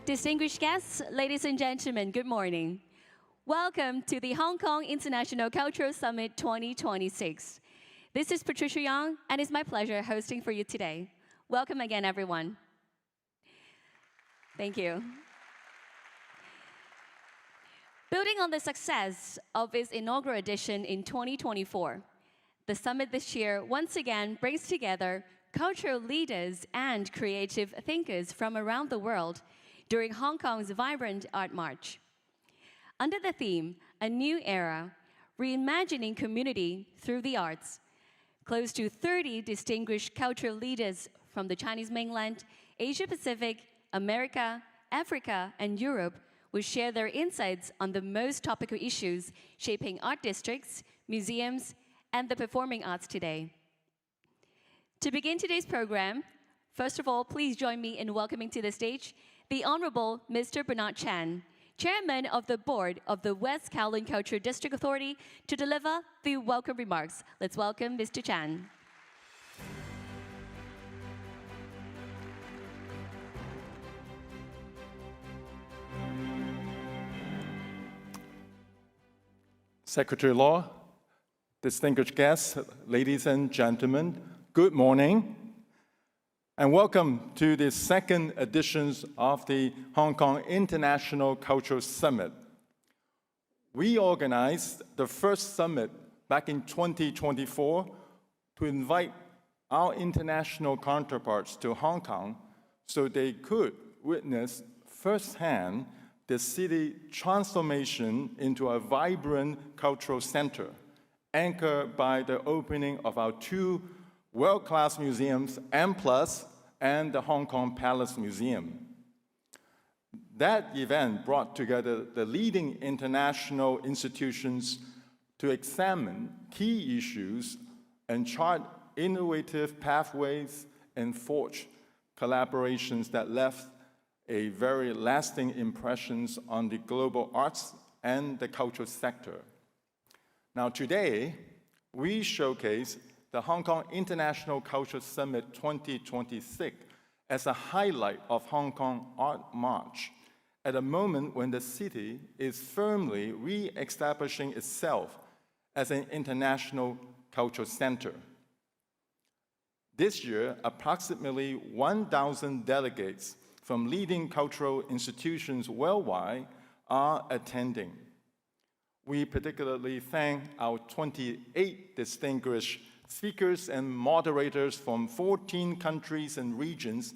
Distinguished guests, ladies and gentlemen, good morning. Welcome to the Hong Kong International Cultural Summit 2026. This is Patricia Yang, and it's my pleasure hosting for you today. Welcome again, everyone. Thank you. Building on the success of its inaugural edition in 2024, the summit this year once again brings together cultural leaders and creative thinkers from around the world during Hong Kong's vibrant Art March. Under the theme, A New Era, Reimagining Community Through the Arts, close to 30 distinguished cultural leaders from the Chinese mainland, Asia Pacific, America, Africa, and Europe will share their insights on the most topical issues shaping art districts, museums, and the performing arts today. To begin today's program, first of all, please join me in welcoming to the stage the Honorable Mr. Bernard Chan, Chairman of the Board of the West Kowloon Cultural District Authority, to deliver the welcome remarks. Let's welcome Mr. Chan. Secretary Law, distinguished guests, ladies and gentlemen, good morning, and welcome to the second edition of the Hong Kong International Cultural Summit. We organized the first summit back in 2024 to invite our international counterparts to Hong Kong so they could witness firsthand the city transformation into a vibrant cultural center, anchored by the opening of our two world-class museums, M+ and the Hong Kong Palace Museum. That event brought together the leading international institutions to examine key issues and chart innovative pathways and forge collaborations that left a very lasting impressions on the global arts and the cultural sector. Now today, we showcase the Hong Kong International Cultural Summit 2026 as a highlight of Hong Kong Art March at a moment when the city is firmly re-establishing itself as an international cultural center. This year, approximately 1,000 delegates from leading cultural institutions worldwide are attending. We particularly thank our 28 distinguished speakers and moderators from 14 countries and regions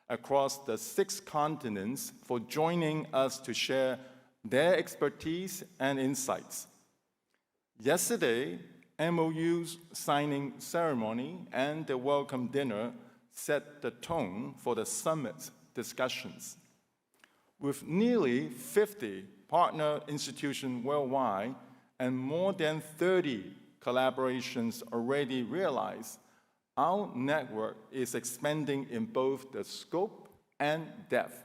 across the 6 continents for joining us to share their expertise and insights. Yesterday, MOU's signing ceremony and the welcome dinner set the tone for the summit's discussions. With nearly 50 partner institutions worldwide and more than 30 collaborations already realized, our network is expanding in both the scope and depth,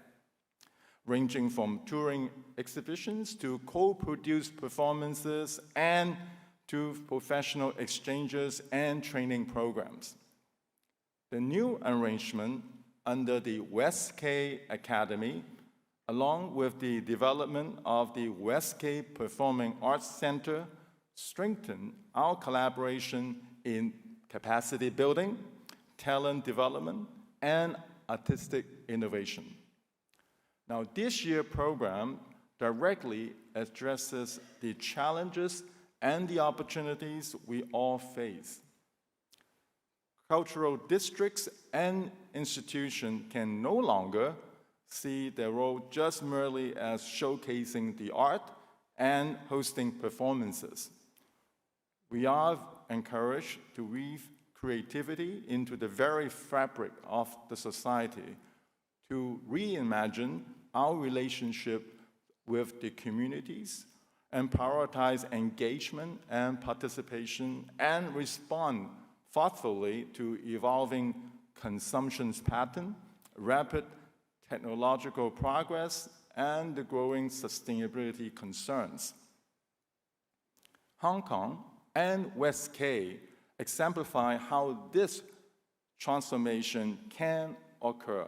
ranging from touring exhibitions to co-produced performances and to professional exchanges and training programs. The new arrangement under the WestK Academy, along with the development of the WestK Performing Arts Center, strengthen our collaboration in capacity building, talent development, and artistic innovation. Now, this year's program directly addresses the challenges and the opportunities we all face. Cultural districts and institutions can no longer see their role just merely as showcasing the art and hosting performances. We are encouraged to weave creativity into the very fabric of the society to reimagine our relationship with the communities and prioritize engagement and participation and respond thoughtfully to evolving consumption patterns, rapid technological progress, and the growing sustainability concerns. Hong Kong and WestK exemplify how this transformation can occur.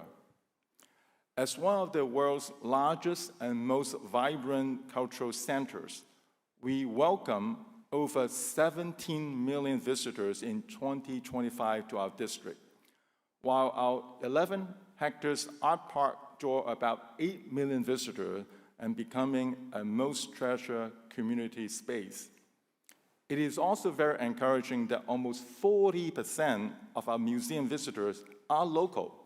As one of the world's largest and most vibrant cultural centers, we welcome over 17 million visitors in 2025 to our district, while our 11 hectares art park draw about 8 million visitors and becoming a most treasured community space. It is also very encouraging that almost 40% of our museum visitors are local,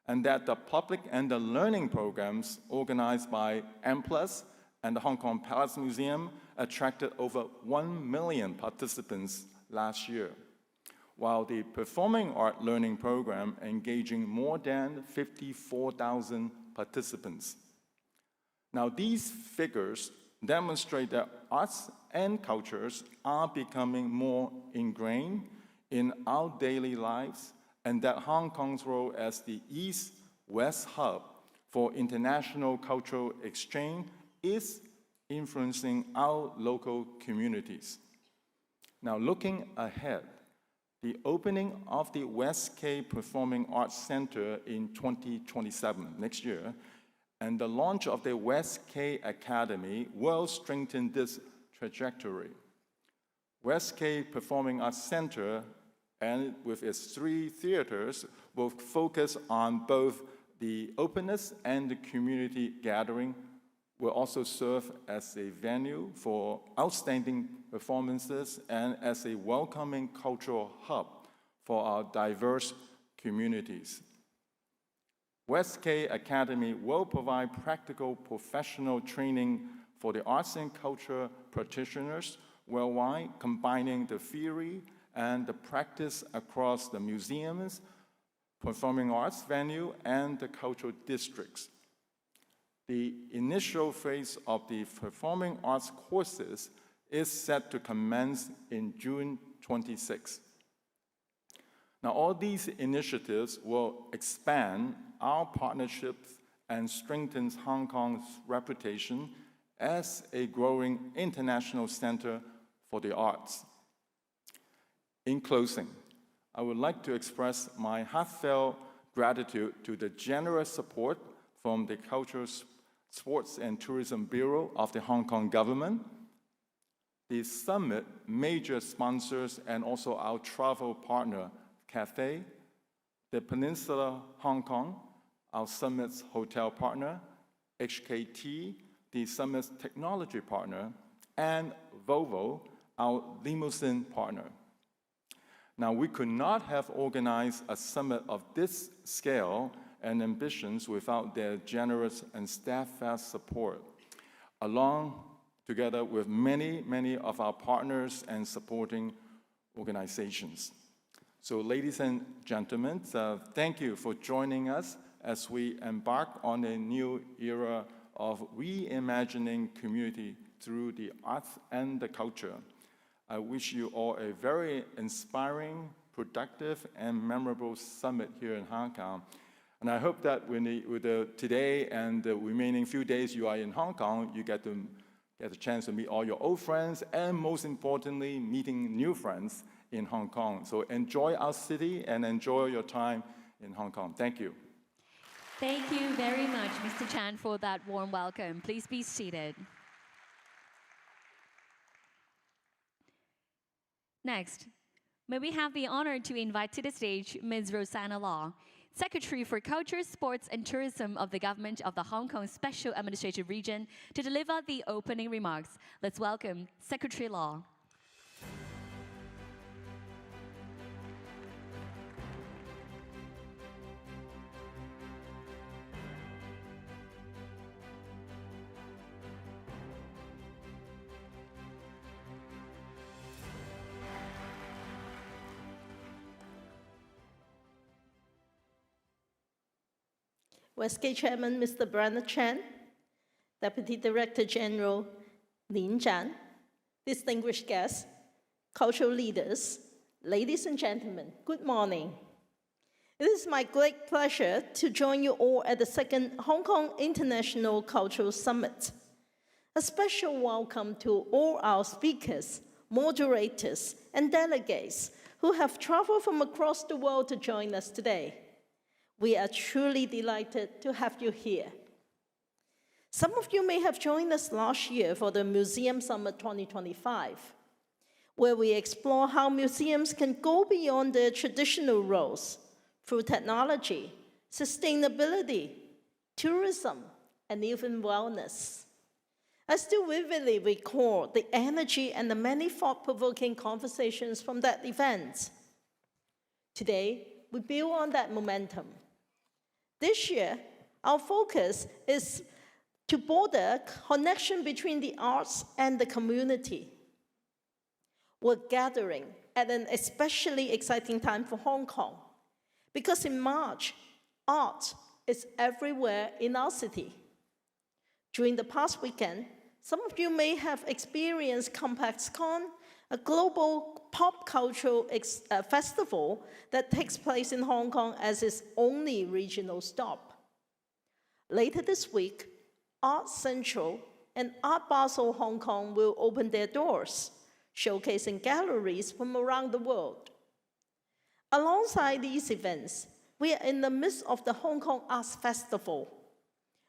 and that the public and the learning programs organized by M+ and the Hong Kong Palace Museum attracted over 1 million participants last year, while the performing art learning program engaging more than 54,000 participants. Now, these figures demonstrate that arts and cultures are becoming more ingrained in our daily lives, and that Hong Kong's role as the East-West hub for international cultural exchange is influencing our local communities. Now, looking ahead, the opening of the WestK Performing Arts Centre in 2027, next year, and the launch of the WestK Academy will strengthen this trajectory. WestK Performing Arts Centre, and with its 3 theaters, will focus on both the openness and the community gathering, will also serve as a venue for outstanding performances and as a welcoming cultural hub for our diverse communities. WestK Academy will provide practical professional training for the arts and culture practitioners worldwide, combining the theory and the practice across the museums, performing arts venue, and the cultural districts. The initial phase of the performing arts courses is set to commence in June 26. Now, all these initiatives will expand our partnerships and strengthen Hong Kong's reputation as a growing international center for the arts. In closing, I would like to express my heartfelt gratitude to the generous support from the Cultural, Sports and Tourism Bureau of the Hong Kong government, the summit major sponsors, and also our travel partner, Cathay, the Peninsula Hong Kong, our summit's hotel partner, HKT, the summit's technology partner, and Volvo, our limousine partner. Now, we could not have organized a summit of this scale and ambitions without their generous and steadfast support, along together with many, many of our partners and supporting organizations. So, ladies and gentlemen, thank you for joining us as we embark on a new era of reimagining community through the arts and the culture. I wish you all a very inspiring, productive, and memorable summit here in Hong Kong. And I hope that with today and the remaining few days you are in Hong Kong, you get a chance to meet all your old friends, and most importantly, meeting new friends in Hong Kong. So enjoy our city and enjoy your time in Hong Kong. Thank you. Thank you very much, Mr. Chan, for that warm welcome. Please be seated. Next, may we have the honor to invite to the stage Ms. Rosanna Law, Secretary for Culture, Sports and Tourism of the Government of the Hong Kong Special Administrative Region, to deliver the opening remarks. Let's welcome Secretary Law. WestK Chairman Mr. Bernard Chan, Deputy Director General Lin Zhan, distinguished guests, cultural leaders, ladies and gentlemen, good morning. It is my great pleasure to join you all at the second Hong Kong International Cultural Summit. A special welcome to all our speakers, moderators, and delegates who have traveled from across the world to join us today. We are truly delighted to have you here. Some of you may have joined us last year for the Museum Summit 2025, where we explore how museums can go beyond their traditional roles through technology, sustainability, tourism, and even wellness. I still vividly recall the energy and the many thought-provoking conversations from that event. Today, we build on that momentum. This year, our focus is to border connection between the arts and the community. We're gathering at an especially exciting time for Hong Kong, because in March, art is everywhere in our city. During the past weekend, some of you may have experienced CompexCon, a global pop cultural festival that takes place in Hong Kong as its only regional stop. Later this week, Art Central and Art Basel Hong Kong will open their doors, showcasing galleries from around the world. Alongside these events, we are in the midst of the Hong Kong Arts Festival.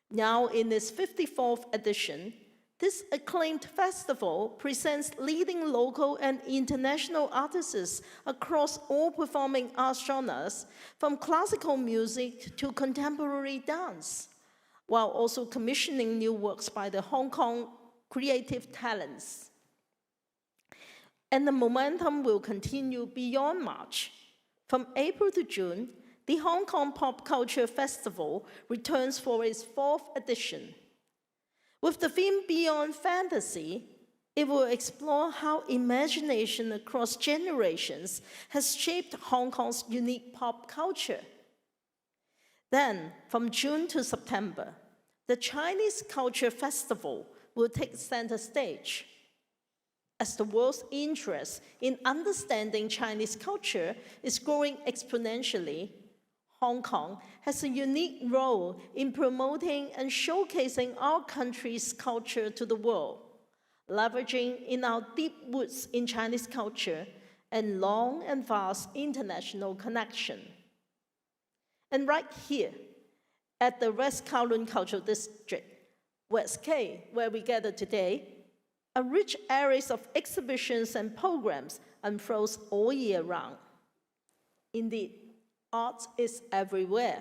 Now in its 54th edition, this acclaimed festival presents leading local and international artists across all performing arts genres, from classical music to contemporary dance, while also commissioning new works by the Hong Kong creative talents. And the momentum will continue beyond March. From April to June, the Hong Kong Pop Culture Festival returns for its 4th edition. With the theme Beyond Fantasy, it will explore how imagination across generations has shaped Hong Kong's unique pop culture. Then, from June to September, the Chinese Culture Festival will take center stage. As the world's interest in understanding Chinese culture is growing exponentially, Hong Kong has a unique role in promoting and showcasing our country's culture to the world, leveraging in our deep roots in Chinese culture and long and vast international connection. And right here, at the West Kowloon Cultural District, WestK, where we gather today, a rich array of exhibitions and programs unfolds all year round. Indeed, art is everywhere,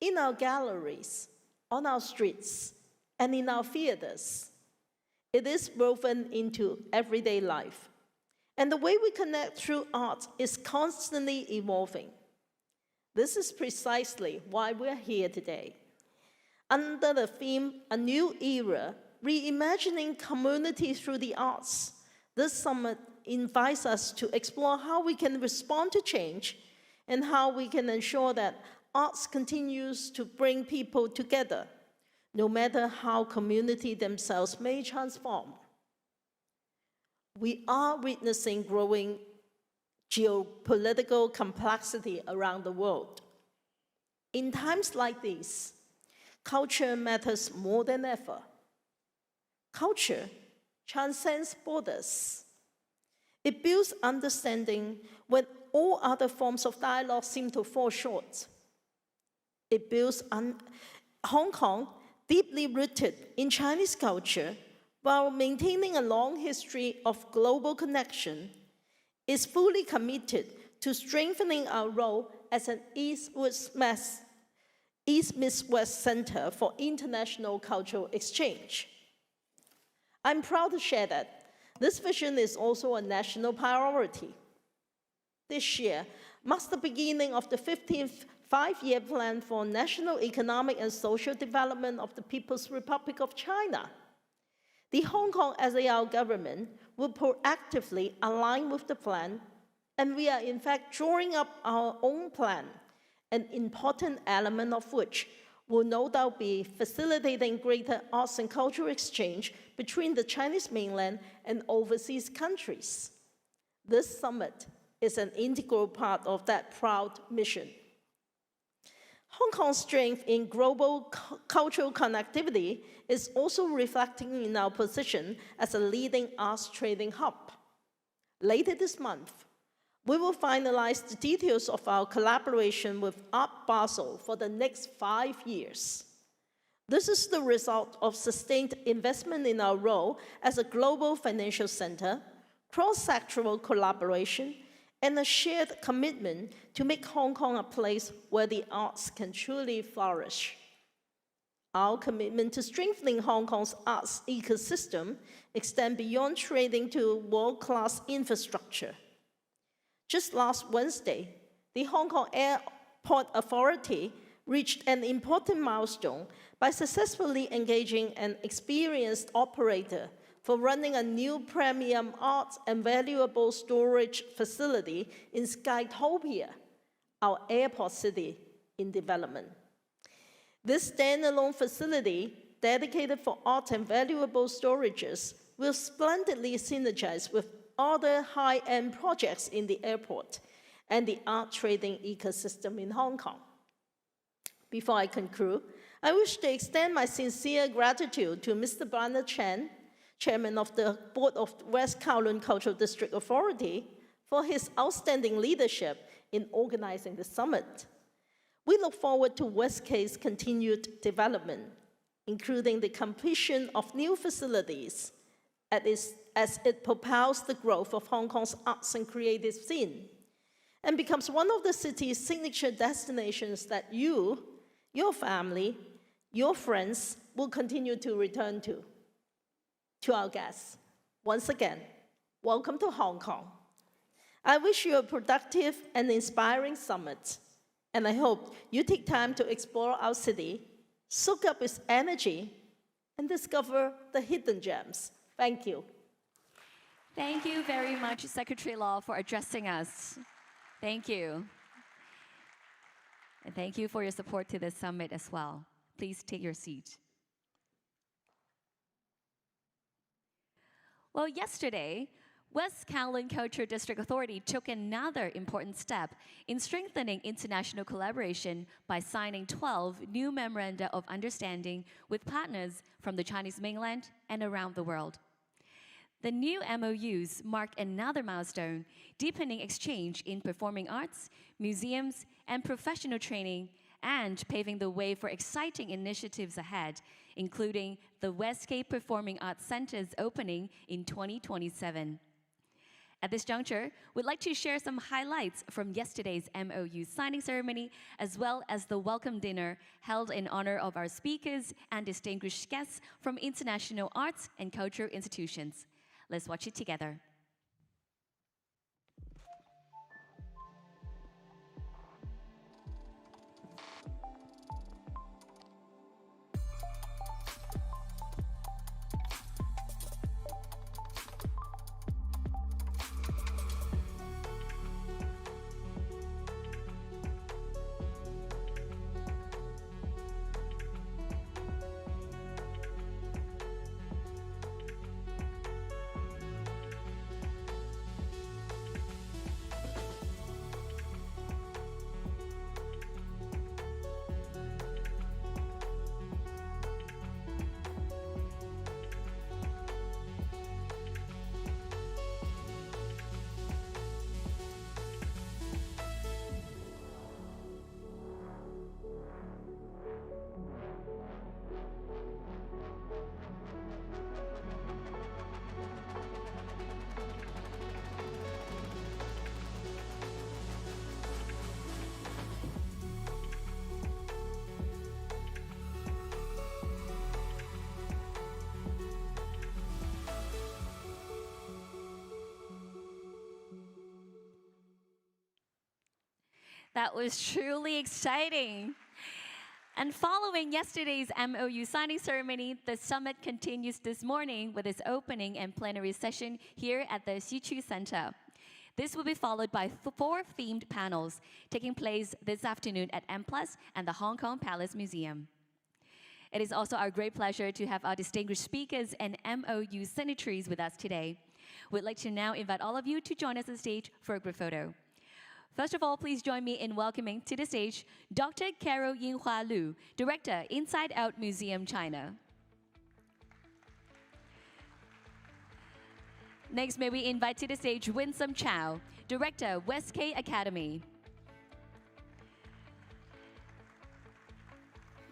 in our galleries, on our streets, and in our theaters. It is woven into everyday life, and the way we connect through art is constantly evolving. This is precisely why we're here today. Under the theme, A New Era, Reimagining Community Through the Arts, this summit invites us to explore how we can respond to change and how we can ensure that arts continues to bring people together, no matter how community themselves may transform. We are witnessing growing geopolitical complexity around the world. In times like these, culture matters more than ever. Culture transcends borders. It builds understanding when all other forms of dialogue seem to fall short. It builds Hong Kong, deeply rooted in Chinese culture, while maintaining a long history of global connection, is fully committed to strengthening our role as an East-West Center for international cultural exchange. I'm proud to share that this vision is also a national priority. This year marks the beginning of the 15th five-year plan for national economic and social development of the People's Republic of China. The Hong Kong SAR government will proactively align with the plan, and we are in fact drawing up our own plan, an important element of which will no doubt be facilitating greater arts and cultural exchange between the Chinese mainland and overseas countries. This summit is an integral part of that proud mission. Hong Kong's strength in global cultural connectivity is also reflecting in our position as a leading arts trading hub. Later this month, We will finalize the details of our collaboration with Art Basel for the next 5 years. This is the result of sustained investment in our role as a global financial center, cross-sectoral collaboration, and a shared commitment to make Hong Kong a place where the arts can truly flourish. Our commitment to strengthening Hong Kong's arts ecosystem extends beyond trading to world-class infrastructure. Just last Wednesday, the Hong Kong Airport Authority reached an important milestone by successfully engaging an experienced operator for running a new premium arts and valuable storage facility in Skytopia, our airport city in development. This standalone facility, dedicated for art and valuable storages, will splendidly synergize with other high-end projects in the airport and the art trading ecosystem in Hong Kong. Before I conclude, I wish to extend my sincere gratitude to Mr. Bernard Chen, Chairman of the Board of West Kowloon Cultural District Authority, for his outstanding leadership in organizing the summit. We look forward to WestK's continued development, including the completion of new facilities as it propels the growth of Hong Kong's arts and creative scene, and becomes one of the city's signature destinations that you, your family, your friends will continue to return to. To our guests, once again, welcome to Hong Kong. I wish you a productive and inspiring summit, and I hope you take time to explore our city, soak up its energy, and discover the hidden gems. Thank you. Thank you very much, Secretary Law, for addressing us. Thank you. And thank you for your support to this summit as well. Please take your seat. Well, yesterday, West Kowloon Cultural District Authority took another important step in strengthening international collaboration by signing 12 new memoranda of understanding with partners from the Chinese mainland and around the world. The new MOUs mark another milestone, deepening exchange in performing arts, museums, and professional training, and paving the way for exciting initiatives ahead, including the WestK Performing Arts Centre's opening in 2027. At this juncture, we'd like to share some highlights from yesterday's MOU signing ceremony, as well as the welcome dinner held in honor of our speakers and distinguished guests from international arts and cultural institutions. Let's watch it together. That was truly exciting. And following yesterday's MOU signing ceremony, the summit continues this morning with its opening and plenary session here at the Xiqu Centre. This will be followed by 4 themed panels taking place this afternoon at M+ and the Hong Kong Palace Museum. It is also our great pleasure to have our distinguished speakers and MOU signatories with us today. We'd like to now invite all of you to join us on stage for a group photo. First of all, please join me in welcoming to the stage Dr. Carol Yinhua Lu, Director, Inside Out Museum, China. Next, may we invite to the stage Winsome Chow, Director, WestK Academy.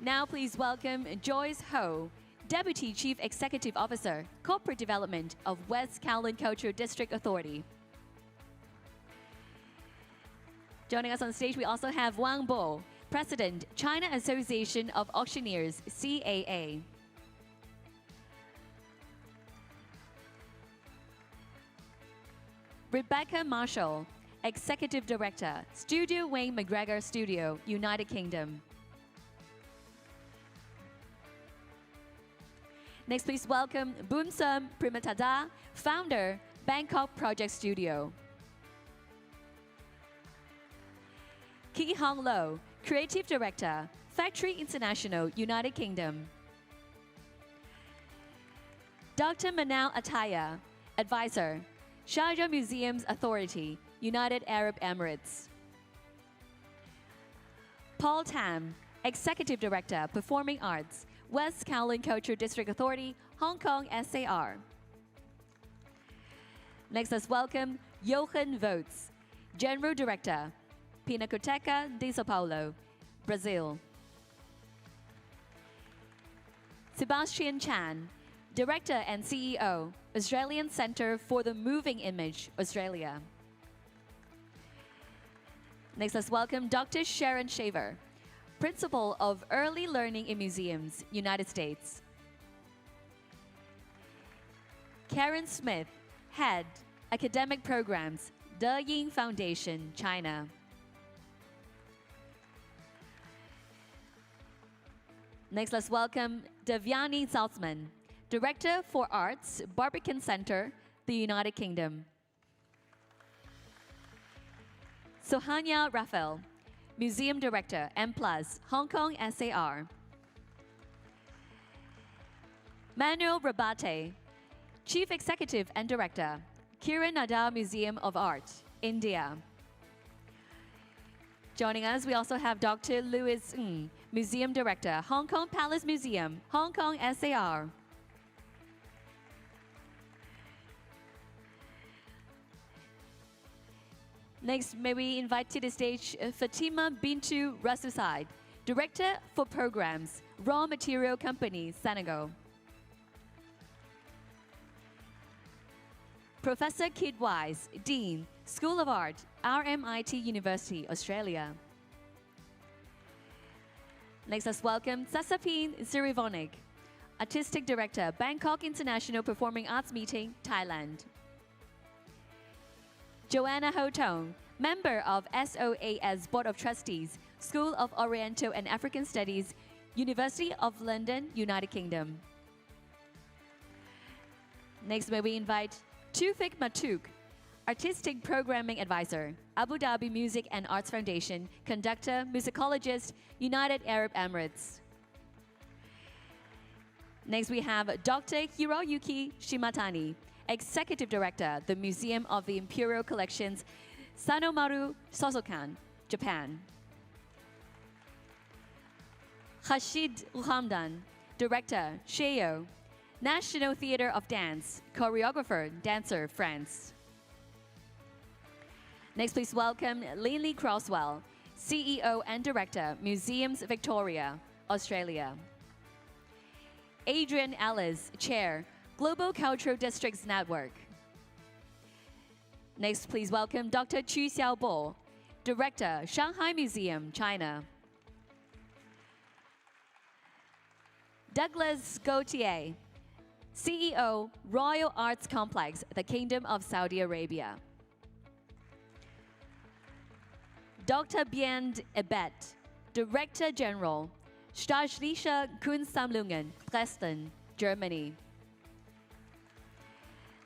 Now please welcome Joyce Ho, Deputy Chief Executive Officer, Corporate Development of West Kowloon Cultural District Authority. Joining us on stage, we also have Wang Bo, President, China Association of Auctioneers, CAA. Rebecca Marshall, Executive Director, Studio Wayne McGregor Studio, United Kingdom. Next, please welcome Boonsum Primatada, Founder, Bangkok Project Studio. Ki Hong Lo, Creative Director, Factory International, United Kingdom. Dr. Manal Ataya, Advisor, Sharjah Museums Authority, United Arab Emirates. Paul Tam, Executive Director, Performing Arts, West Kowloon Cultural District Authority, Hong Kong SAR. Next, let's welcome Johan Votes, General Director, Pinacoteca de Sao Paulo, Brazil. Sebastian Chan, Director and CEO, Australian Centre for the Moving Image, Australia. Next, let's welcome Dr. Sharon Shaver, Principal of Early Learning in Museums, United States. Karen Smith, Head, Academic Programs, De Ying Foundation, China. Next, let's welcome Devyani Salzman, Director for Arts, Barbican Centre, the United Kingdom. Sohanya Raphael, Museum Director, M+, Hong Kong SAR. Manuel Rabate, Chief Executive and Director, Kiran Nadar Museum of Art, India. Joining us, we also have Dr. Louis Ng, Museum Director, Hong Kong Palace Museum, Hong Kong SAR. Next, may we invite to the stage Fatima Bintu Rasusaid, Director for Programs, Raw Material Company, Senegal. Professor Kid Wise, Dean, School of Art, RMIT University, Australia. Next, let's welcome Sasapin Sirivonik, Artistic Director, Bangkok International Performing Arts Meeting, Thailand. Joanna Hotong, Member of SOAS Board of Trustees, School of Oriental and African Studies, University of London, United Kingdom. Next, may we invite Tufik Matuk, Artistic Programming Advisor, Abu Dhabi Music and Arts Foundation, Conductor, Musicologist, United Arab Emirates. Next, we have Dr. Hiroyuki Shimatani, Executive Director, the Museum of the Imperial Collections, Sanomaru Sosokan, Japan. Khashid Uhamdan, Director, Sheo, National Theatre of Dance, Choreographer, Dancer, France. Next, please welcome Linley Croswell, CEO and Director, Museums Victoria, Australia. Adrian Ellis, Chair, Global Cultural Districts Network. Next, please welcome Dr. Chu Xiaobo, Director, Shanghai Museum, China. Douglas Gautier, CEO, Royal Arts Complex, the Kingdom of Saudi Arabia. Dr. Biend Ebet, Director General, Staatliche Kunstsammlungen, Dresden, Germany.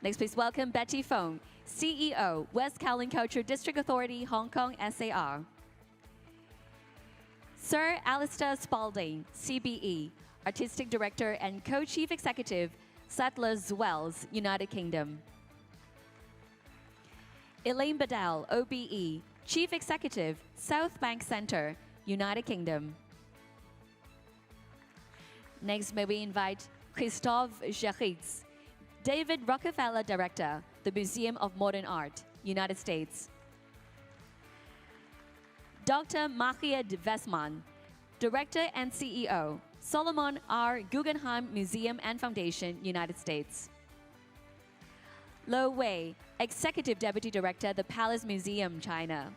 Next, please welcome Betty Fong, CEO, West Kowloon Cultural District Authority, Hong Kong SAR. Sir Alistair Spalding, CBE, Artistic Director and Co-Chief Executive, Sadler's Wells, United Kingdom. Elaine Badal, OBE, Chief Executive, Southbank Centre, United Kingdom. Next, may we invite Christophe Geritz, David Rockefeller Director, the Museum of Modern Art, United States. Dr. Mariette Westman, Director and CEO, Solomon R. Guggenheim Museum and Foundation, United States. Lo Wei, Executive Deputy Director, the Palace Museum, China.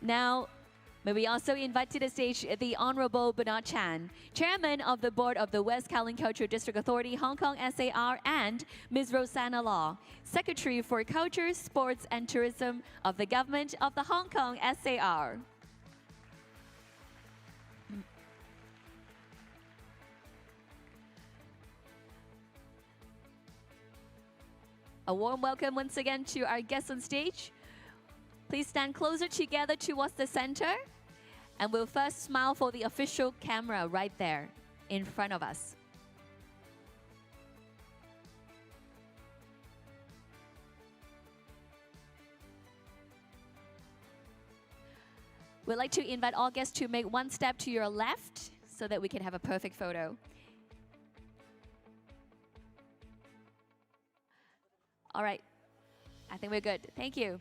Now, may we also invite to the stage the Honorable Bernard Chan, Chairman of the Board of the West Kowloon Cultural District Authority, Hong Kong SAR, and Ms. Rosanna Law, Secretary for Culture, Sports and Tourism of the Government of the Hong Kong SAR. A warm welcome once again to our guests on stage. Please stand closer together towards the center. And we'll first smile for the official camera right there in front of us. We'd like to invite all guests to make one step to your left so that we can have a perfect photo. All right, I think we're good. Thank you.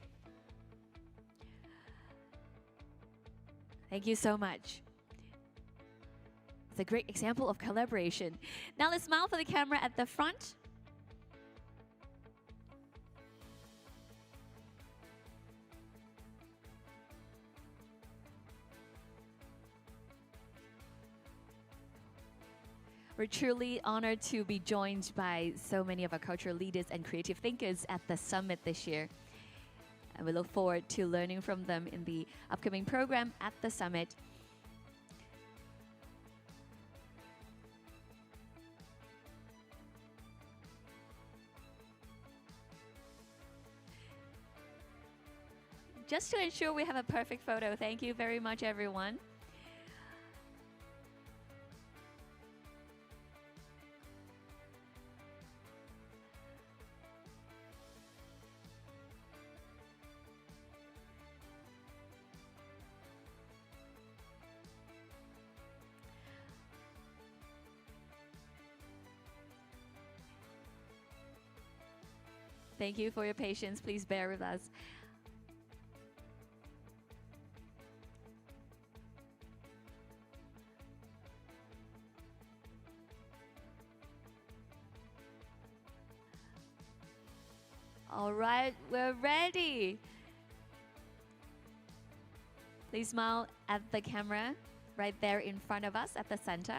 Thank you so much. It's a great example of collaboration. Now let's smile for the camera at the front. We're truly honored to be joined by so many of our cultural leaders and creative thinkers at the summit this year. And we look forward to learning from them in the upcoming program at the summit. Just to ensure we have a perfect photo, thank you very much, everyone. Thank you for your patience. Please bear with us. All right, we're ready. Please smile at the camera right there in front of us at the center.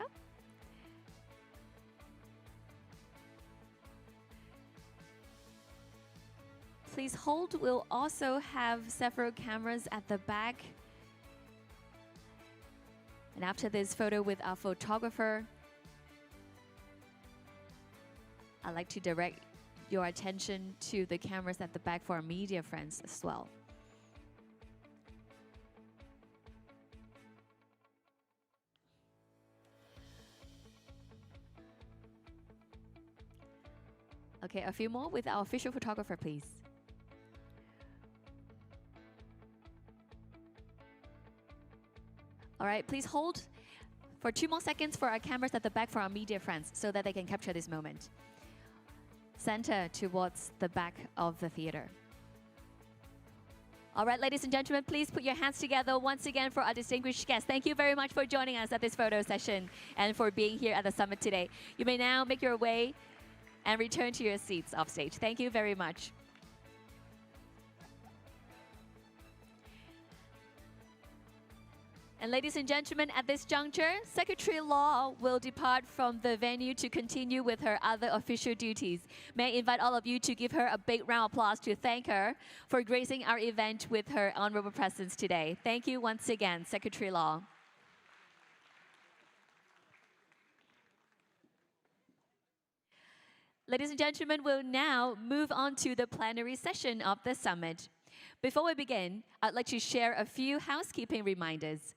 Please hold. We'll also have several cameras at the back. And after this photo with our photographer, I'd like to direct your attention to the cameras at the back for our media friends as well. Okay, a few more with our official photographer, please. All right, please hold for 2 more seconds for our cameras at the back for our media friends so that they can capture this moment. Center towards the back of the theater. All right, ladies and gentlemen, please put your hands together once again for our distinguished guests. Thank you very much for joining us at this photo session and for being here at the summit today. You may now make your way and return to your seats off stage. Thank you very much. And ladies and gentlemen, at this juncture, Secretary Law will depart from the venue to continue with her other official duties. May I invite all of you to give her a big round of applause to thank her for gracing our event with her honorable presence today. Thank you once again, Secretary Law. Ladies and gentlemen, we'll now move on to the plenary session of the summit. Before we begin, I'd like to share a few housekeeping reminders.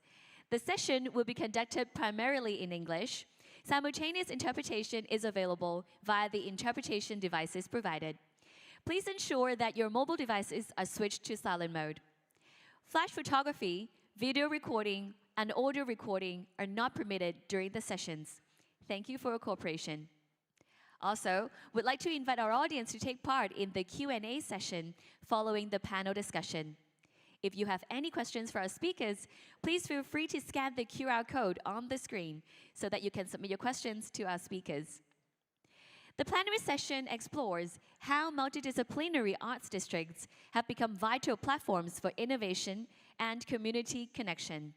The session will be conducted primarily in English. Simultaneous interpretation is available via the interpretation devices provided. Please ensure that your mobile devices are switched to silent mode. Flash photography, video recording, and audio recording are not permitted during the sessions. Thank you for your cooperation. Also, we'd like to invite our audience to take part in the Q&A session following the panel discussion. If you have any questions for our speakers, please feel free to scan the QR code on the screen so that you can submit your questions to our speakers. The plenary session explores how multidisciplinary arts districts have become vital platforms for innovation and community connection.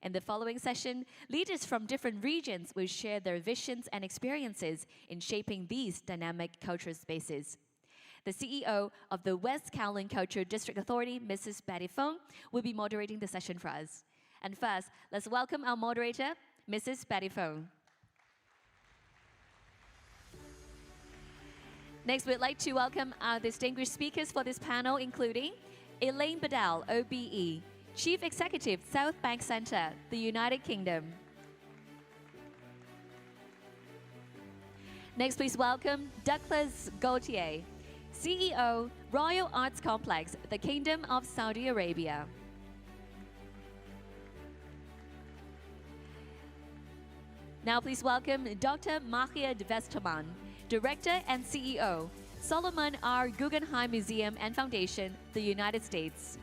In the following session, leaders from different regions will share their visions and experiences in shaping these dynamic cultural spaces. The CEO of the West Kowloon Cultural District Authority, Mrs. Betty Fong, will be moderating the session for us. And first, let's welcome our moderator, Mrs. Betty Fong. Next, we'd like to welcome our distinguished speakers for this panel, including Elaine Bedell, OBE, Chief Executive, Southbank Centre, the United Kingdom. Next, please welcome Douglas Gautier, CEO, Royal Arts Complex, the Kingdom of Saudi Arabia. Now please welcome Dr. Mahia Vesterman, Director and CEO, Solomon R. Guggenheim Museum and Foundation, the United States.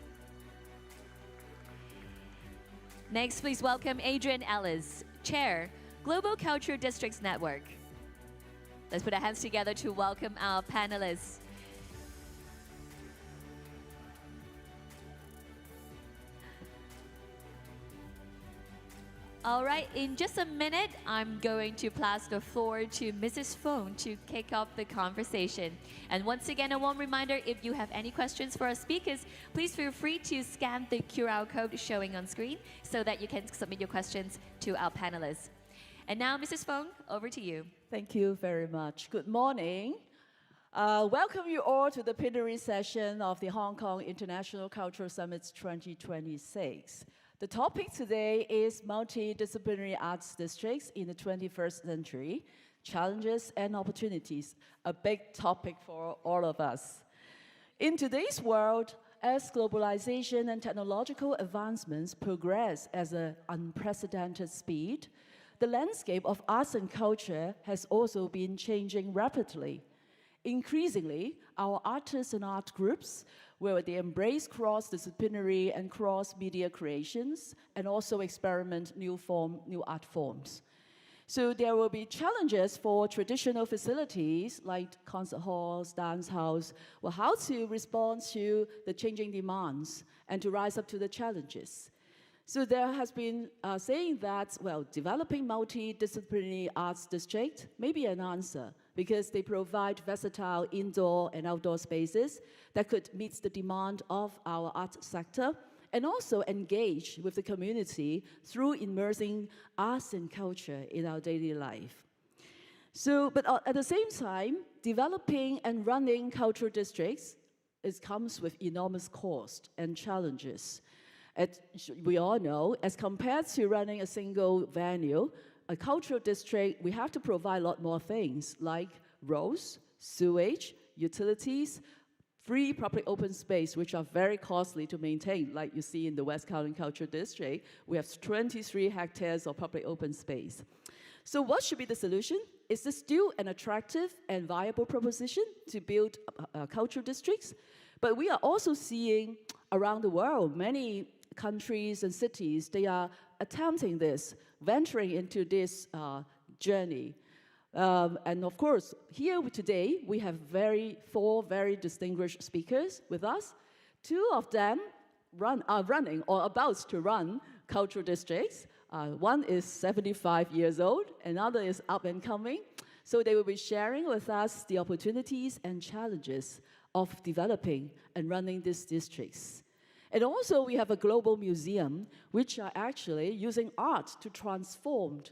Next, please welcome Adrian Ellis, Chair, Global Cultural Districts Network. Let's put our hands together to welcome our panelists. All right, in just a minute, I'm going to pass the floor to Mrs. Fong to kick off the conversation. And once again, a warm reminder, if you have any questions for our speakers, please feel free to scan the QR code showing on screen so that you can submit your questions to our panelists. And now, Mrs. Fong, over to you. Thank you very much. Good morning. Welcome you all to the plenary session of the Hong Kong International Cultural Summit 2026. The topic today is multidisciplinary arts districts in the 21st century, challenges and opportunities, a big topic for all of us. In today's world, as globalization and technological advancements progress at an unprecedented speed, the landscape of arts and culture has also been changing rapidly. Increasingly, our artists and art groups where they embrace cross-disciplinary and cross-media creations and also experiment new art forms. So there will be challenges for traditional facilities like concert halls, dance halls, well, how to respond to the changing demands and to rise up to the challenges. So there has been saying that, well, developing multidisciplinary arts district may be an answer because they provide versatile indoor and outdoor spaces that could meet the demand of our art sector and also engage with the community through immersing arts and culture in our daily life. So, but at the same time, developing and running cultural districts comes with enormous cost and challenges. We all know, as compared to running a single venue, a cultural district, we have to provide a lot more things like roads, sewage, utilities, free public open space, which are very costly to maintain, like you see in the West Kowloon Cultural District. We have 23 hectares of public open space. So what should be the solution? Is this still an attractive and viable proposition to build cultural districts? But we are also seeing around the world, many countries and cities, they are attempting this, venturing into this journey. And of course, here today, we have four very distinguished speakers with us. Two of them are running or about to run cultural districts. One is 75 years old, another is up and coming. So they will be sharing with us the opportunities and challenges of developing and running these districts. And also, we have a global museum, which are actually using art to transform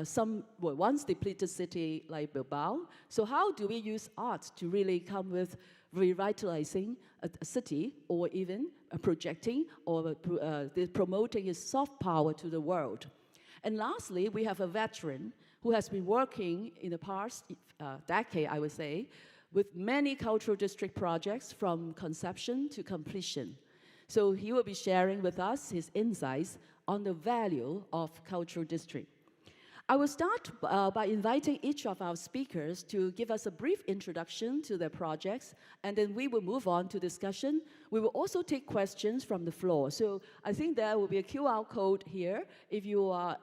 some once depleted city like Bilbao. So how do we use art to really come with revitalizing a city or even projecting or promoting its soft power to the world? And lastly, we have a veteran who has been working in the past decade, I would say, with many cultural district projects from conception to completion. So he will be sharing with us his insights on the value of cultural district. I will start by inviting each of our speakers to give us a brief introduction to their projects, and then we will move on to discussion. We will also take questions from the floor. So I think there will be a QR code here. If you are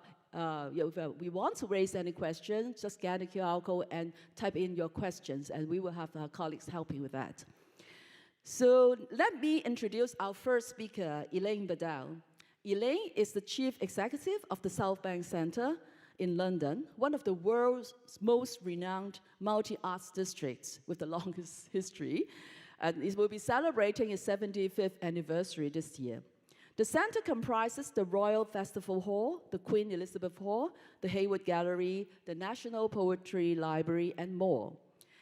we want to raise any questions, just scan the QR code and type in your questions, and we will have our colleagues helping with that. So let me introduce our first speaker, Elaine Bedell. Elaine is the Chief Executive of the Southbank Centre in London, one of the world's most renowned multi-arts districts with the longest history, and it will be celebrating its 75th anniversary this year. The centre comprises the Royal Festival Hall, the Queen Elizabeth Hall, the Hayward Gallery, the National Poetry Library, and more.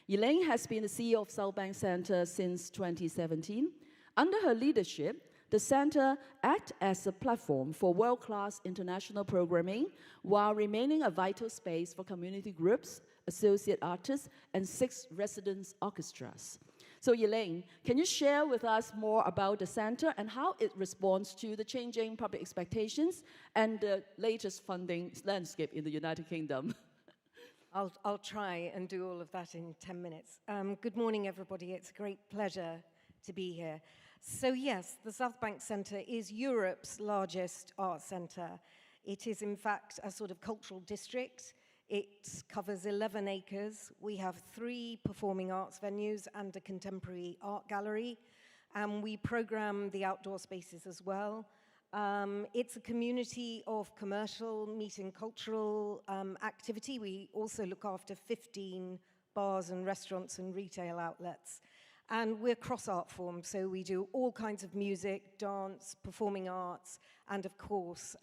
Elaine has been the CEO of Southbank Centre since 2017. Under her leadership, the centre acts as a platform for world-class international programming while remaining a vital space for community groups, associate artists, and 6 residence orchestras. So Elaine, can you share with us more about the centre and how it responds to the changing public expectations and the latest funding landscape in the United Kingdom? I'll try and do all of that in 10 minutes. Good morning, everybody. It's a great pleasure to be here. So yes, the Southbank Centre is Europe's largest arts centre. It is, in fact, a sort of cultural district. It covers 11 acres. We have 3 performing arts venues and a contemporary art gallery. And we program the outdoor spaces as well. It's a community of commercial, meeting cultural activity. We also look after 15 bars and restaurants and retail outlets. And we're cross-art forms, so we do all kinds of music, dance, performing arts, and of course,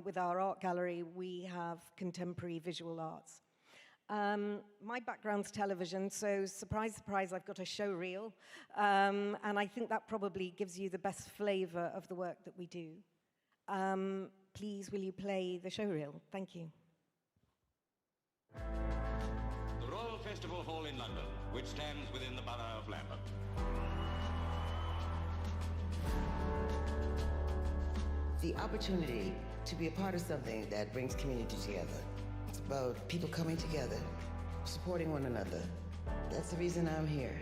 with our art gallery, we have contemporary visual arts. My background's television, so surprise, surprise, I've got a show reel. And I think that probably gives you the best flavor of the work that we do. Please, will you play the show reel? Thank you. The Royal Festival Hall in London, which stands within the Borough of Lambeth. The opportunity to be a part of something that brings community together. It's about people coming together, supporting one another. That's the reason I'm here.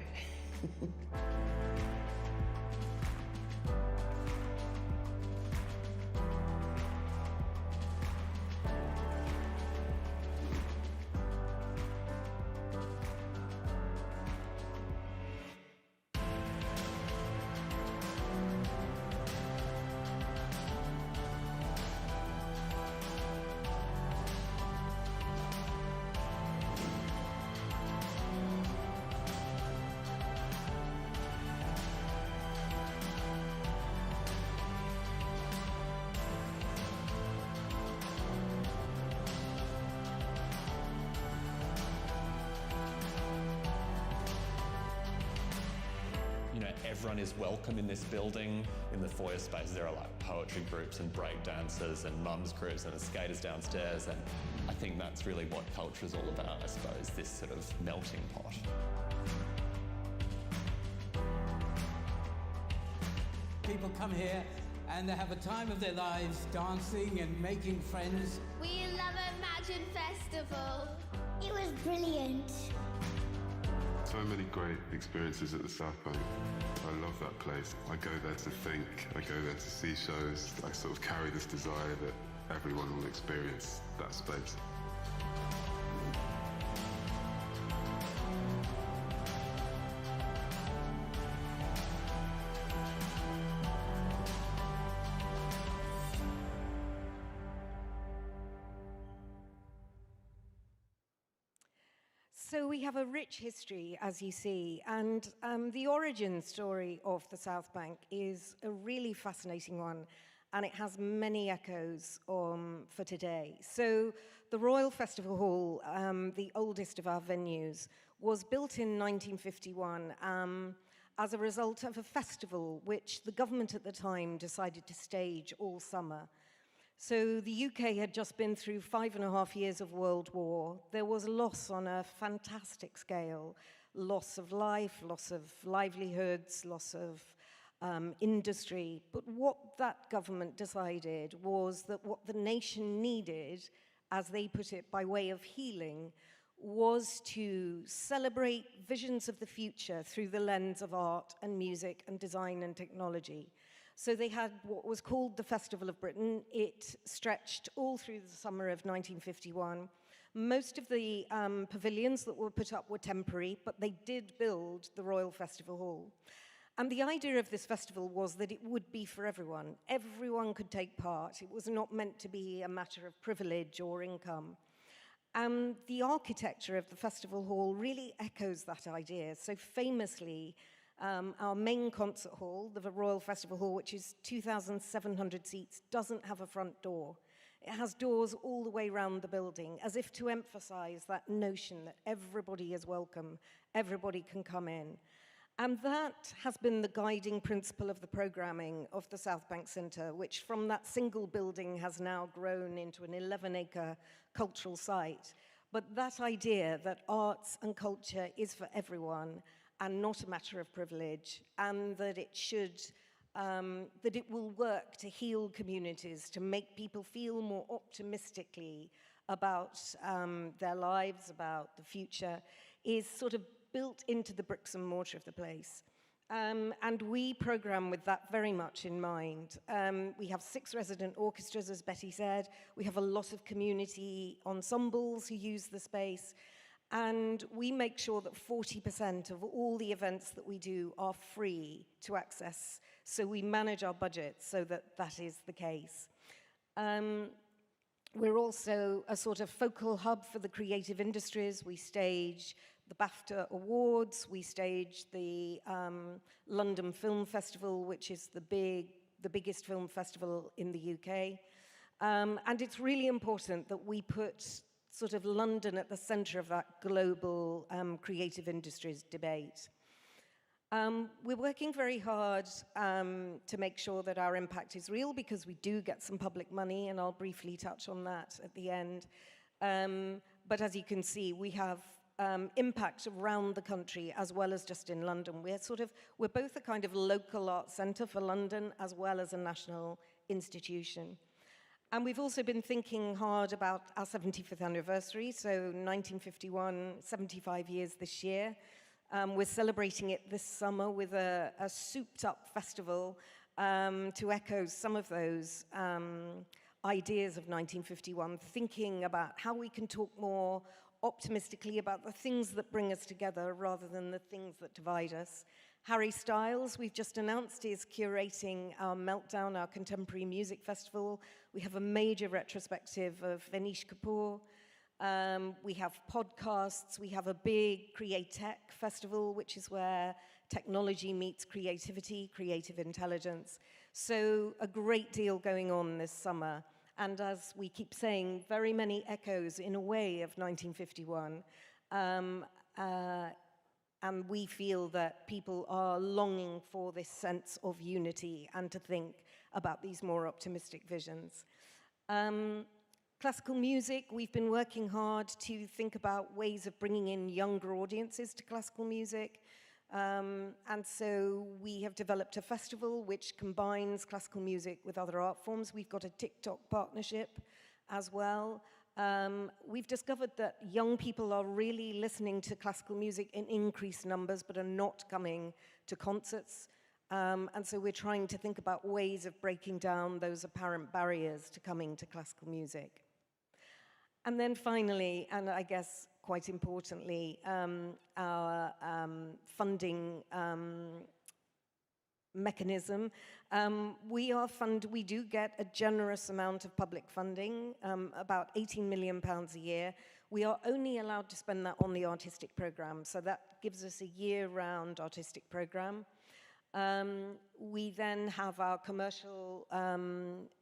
Everyone is welcome in this building. In the foyer space, there are like poetry groups and break dancers and mums groups and the skaters downstairs. And I think that's really what culture is all about, I suppose, this sort of melting pot. People come here and they have a time of their lives dancing and making friends. We love Imagine Festival. It was brilliant. So many great experiences at the Southbank. I love that place. I go there to think, I go there to see shows. I sort of carry this desire that everyone will experience that space. So we have a rich history, as you see, and the origin story of the Southbank is a really fascinating one, and it has many echoes for today. So the Royal Festival Hall, the oldest of our venues, was built in 1951 as a result of a festival which the government at the time decided to stage all summer. So the UK had just been through 5.5 years of World War. There was loss on a fantastic scale, loss of life, loss of livelihoods, loss of industry. But what that government decided was that what the nation needed as they put it, by way of healing, was to celebrate visions of the future through the lens of art and music and design and technology. So they had what was called the Festival of Britain. It stretched all through the summer of 1951. Most of the pavilions that were put up were temporary, but they did build the Royal Festival Hall. And the idea of this festival was that it would be for everyone. Everyone could take part. It was not meant to be a matter of privilege or income. And the architecture of the festival hall really echoes that idea. So famously, our main concert hall, the Royal Festival Hall, which is 2,700 seats, doesn't have a front door. It has doors all the way around the building, as if to emphasize that notion that everybody is welcome, everybody can come in. And that has been the guiding principle of the programming of the Southbank Centre, which from that single building has now grown into an 11-acre cultural site. But that idea that arts and culture is for everyone and not a matter of privilege, and that it should, that it will work to heal communities, to make people feel more optimistically about their lives, about the future, is sort of built into the bricks and mortar of the place. And we program with that very much in mind. We have 6 resident orchestras, as Betty said. We have a lot of community ensembles who use the space. And we make sure that 40% of all the events that we do are free to access. So we manage our budget so that that is the case. We're also a sort of focal hub for the creative industries. We stage the BAFTA Awards, we stage the London Film Festival, which is the biggest film festival in the UK. And it's really important that we put sort of London at the center of that global creative industries debate. We're working very hard to make sure that our impact is real, because we do get some public money, and I'll briefly touch on that at the end. But as you can see, we have impact around the country as well as just in London. We're both a kind of local art centre for London as well as a national institution. And we've also been thinking hard about our 75th anniversary, so 1951, 75 years this year. We're celebrating it this summer with a souped-up festival to echo some of those ideas of 1951, thinking about how we can talk more optimistically about the things that bring us together rather than the things that divide us. Harry Styles, we've just announced, is curating our Meltdown, our contemporary music festival. We have a major retrospective of Anish Kapoor. We have podcasts. We have a big Createch festival, which is where technology meets creativity, creative intelligence. So a great deal going on this summer. And as we keep saying, very many echoes, in a way, of 1951. And we feel that people are longing for this sense of unity and to think about these more optimistic visions. Classical music, we've been working hard to think about ways of bringing in younger audiences to classical music. And so we have developed a festival which combines classical music with other art forms. We've got a TikTok partnership as well. We've discovered that young people are really listening to classical music in increased numbers, but are not coming to concerts. And so we're trying to think about ways of breaking down those apparent barriers to coming to classical music. And then finally, and I guess quite importantly, our funding mechanism. We do get a generous amount of public funding, about £18 million a year. We are only allowed to spend that on the artistic program, so that gives us a year-round artistic program. We then have our commercial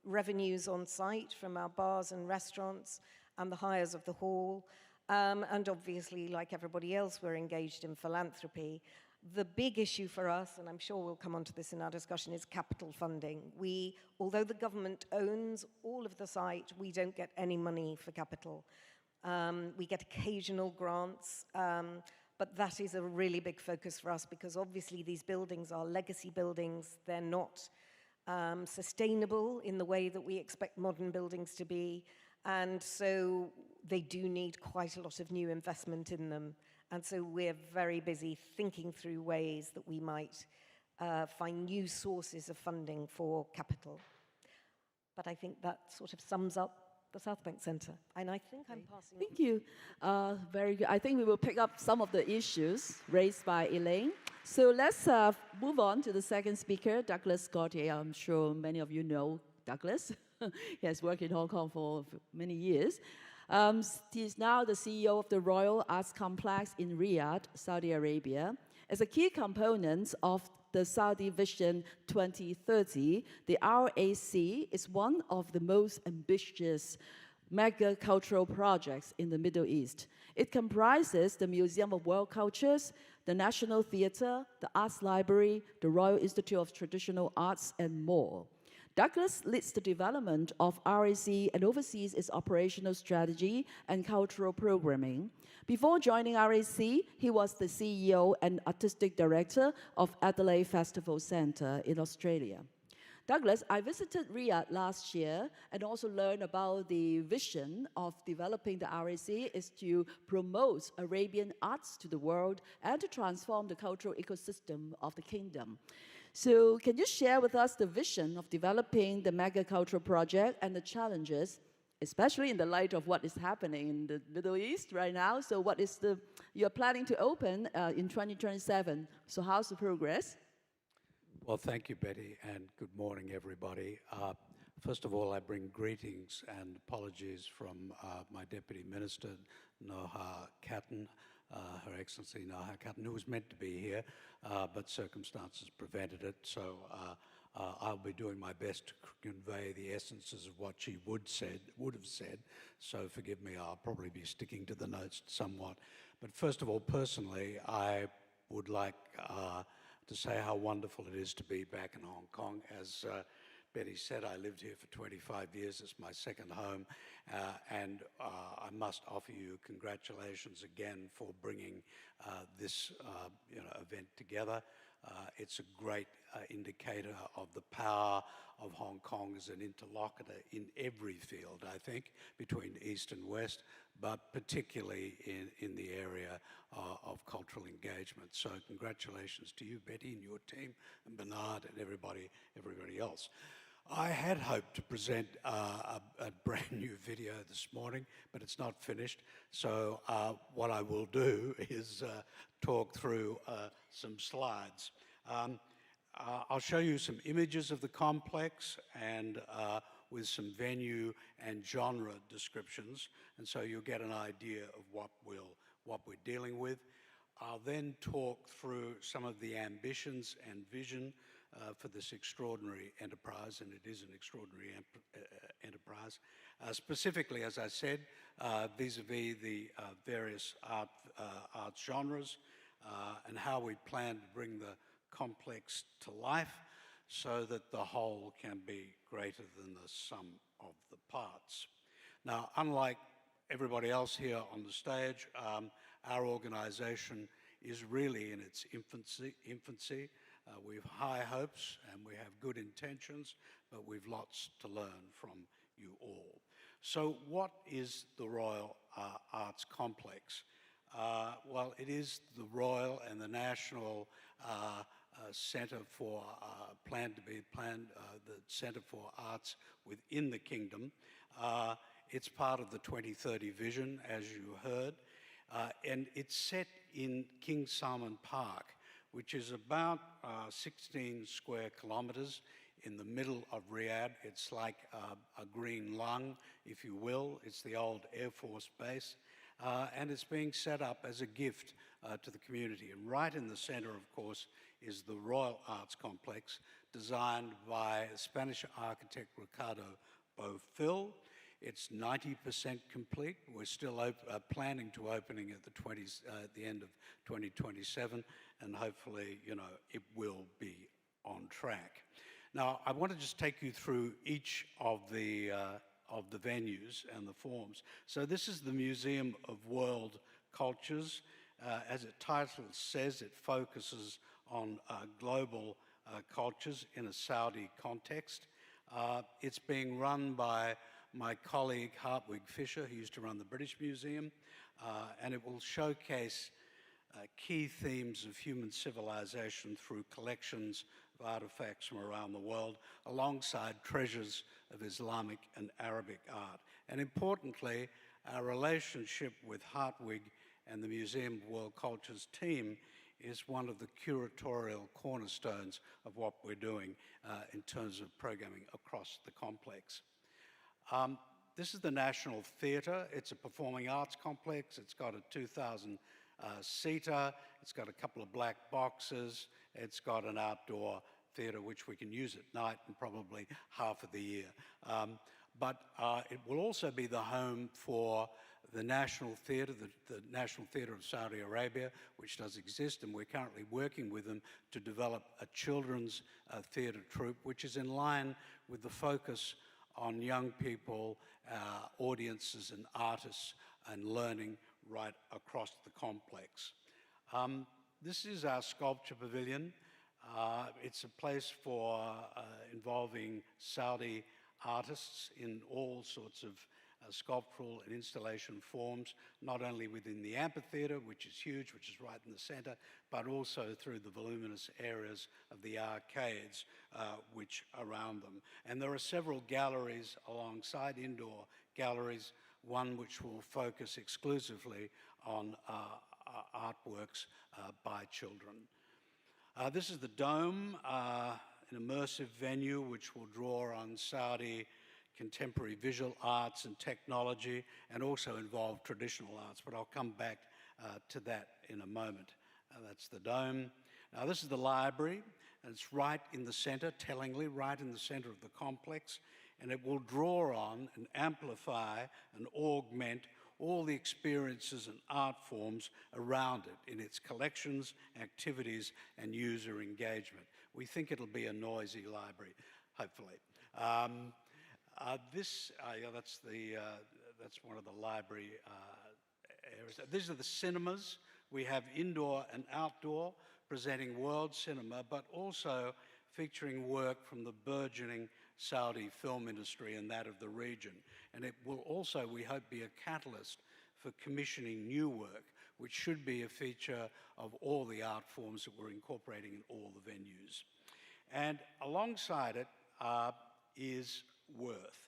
revenues on site from our bars and restaurants and the hires of the hall. And obviously, like everybody else, we're engaged in philanthropy. The big issue for us, and I'm sure we'll come onto this in our discussion, is capital funding. Although the government owns all of the site, we don't get any money for capital. We get occasional grants, but that is a really big focus for us, because obviously these buildings are legacy buildings. They're not sustainable in the way that we expect modern buildings to be. And so they do need quite a lot of new investment in them. And so we're very busy thinking through ways that we might find new sources of funding for capital. But I think that sort of sums up the Southbank Centre. And I think I'm passing. Thank you. Very good. I think we will pick up some of the issues raised by Elaine. So let's move on to the second speaker, Douglas Gautier. I'm sure many of you know Douglas. He has worked in Hong Kong for many years. He's now the CEO of the Royal Arts Complex in Riyadh, Saudi Arabia. As a key component of the Saudi Vision 2030, the RAC is one of the most ambitious mega cultural projects in the Middle East. It comprises the Museum of World Cultures, the National Theatre, the Arts Library, the Royal Institute of Traditional Arts, and more. Douglas leads the development of RAC and oversees its operational strategy and cultural programming. Before joining RAC, he was the CEO and artistic director of Adelaide Festival Centre in Australia. Douglas, I visited Riyadh last year and also learned about the vision of developing the RAC is to promote Arabian arts to the world and to transform the cultural ecosystem of the kingdom. So can you share with us the vision of developing the mega cultural project and the challenges, especially in the light of what is happening in the Middle East right now? So what is you're planning to open in 2027. So how's the progress? Well, thank you, Betty, and good morning, everybody. First of all, I bring greetings and apologies from my Deputy Minister, Noha Khatun, Her Excellency Noha Khatun, who was meant to be here, but circumstances prevented it. So I'll be doing my best to convey the essences of what she would have said. So forgive me, I'll probably be sticking to the notes somewhat. But first of all, personally, I would like to say how wonderful it is to be back in Hong Kong. As Betty said, I lived here for 25 years. It's my second home. And I must offer you congratulations again for bringing this event together. It's a great indicator of the power of Hong Kong as an interlocutor in every field, I think, between East and West, but particularly in the area of cultural engagement. So congratulations to you, Betty, and your team, and Bernard and everybody else. I had hoped to present a brand new video this morning, but it's not finished. So what I will do is talk through some slides. I'll show you some images of the complex and with some venue and genre descriptions, and so you'll get an idea of what we're dealing with. I'll then talk through some of the ambitions and vision for this extraordinary enterprise, and it is an extraordinary enterprise. Specifically, as I said, vis-a-vis the various arts genres and how we plan to bring the complex to life so that the whole can be greater than the sum of the parts. Now, unlike everybody else here on the stage, our organisation is really in its infancy. We have high hopes and we have good intentions, but we've lots to learn from you all. So what is the Royal Arts Complex? Well, it is the Royal and the National Centre for the Centre for Arts within the Kingdom. It's part of the 2030 vision, as you heard, and it's set in King Salman Park, which is about 16 square kilometres in the middle of Riyadh. It's like a green lung, if you will. It's the old Air Force base, and it's being set up as a gift to the community. And right in the centre, of course, is the Royal Arts Complex, designed by Spanish architect Ricardo Bofill. It's 90% complete. We're still planning to opening at the end of 2027, and hopefully, it will be on track. Now, I want to just take you through each of the venues and the forms. So this is the Museum of World Cultures. As its title says, it focuses on global cultures in a Saudi context. It's being run by my colleague Hartwig Fisher, who used to run the British Museum, and it will showcase key themes of human civilization through collections of artifacts from around the world, alongside treasures of Islamic and Arabic art. And importantly, our relationship with Hartwig and the Museum of World Cultures team is one of the curatorial cornerstones of what we're doing in terms of programming across the complex. This is the National Theatre. It's a performing arts complex. It's got a 2,000 seater. It's got a couple of black boxes. It's got an outdoor theatre which we can use at night and probably half of the year. But it will also be the home for the National Theatre, the National Theatre of Saudi Arabia, which does exist, and we're currently working with them to develop a children's theatre troupe, which is in line with the focus on young people, audiences and artists, and learning right across the complex. This is our sculpture pavilion. It's a place for involving Saudi artists in all sorts of sculptural and installation forms, not only within the amphitheatre, which is huge, which is right in the centre, but also through the voluminous areas of the arcades which are around them. And there are several galleries alongside, indoor galleries, one which will focus exclusively on artworks by children. This is the Dome, an immersive venue which will draw on Saudi contemporary visual arts and technology, and also involve traditional arts, but I'll come back to that in a moment. That's the Dome. Now this is the library, and it's right in the centre, tellingly, right in the centre of the complex, and it will draw on and amplify and augment all the experiences and art forms around it in its collections, activities, and user engagement. We think it'll be a noisy library, hopefully. That's one of the library areas. These are the cinemas. We have indoor and outdoor, presenting world cinema, but also featuring work from the burgeoning Saudi film industry and that of the region. And it will also, we hope, be a catalyst for commissioning new work, which should be a feature of all the art forms that we're incorporating in all the venues. And alongside it is Worth.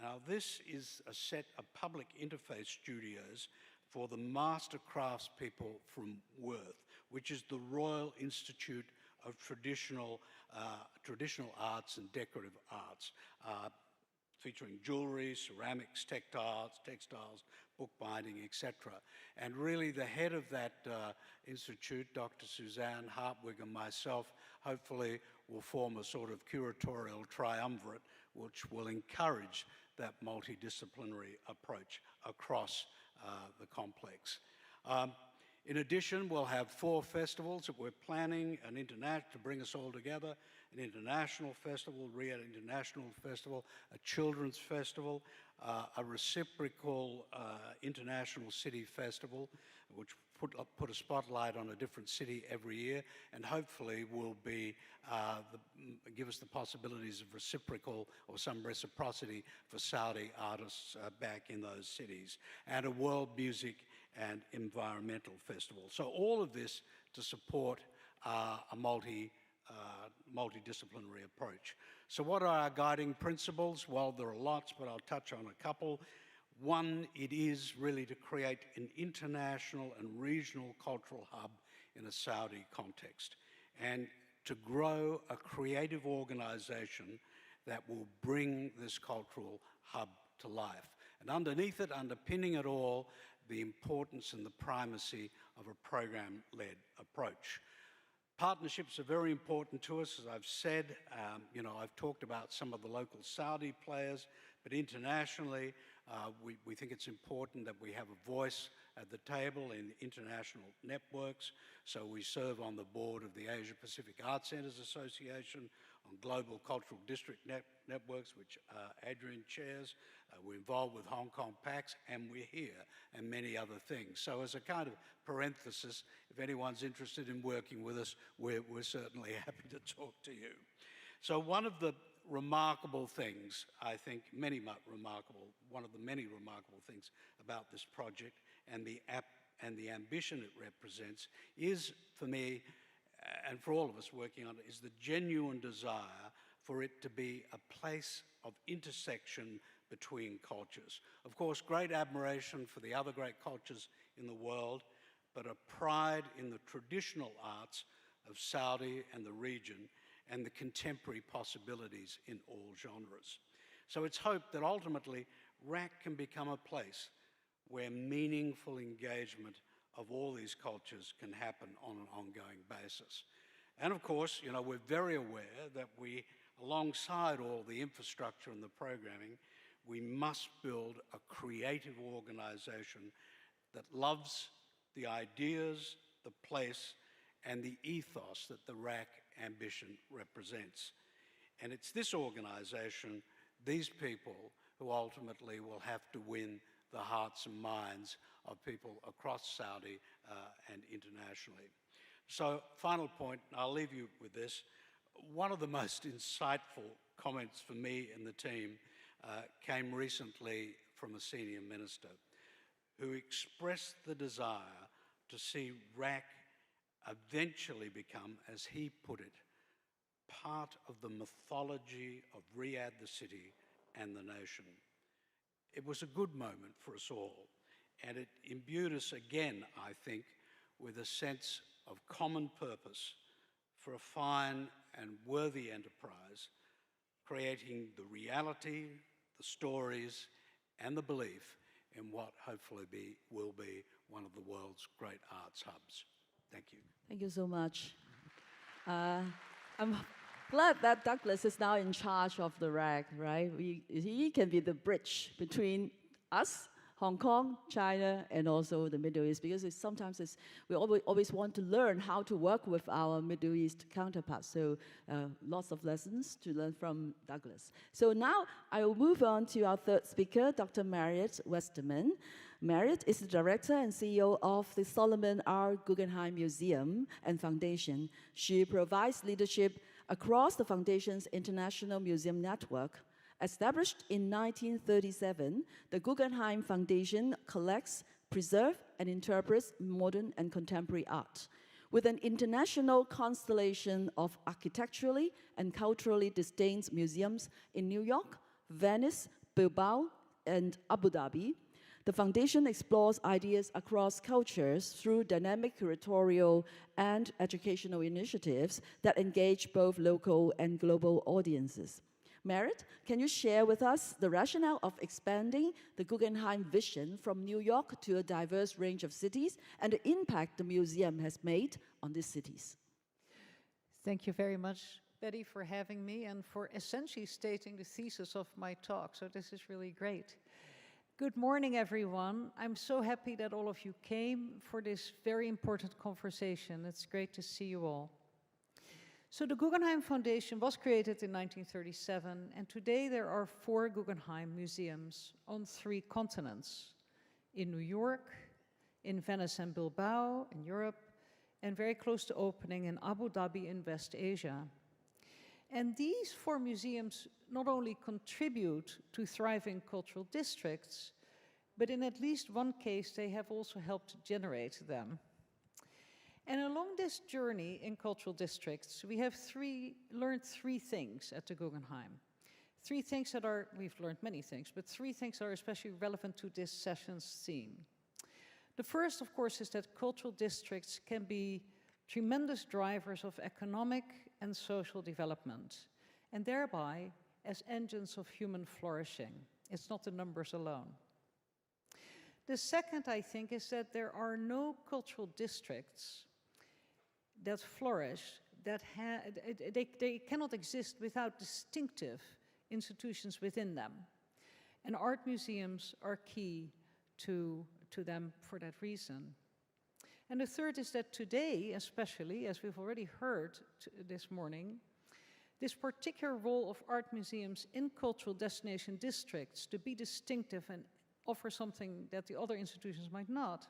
Now this is a set of public interface studios for the master craftspeople from Worth, which is the Royal Institute of Traditional Arts and Decorative Arts, featuring jewellery, ceramics, textiles, bookbinding, etc. And really the head of that institute, Dr. Suzanne Hartwig, and myself, hopefully will form a sort of curatorial triumvirate which will encourage that multidisciplinary approach across the complex. In addition, we'll have 4 festivals that we're planning, to bring us all together: an international festival, Riyadh International Festival, a children's festival, a reciprocal international city festival, which put a spotlight on a different city every year, and hopefully will be give us the possibilities of reciprocal or some reciprocity for Saudi artists back in those cities, and a world music and environmental festival. So all of this to support a multidisciplinary approach. So what are our guiding principles? Well, there are lots, but I'll touch on a couple. One, it is really to create an international and regional cultural hub in a Saudi context, and to grow a creative organization that will bring this cultural hub to life. And underneath it, underpinning it all, the importance and the primacy of a program-led approach. Partnerships are very important to us, as I've said. I've talked about some of the local Saudi players, but internationally, we think it's important that we have a voice at the table in international networks. So we serve on the board of the Asia Pacific Arts Centres Association, on Global Cultural District Networks, which Adrian chairs. We're involved with Hong Kong PAX, and we're here, and many other things. So as a kind of parenthesis, if anyone's interested in working with us, we're certainly happy to talk to you. So one of the remarkable things, I think one of the many remarkable things about this project and the ambition it represents is, for me, and for all of us working on it, is the genuine desire for it to be a place of intersection between cultures. Of course, great admiration for the other great cultures in the world, but a pride in the traditional arts of Saudi and the region and the contemporary possibilities in all genres. So it's hoped that ultimately RAC can become a place where meaningful engagement of all these cultures can happen on an ongoing basis. And of course, we're very aware that alongside all the infrastructure and the programming, we must build a creative organization that loves the ideas, the place, and the ethos that the RAC ambition represents. And it's this organization, these people, who ultimately will have to win the hearts and minds of people across Saudi and internationally. So, final point, I'll leave you with this. One of the most insightful comments for me and the team came recently from a senior minister who expressed the desire to see RAC eventually become, as he put it, part of the mythology of Riyadh, the city, and the nation. It was a good moment for us all, and it imbued us again, I think, with a sense of common purpose for a fine and worthy enterprise, creating the reality, the stories, and the belief in what hopefully will be one of the world's great arts hubs. Thank you. Thank you so much. I'm glad that Douglas is now in charge of the RAC, right? He can be the bridge between us, Hong Kong, China, and also the Middle East, because sometimes we always want to learn how to work with our Middle East counterparts. So lots of lessons to learn from Douglas. So now I will move on to our third speaker, Dr. Mariette Westerman. Mariette is the director and CEO of the Solomon R. Guggenheim Museum and Foundation. She provides leadership across the Foundation's international museum network. Established in 1937, the Guggenheim Foundation collects, preserves, and interprets modern and contemporary art. With an international constellation of architecturally and culturally distinct museums in New York, Venice, Bilbao, and Abu Dhabi, the Foundation explores ideas across cultures through dynamic curatorial and educational initiatives that engage both local and global audiences. Mariette, can you share with us the rationale of expanding the Guggenheim vision from New York to a diverse range of cities and the impact the museum has made on these cities? Thank you very much, Betty, for having me and for essentially stating the thesis of my talk. So this is really great. Good morning, everyone. I'm so happy that all of you came for this very important conversation. It's great to see you all. So the Guggenheim Foundation was created in 1937, and today there are 4 Guggenheim museums on 3 continents: in New York, in Venice and Bilbao in Europe, and very close to opening in Abu Dhabi in West Asia. And these 4 museums not only contribute to thriving cultural districts, but in at least one case they have also helped generate them. And along this journey in cultural districts, we have learned 3 things at the Guggenheim. 3 things that we've learned many things, but 3 things that are especially relevant to this session's theme. The first, of course, is that cultural districts can be tremendous drivers of economic and social development, and thereby as engines of human flourishing. It's not the numbers alone. The second, I think, is that there are no cultural districts that flourish, they cannot exist without distinctive institutions within them. And art museums are key to them for that reason. And the third is that today, especially, as we've already heard this morning, this particular role of art museums in cultural destination districts to be distinctive and offer something that the other institutions might not,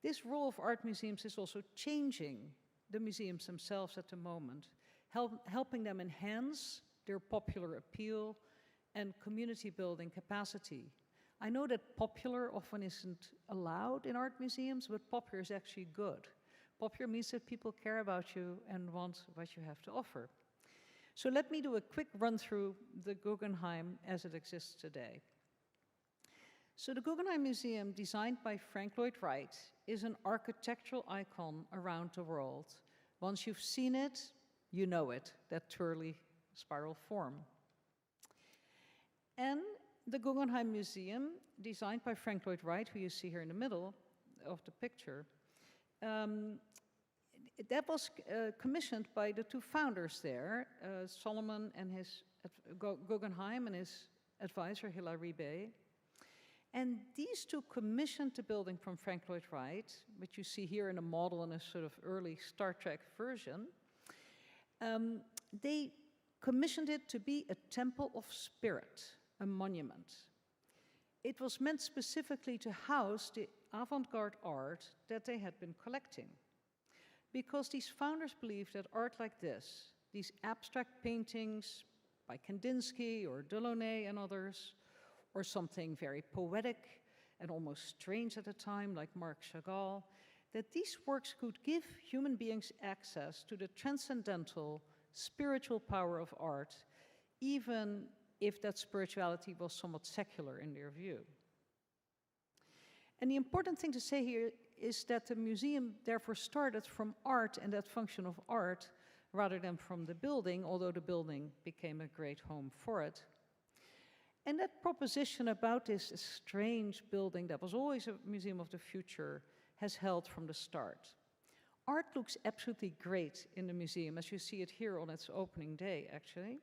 this role of art museums is also changing the museums themselves at the moment, helping them enhance their popular appeal and community building capacity. I know that popular often isn't allowed in art museums, but popular is actually good. Popular means that people care about you and want what you have to offer. So let me do a quick run through the Guggenheim as it exists today. So the Guggenheim Museum, designed by Frank Lloyd Wright, is an architectural icon around the world. Once you've seen it, you know it, that twirly spiral form. And the Guggenheim Museum, designed by Frank Lloyd Wright, who you see here in the middle of the picture, that was commissioned by the two founders there, Solomon and his Guggenheim and his advisor, Hilary Bay. And these two commissioned the building from Frank Lloyd Wright, which you see here in a model in a sort of early Star Trek version. They commissioned it to be a temple of spirit, a monument. It was meant specifically to house the avant-garde art that they had been collecting. Because these founders believed that art like this, these abstract paintings by Kandinsky or Delaunay and others, or something very poetic and almost strange at the time, like Marc Chagall, that these works could give human beings access to the transcendental, spiritual power of art, even if that spirituality was somewhat secular in their view. And the important thing to say here is that the museum therefore started from art and that function of art, rather than from the building, although the building became a great home for it. And that proposition about this strange building that was always a museum of the future has held from the start. Art looks absolutely great in the museum, as you see it here on its opening day, actually.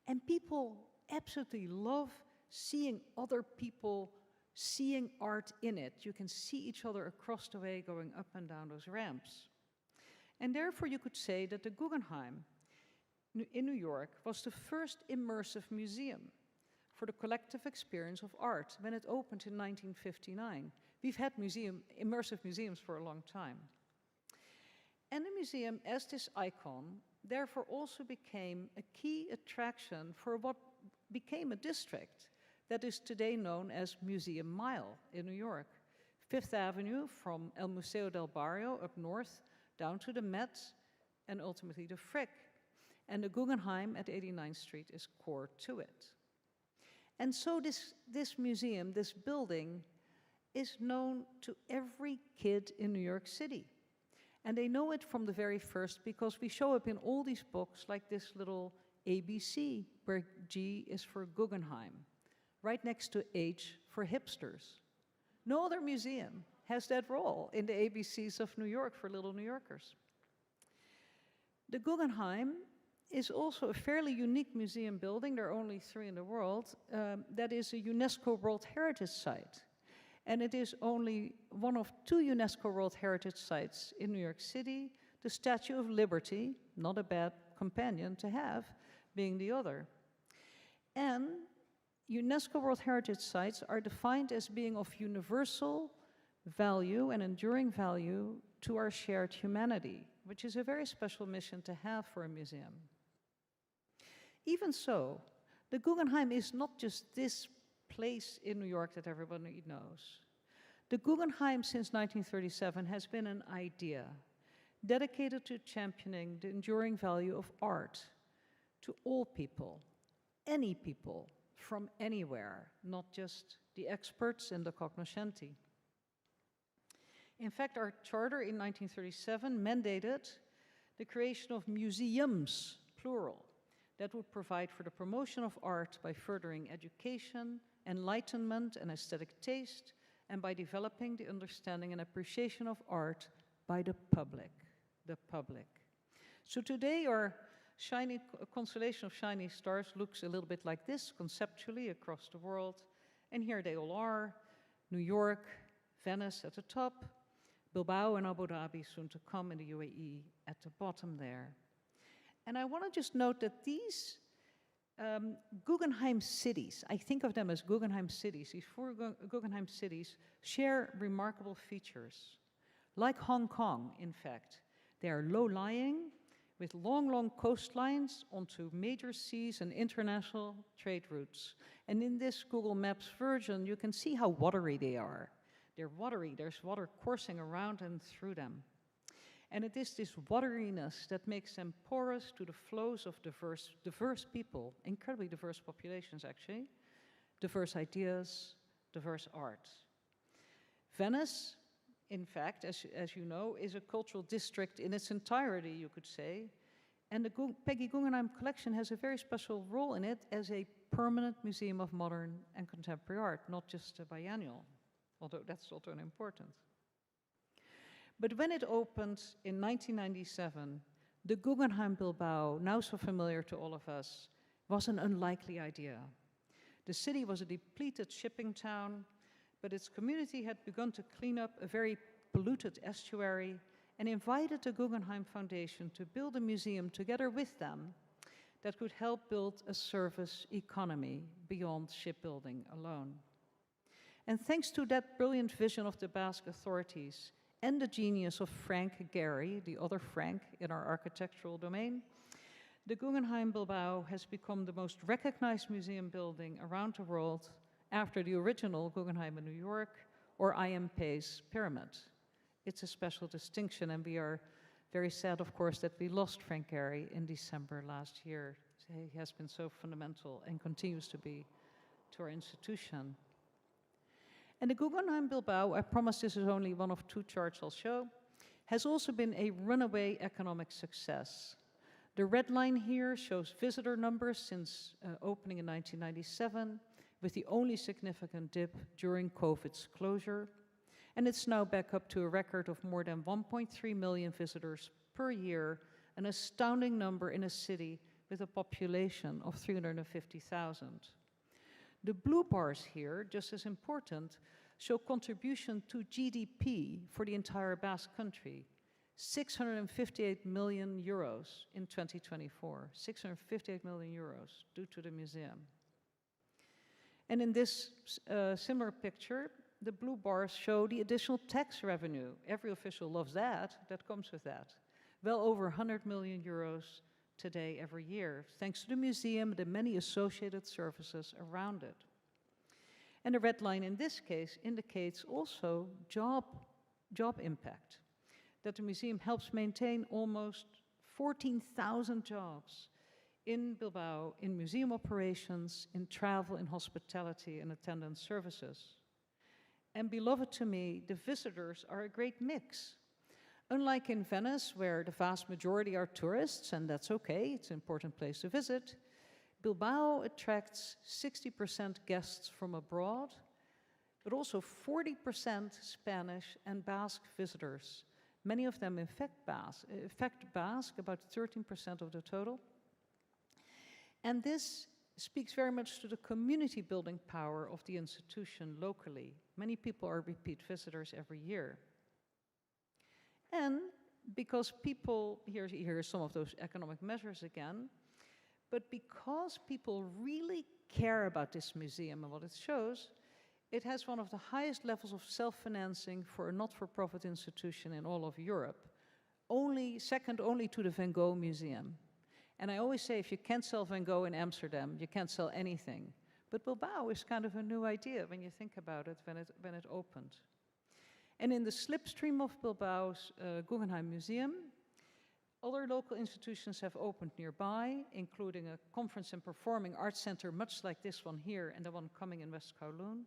And people absolutely love seeing other people seeing art in it. You can see each other across the way going up and down those ramps. And therefore you could say that the Guggenheim in New York was the first immersive museum for the collective experience of art when it opened in 1959. We've had immersive museums for a long time. And the museum, as this icon, therefore also became a key attraction for what became a district that is today known as Museum Mile in New York. Fifth Avenue from El Museo del Barrio up north down to the Met and ultimately the Frick. And the Guggenheim at 89th Street is core to it. And so this museum, this building, is known to every kid in New York City. And they know it from the very first because we show up in all these books like this little ABC, where G is for Guggenheim, right next to H for hipsters. No other museum has that role in the ABCs of New York for little New Yorkers. The Guggenheim is also a fairly unique museum building. There are only 3 in the world. That is a UNESCO World Heritage Site. And it is only one of 2 UNESCO World Heritage Sites in New York City, the Statue of Liberty, not a bad companion to have, being the other. And UNESCO World Heritage Sites are defined as being of universal value and enduring value to our shared humanity, which is a very special mission to have for a museum. Even so, the Guggenheim is not just this place in New York that everybody knows. The Guggenheim since 1937 has been an idea dedicated to championing the enduring value of art to all people, any people from anywhere, not just the experts and the cognoscenti. In fact, our charter in 1937 mandated the creation of museums, plural, that would provide for the promotion of art by furthering education, enlightenment, and aesthetic taste, and by developing the understanding and appreciation of art by the public. So today our shiny constellation of shiny stars looks a little bit like this conceptually across the world, and here they all are: New York, Venice at the top, Bilbao and Abu Dhabi soon to come in the UAE at the bottom there. And I want to just note that these Guggenheim cities, I think of them as Guggenheim cities, these 4 Guggenheim cities share remarkable features. Like Hong Kong, in fact. They are low-lying, with long, long coastlines onto major seas and international trade routes. And in this Google Maps version, you can see how watery they are. They're watery, there's water coursing around and through them. And it is this wateriness that makes them porous to the flows of diverse people, incredibly diverse populations actually, diverse ideas, diverse art. Venice, in fact, as you know, is a cultural district in its entirety, you could say. And the Peggy Guggenheim collection has a very special role in it as a permanent museum of modern and contemporary art, not just a biennial, although that's also important. But when it opened in 1997, the Guggenheim Bilbao, now so familiar to all of us, was an unlikely idea. The city was a depleted shipping town, but its community had begun to clean up a very polluted estuary and invited the Guggenheim Foundation to build a museum together with them that could help build a service economy beyond shipbuilding alone. And thanks to that brilliant vision of the Basque authorities and the genius of Frank Gehry, the other Frank in our architectural domain, the Guggenheim Bilbao has become the most recognized museum building around the world after the original Guggenheim in New York or I.M. Pei's Pyramid. It's a special distinction, and we are very sad, of course, that we lost Frank Gehry in December last year. He has been so fundamental and continues to be to our institution. And the Guggenheim Bilbao, I promise this is only one of two charts I'll show, has also been a runaway economic success. The red line here shows visitor numbers since opening in 1997, with the only significant dip during COVID's closure. And it's now back up to a record of more than 1.3 million visitors per year, an astounding number in a city with a population of 350,000. The blue bars here, just as important, show contribution to GDP for the entire Basque country, 658 million euros in 2024, 658 million euros due to the museum. And in this similar picture, the blue bars show the additional tax revenue. Every official loves that comes with that. Well over 100 million euros today every year, thanks to the museum and the many associated services around it. And the red line in this case indicates also job impact, that the museum helps maintain almost 14,000 jobs in Bilbao, in museum operations, in travel, in hospitality, and attendance services. And beloved to me, the visitors are a great mix. Unlike in Venice, where the vast majority are tourists, and that's okay, it's an important place to visit, Bilbao attracts 60% guests from abroad, but also 40% Spanish and Basque visitors. Many of them affect Basque, about 13% of the total. And this speaks very much to the community building power of the institution locally. Many people are repeat visitors every year. And because people, here are some of those economic measures again, but because people really care about this museum and what it shows, it has one of the highest levels of self-financing for a not-for-profit institution in all of Europe, second only to the Van Gogh Museum. And I always say, if you can't sell Van Gogh in Amsterdam, you can't sell anything. But Bilbao is kind of a new idea when you think about it, when it opened. And in the slipstream of Bilbao's Guggenheim Museum, other local institutions have opened nearby, including a conference and performing arts center, much like this one here, and the one coming in West Kowloon.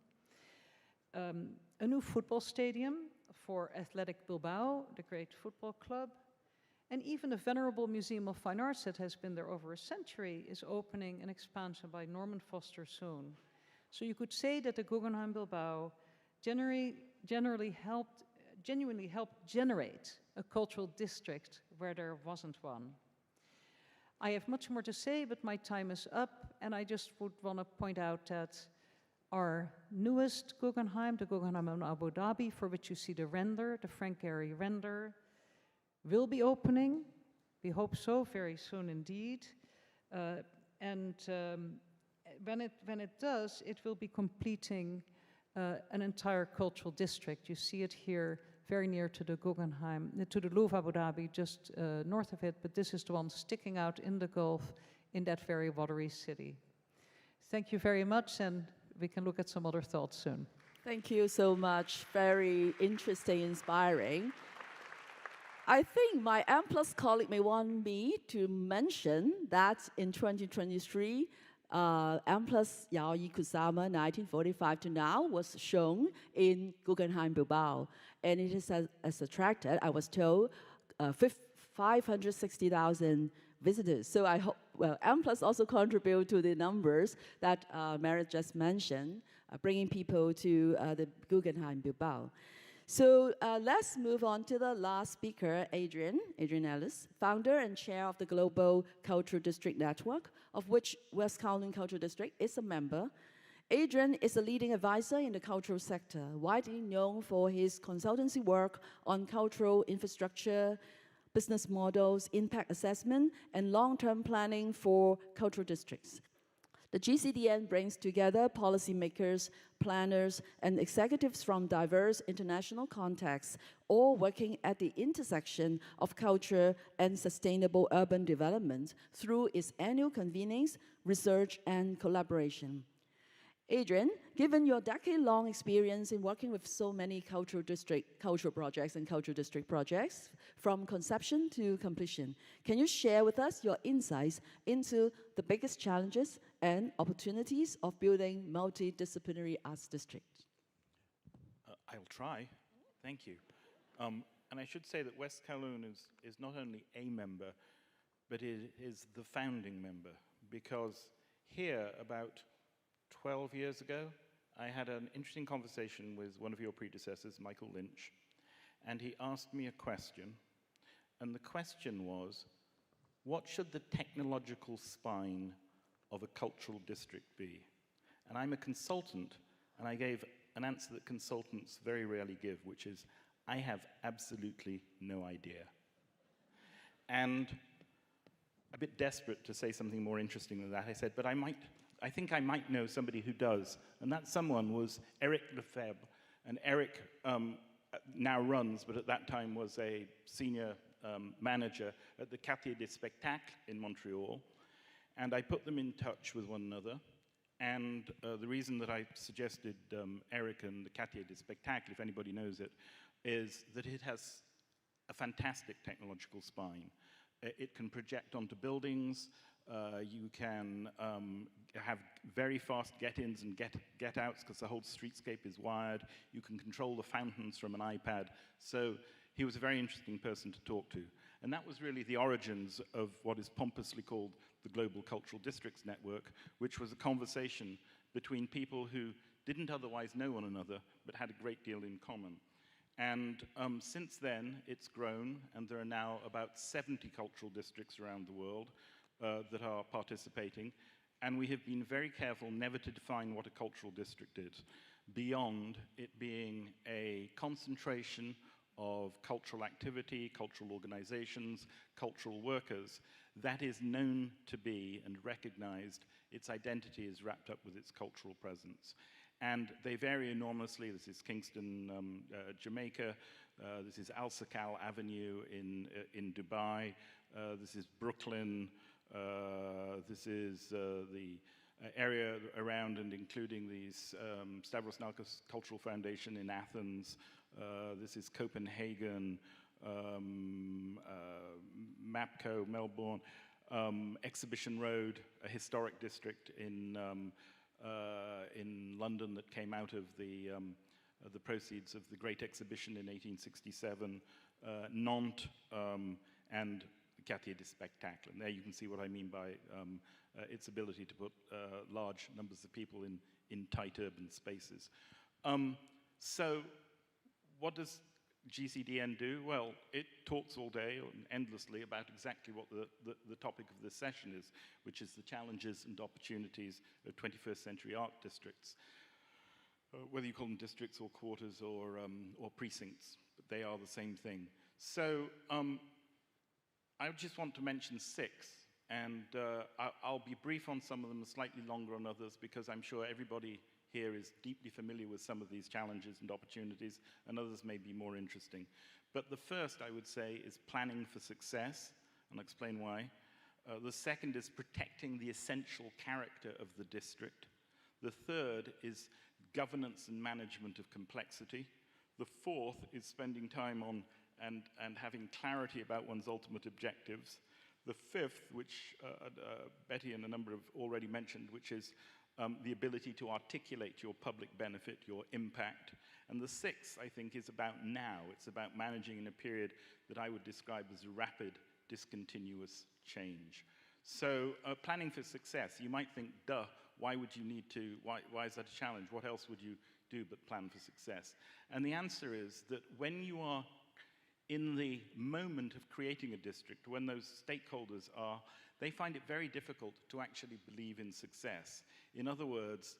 A new football stadium for Athletic Bilbao, the great football club. And even the venerable Museum of Fine Arts that has been there over a century is opening an expansion by Norman Foster soon. So you could say that the Guggenheim Bilbao genuinely helped generate a cultural district where there wasn't one. I have much more to say, but my time is up, and I just would want to point out that our newest Guggenheim, the Guggenheim in Abu Dhabi, for which you see the render, the Frank Gehry render, will be opening, we hope so, very soon indeed. When it does, it will be completing an entire cultural district. You see it here, very near to the Guggenheim, to the Louvre Abu Dhabi, just north of it, but this is the one sticking out in the Gulf in that very watery city. Thank you very much, and we can look at some other thoughts soon. Thank you so much. Very interesting, inspiring. I think my M+ colleague may want me to mention that in 2023, M+ Yao Yi Kusama 1945 to now was shown in Guggenheim Bilbao, and it has attracted, I was told, 560,000 visitors. So I hope, well, M+ also contribute to the numbers that Merit just mentioned, bringing people to the Guggenheim Bilbao. So let's move on to the last speaker, Adrian Ellis, founder and chair of the Global Cultural District Network, of which West Kowloon Cultural District is a member. Adrian is a leading advisor in the cultural sector, widely known for his consultancy work on cultural infrastructure, business models, impact assessment, and long-term planning for cultural districts. The GCDN brings together policymakers, planners, and executives from diverse international contexts, all working at the intersection of culture and sustainable urban development through its annual convenings, research, and collaboration. Adrian, given your decade-long experience in working with so many cultural projects and cultural district projects, from conception to completion, can you share with us your insights into the biggest challenges and opportunities of building multidisciplinary arts districts? I'll try. Thank you. And I should say that West Kowloon is not only a member, but it is the founding member, because here, about 12 years ago, I had an interesting conversation with one of your predecessors, Michael Lynch, and he asked me a question, and the question was, what should the technological spine of a cultural district be? And I'm a consultant, and I gave an answer that consultants very rarely give, which is, I have absolutely no idea. And a bit desperate to say something more interesting than that, I said, but I think I might know somebody who does. And that someone was Eric Lefebvre. And Eric now runs, but at that time was a senior manager at the Quartier des Spectacles in Montreal. And I put them in touch with one another. And the reason that I suggested Eric and the Quartier des Spectacles, if anybody knows it, is that it has a fantastic technological spine. It can project onto buildings. You can have very fast get-ins and get-outs because the whole streetscape is wired. You can control the fountains from an iPad. So he was a very interesting person to talk to. And that was really the origins of what is pompously called the Global Cultural Districts Network, which was a conversation between people who didn't otherwise know one another, but had a great deal in common. And since then, it's grown, and there are now about 70 cultural districts around the world that are participating, and we have been very careful never to define what a cultural district is, beyond it being a concentration of cultural activity, cultural organizations, cultural workers that is known to be and recognized. Its identity is wrapped up with its cultural presence. And they vary enormously. This is Kingston, Jamaica. This is Al Sakal Avenue in Dubai. This is Brooklyn. This is the area around and including the Stavros Nalkos Cultural Foundation in Athens. This is Copenhagen, MAPCO, Melbourne, Exhibition Road, a historic district in London that came out of the proceeds of the Great Exhibition in 1867, Nantes, and Quartier des Spectacles. And there you can see what I mean by its ability to put large numbers of people in tight urban spaces. So what does GCDN do? Well, it talks all day and endlessly about exactly what the topic of this session is, which is the challenges and opportunities of 21st century art districts. Whether you call them districts or quarters or precincts, but they are the same thing. So I just want to mention 6, and I'll be brief on some of them, slightly longer on others, because I'm sure everybody here is deeply familiar with some of these challenges and opportunities, and others may be more interesting. But the first, I would say, is planning for success, and I'll explain why. The second is protecting the essential character of the district. The third is governance and management of complexity. The fourth is spending time on and having clarity about one's ultimate objectives. The fifth, which Betty and a number have already mentioned, which is the ability to articulate your public benefit, your impact. And the sixth, I think, is about now. It's about managing in a period that I would describe as rapid, discontinuous change. So planning for success, you might think, duh, why would you need to, why is that a challenge? What else would you do but plan for success? And the answer is that when you are in the moment of creating a district, when those stakeholders are, they find it very difficult to actually believe in success. In other words,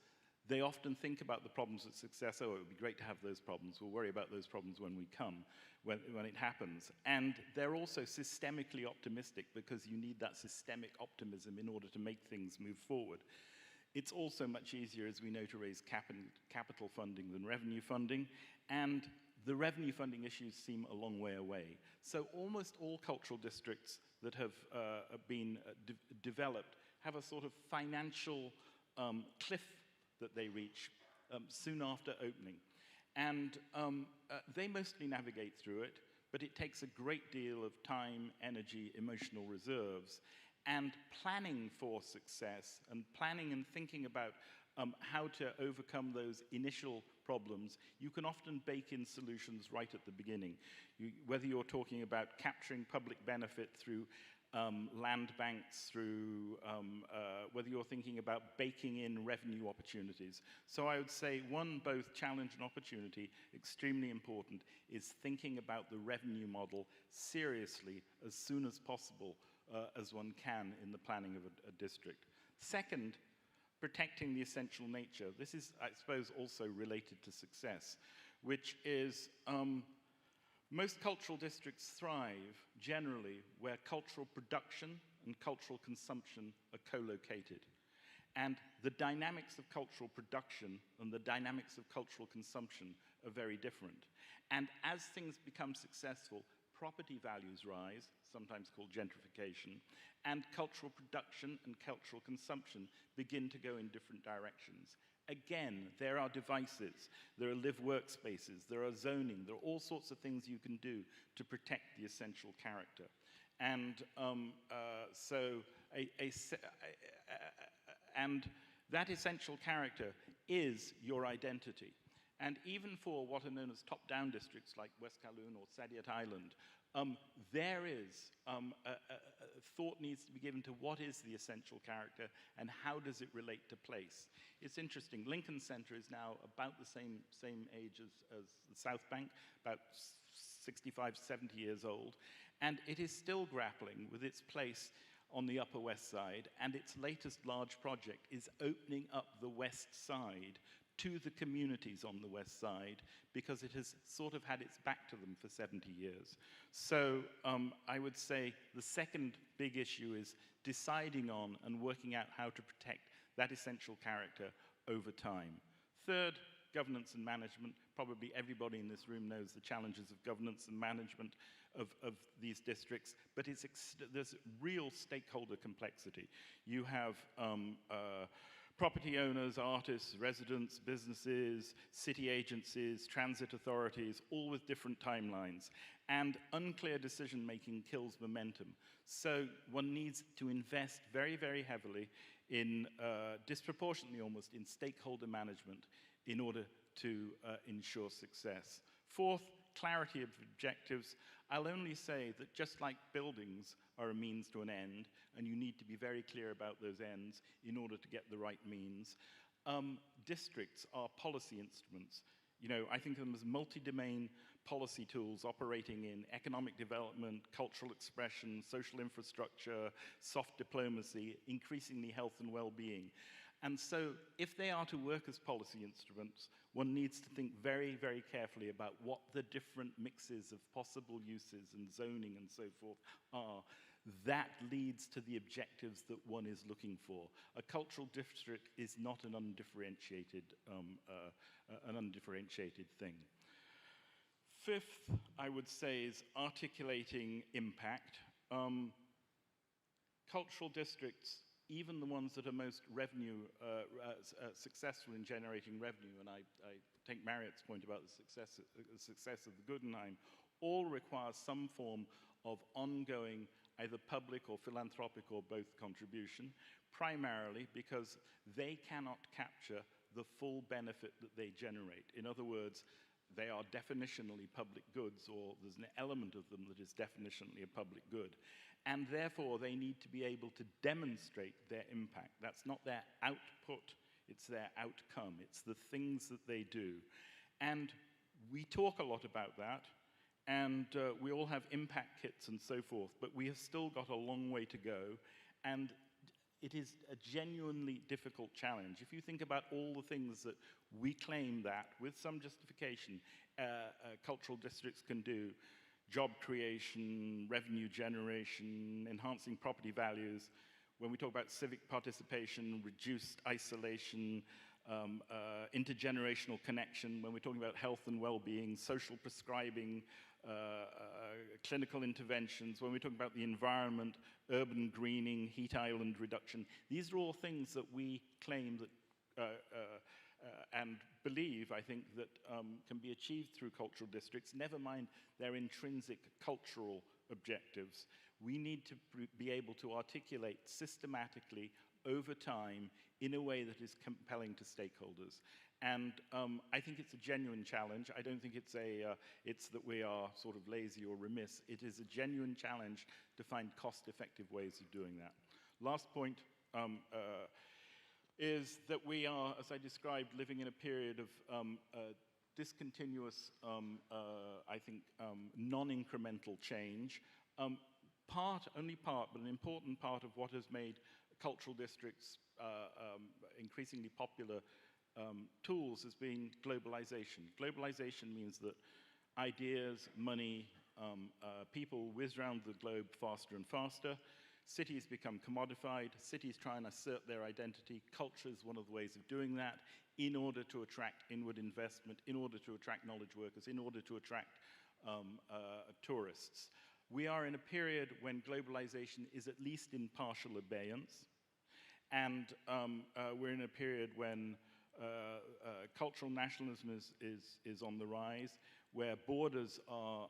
they often think about the problems of success. Oh, it would be great to have those problems. We'll worry about those problems when we come, when it happens. And they're also systemically optimistic because you need that systemic optimism in order to make things move forward. It's also much easier, as we know, to raise capital funding than revenue funding. And the revenue funding issues seem a long way away. So almost all cultural districts that have been developed have a sort of financial cliff that they reach soon after opening. And they mostly navigate through it, but it takes a great deal of time, energy, emotional reserves, and planning for success, and planning and thinking about how to overcome those initial problems. You can often bake in solutions right at the beginning. Whether you're talking about capturing public benefit through land banks, through whether you're thinking about baking in revenue opportunities. So I would say one, both challenge and opportunity, extremely important, is thinking about the revenue model seriously as soon as possible as one can in the planning of a district. Second, protecting the essential nature. This is, I suppose, also related to success, which is most cultural districts thrive generally where cultural production and cultural consumption are co-located. And the dynamics of cultural production and the dynamics of cultural consumption are very different. And as things become successful, property values rise, sometimes called gentrification, and cultural production and cultural consumption begin to go in different directions. Again, there are devices, there are live workspaces, there are zoning, there are all sorts of things you can do to protect the essential character. And and that essential character is your identity. And even for what are known as top-down districts like West Kowloon or Saadiyat Island, there is thought needs to be given to what is the essential character and how does it relate to place. It's interesting, Lincoln Centre is now about the same age as the Southbank, about 65, 70 years old, and it is still grappling with its place on the Upper West Side, and its latest large project is opening up the West Side to the communities on the West Side because it has sort of had its back to them for 70 years. So I would say the second big issue is deciding on and working out how to protect that essential character over time. Third, governance and management. Probably everybody in this room knows the challenges of governance and management of these districts, but there's real stakeholder complexity. You have property owners, artists, residents, businesses, city agencies, transit authorities, all with different timelines. And unclear decision-making kills momentum. So one needs to invest very, very heavily in, disproportionately almost, in stakeholder management in order to ensure success. Fourth, clarity of objectives. I'll only say that just like buildings are a means to an end, and you need to be very clear about those ends in order to get the right means, districts are policy instruments. You know, I think of them as multi-domain policy tools operating in economic development, cultural expression, social infrastructure, soft diplomacy, increasingly health and well-being. And so if they are to work as policy instruments, one needs to think very, very carefully about what the different mixes of possible uses and zoning and so forth are. that leads to the objectives that one is looking for. A cultural district is not an undifferentiated thing. Fifth, I would say, is articulating impact. Cultural districts, even the ones that are most successful in generating revenue, and I take Marriott's point about the success of the Guggenheim, all require some form of ongoing, either public or philanthropic or both contribution, primarily because they cannot capture the full benefit that they generate. In other words, they are definitionally public goods, or there's an element of them that is definitionally a public good. And therefore, they need to be able to demonstrate their impact. That's not their output, it's their outcome. It's the things that they do. And we talk a lot about that, and we all have impact kits and so forth, but we have still got a long way to go, and it is a genuinely difficult challenge. If you think about all the things that we claim that, with some justification, cultural districts can do, job creation, revenue generation, enhancing property values, when we talk about civic participation, reduced isolation, intergenerational connection, when we're talking about health and well-being, social prescribing, clinical interventions, when we're talking about the environment, urban greening, heat island reduction, these are all things that we claim that and believe, I think, that can be achieved through cultural districts, never mind their intrinsic cultural objectives. We need to be able to articulate systematically over time in a way that is compelling to stakeholders. And I think it's a genuine challenge. I don't think it's that we are sort of lazy or remiss. It is a genuine challenge to find cost-effective ways of doing that. Last point is that we are, as I described, living in a period of discontinuous, I think, non-incremental change. Only part, but an important part of what has made cultural districts increasingly popular tools has been globalization. Globalization means that ideas, money, people whiz around the globe faster and faster. Cities become commodified. Cities try and assert their identity. Culture is one of the ways of doing that in order to attract inward investment, in order to attract knowledge workers, in order to attract tourists. We are in a period when globalization is at least in partial abeyance, and we're in a period when cultural nationalism is on the rise, where borders are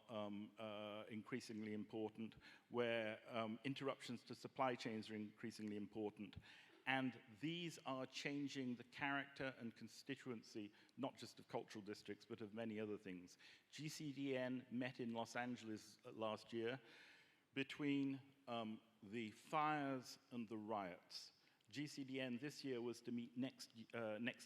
increasingly important, where interruptions to supply chains are increasingly important. And these are changing the character and constituency, not just of cultural districts, but of many other things. GCDN met in Los Angeles last year between the fires and the riots. GCDN this year was to meet next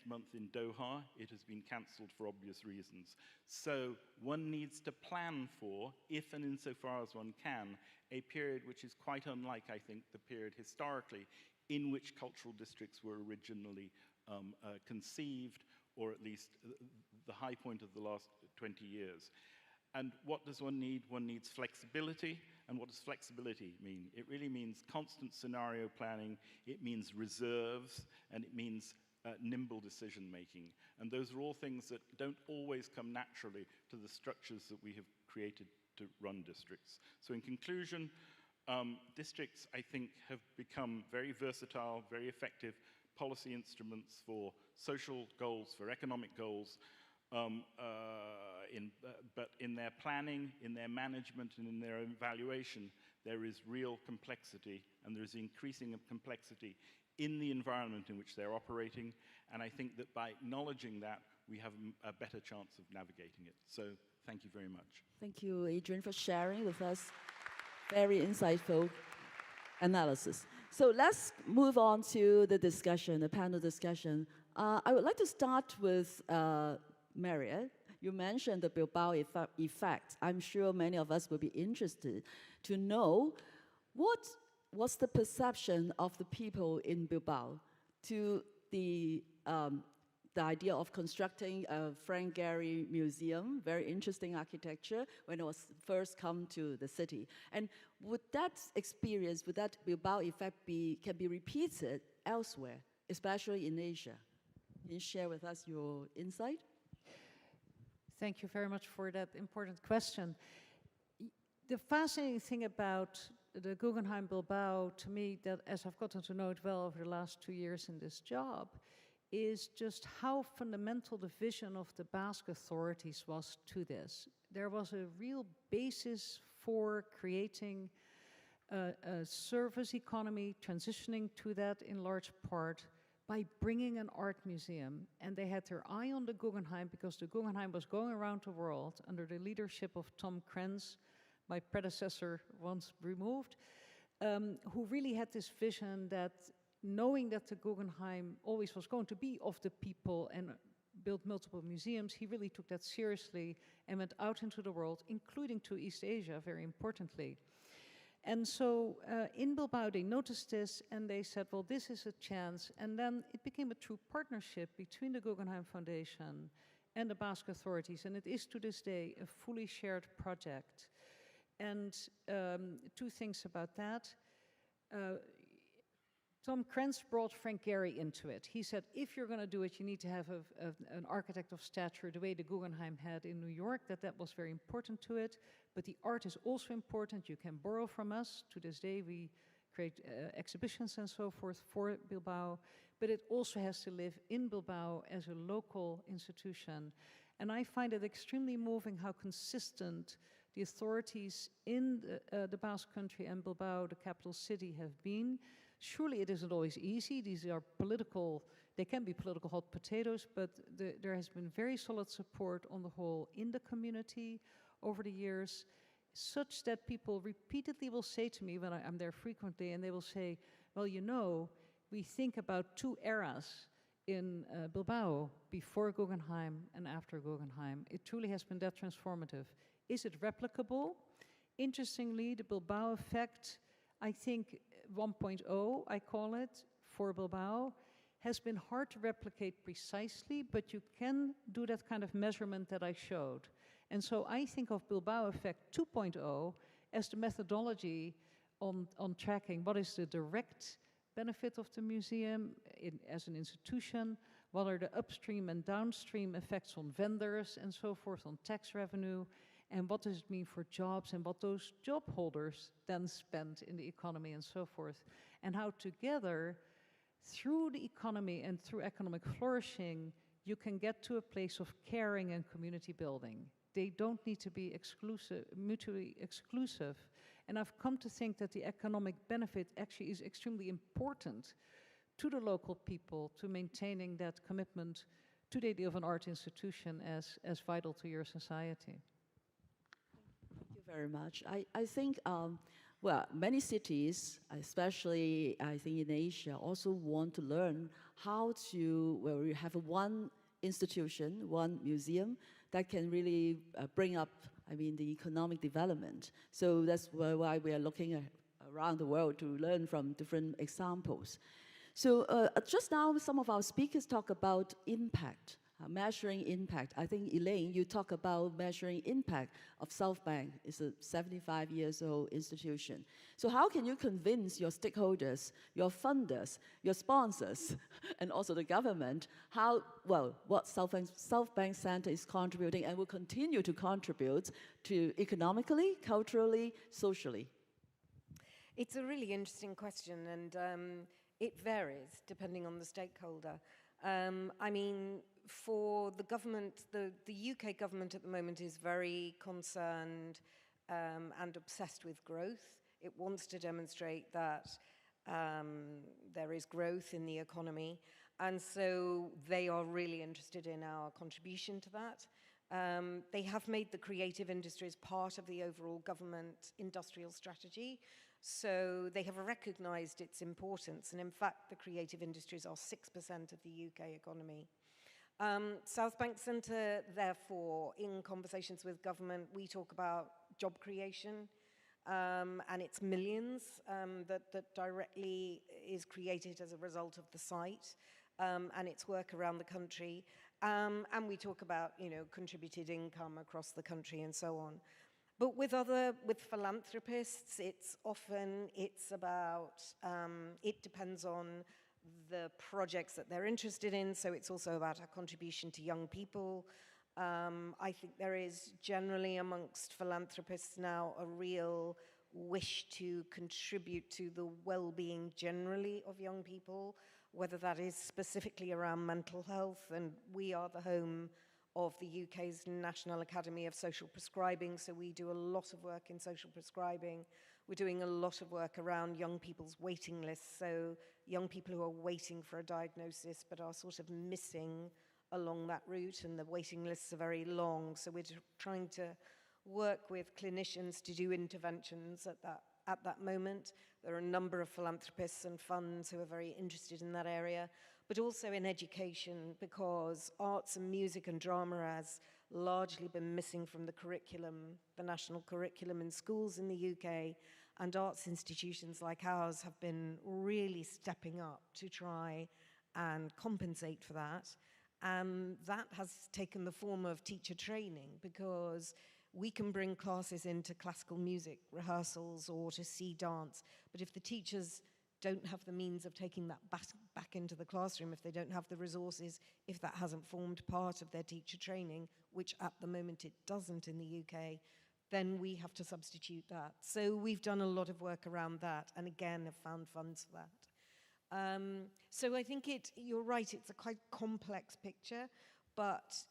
month in Doha. It has been cancelled for obvious reasons. So one needs to plan for, if and insofar as one can, a period which is quite unlike, I think, the period historically in which cultural districts were originally conceived, or at least the high point of the last 20 years. And what does one need? One needs flexibility. And what does flexibility mean? It really means constant scenario planning, it means reserves, and it means nimble decision making. And those are all things that don't always come naturally to the structures that we have created to run districts. So in conclusion, districts, I think, have become very versatile, very effective policy instruments for social goals, for economic goals, but in their planning, in their management, and in their evaluation, there is real complexity, and there is increasing complexity in the environment in which they're operating. And I think that by acknowledging that, we have a better chance of navigating it. So thank you very much. Thank you, Adrian, for sharing with us. Very insightful analysis. So let's move on to the discussion, the panel discussion. I would like to start with Marriott. You mentioned the Bilbao effect. I'm sure many of us will be interested to know what was the perception of the people in Bilbao to the the idea of constructing a Frank Gehry museum, very interesting architecture, when it was first come to the city. And would that experience, would that Bilbao effect can be repeated elsewhere, especially in Asia? Can you share with us your insight? Thank you very much for that important question. The fascinating thing about the Guggenheim Bilbao, to me, that as I've gotten to know it well over the last 2 years in this job, is just how fundamental the vision of the Basque authorities was to this. There was a real basis for creating a service economy, transitioning to that in large part by bringing an art museum. And they had their eye on the Guggenheim because the Guggenheim was going around the world under the leadership of Tom Krenz, my predecessor once removed, who really had this vision that knowing that the Guggenheim always was going to be of the people and built multiple museums, he really took that seriously and went out into the world, including to East Asia, very importantly. And so in Bilbao, they noticed this and they said, well, this is a chance. And then it became a true partnership between the Guggenheim Foundation and the Basque authorities. And it is to this day a fully shared project. And two things about that. Tom Krenz brought Frank Gehry into it. He said, if you're going to do it, you need to have an architect of stature, the way the Guggenheim had in New York, that was very important to it. But the art is also important. You can borrow from us. To this day, we create exhibitions and so forth for Bilbao. But it also has to live in Bilbao as a local institution. And I find it extremely moving how consistent the authorities in the Basque Country and Bilbao, the capital city, have been. Surely it isn't always easy. These are political, they can be political hot potatoes, but there has been very solid support on the whole in the community over the years, such that people repeatedly will say to me when I'm there frequently, and they will say, well, you know, we think about two eras in Bilbao, before Guggenheim and after Guggenheim. It truly has been that transformative. Is it replicable? Interestingly, the Bilbao effect, I think 1.0, I call it, for Bilbao, has been hard to replicate precisely, but you can do that kind of measurement that I showed. And so I think of Bilbao effect 2.0 as the methodology on tracking what is the direct benefit of the museum as an institution, what are the upstream and downstream effects on vendors and so forth, on tax revenue, and what does it mean for jobs and what those job holders then spend in the economy and so forth, and how together, through the economy and through economic flourishing, you can get to a place of caring and community building. They don't need to be exclusive, mutually exclusive. And I've come to think that the economic benefit actually is extremely important to the local people, to maintaining that commitment to the idea of an art institution as vital to your society. Thank you very much. I think, well, many cities, especially I think in Asia, also want to learn how to, well, we have one institution, one museum that can really bring up, I mean, the economic development. So that's why we are looking around the world to learn from different examples. So just now, some of our speakers talk about impact, measuring impact. I think, Elaine, you talk about measuring impact of Southbank. It's a 75 years old institution. So how can you convince your stakeholders, your funders, your sponsors, and also the government, how, well, what Southbank Centre is contributing and will continue to contribute to economically, culturally, socially? It's a really interesting question, and it varies depending on the stakeholder. I mean, for the government, the UK government at the moment is very concerned and obsessed with growth. It wants to demonstrate that there is growth in the economy, and so they are really interested in our contribution to that. They have made the creative industries part of the overall government industrial strategy, so they have recognized its importance, and in fact the creative industries are 6% of the UK economy. Southbank Centre, therefore, in conversations with government, we talk about job creation, and it's millions that directly is created as a result of the site. and its work around the country. And we talk about, contributed income across the country and so on. But with philanthropists, it's about, it depends on the projects that they're interested in, so it's also about our contribution to young people. I think there is generally amongst philanthropists now a real wish to contribute to the well-being generally of young people, whether that is specifically around mental health, and we are the home of the UK's National Academy of Social Prescribing, so we do a lot of work in social prescribing. We're doing a lot of work around young people's waiting lists, so young people who are waiting for a diagnosis but are sort of missing along that route, and the waiting lists are very long, so we're trying to work with clinicians to do interventions at that moment. There are a number of philanthropists and funds who are very interested in that area, but also in education, because arts and music and drama has largely been missing from the curriculum, the national curriculum in schools in the UK, and arts institutions like ours have been really stepping up to try and compensate for that. And that has taken the form of teacher training, because we can bring classes into classical music rehearsals or to see dance, but if the teachers don't have the means of taking that back into the classroom, if they don't have the resources, if that hasn't formed part of their teacher training, which at the moment it doesn't in the UK, then we have to substitute that. So we've done a lot of work around that, and again have found funds for that. So I think you're right, it's a quite complex picture, but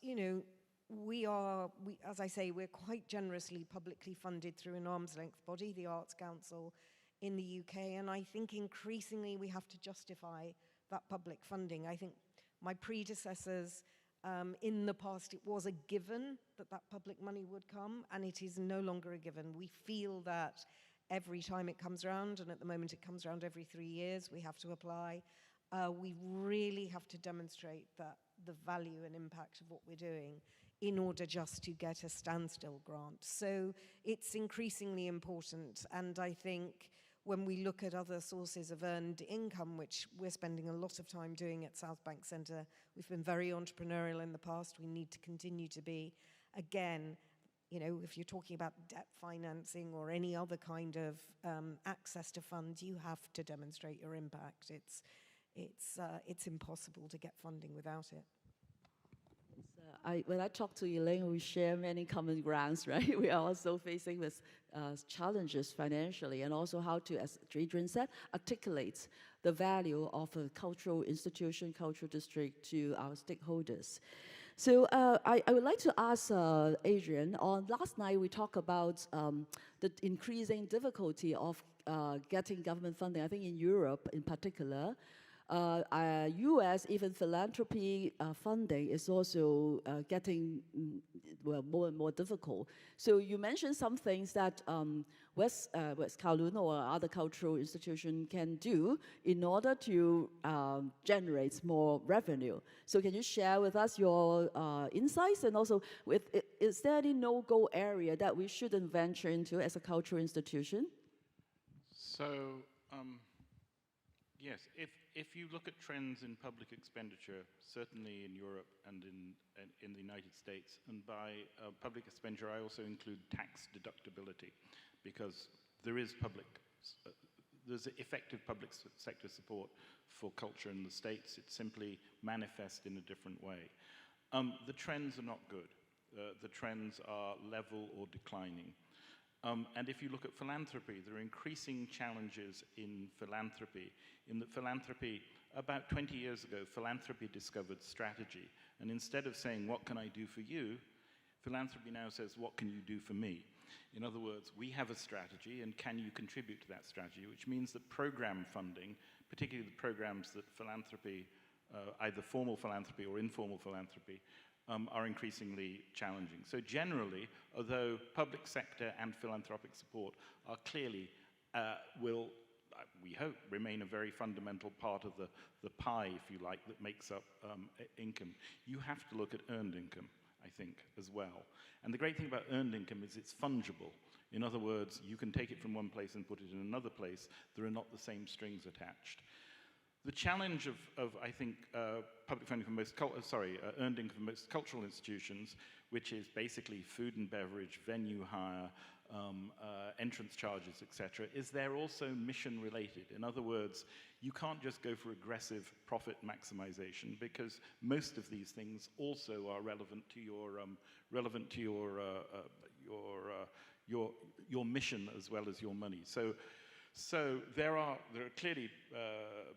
as I say, we're quite generously publicly funded through an arm's length body, the Arts Council in the UK, and I think increasingly we have to justify that public funding. I think my predecessors, in the past, it was a given that public money would come, and it is no longer a given. We feel that every time it comes around, and at the moment it comes around every 3 years, we have to apply. We really have to demonstrate that the value and impact of what we're doing in order just to get a standstill grant. So it's increasingly important, and I think when we look at other sources of earned income, which we're spending a lot of time doing at Southbank Centre, we've been very entrepreneurial in the past, we need to continue to be. Again, if you're talking about debt financing or any other kind of access to funds, you have to demonstrate your impact. It's impossible to get funding without it. When I talk to Elaine, we share many common grounds, right? We are also facing with challenges financially, and also how to, as Adrian said, articulate the value of a cultural institution, cultural district to our stakeholders. So I would like to ask Adrian, last night we talked about the increasing difficulty of getting government funding, I think in Europe in particular. US, even philanthropy funding is also getting more and more difficult. So you mentioned some things that West Kowloon or other cultural institution can do in order to generate more revenue. So can you share with us your insights, and also is there any no-go area that we shouldn't venture into as a cultural institution? So, yes, if you look at trends in public expenditure, certainly in Europe and in the United States, and by public expenditure I also include tax deductibility, because there's effective public sector support for culture in the States. It's simply manifest in a different way. The trends are not good. The trends are level or declining. And if you look at philanthropy, there are increasing challenges in philanthropy. In that philanthropy, about 20 years ago, philanthropy discovered strategy. And instead of saying, what can I do for you, philanthropy now says, what can you do for me? In other words, we have a strategy, and can you contribute to that strategy? Which means that program funding, particularly the programs that philanthropy, either formal philanthropy or informal philanthropy, are increasingly challenging. So generally, although public sector and philanthropic support are clearly, will, we hope, remain a very fundamental part of the pie, if you like, that makes up income, you have to look at earned income, I think, as well. And the great thing about earned income is it's fungible. In other words, you can take it from one place and put it in another place. There are not the same strings attached. The challenge of I think, public funding for most, earned income for most cultural institutions, which is basically food and beverage, venue hire, entrance charges, etc., is they're also mission related. In other words, you can't just go for aggressive profit maximization, because most of these things also are relevant to your mission as well as your money. So there are clearly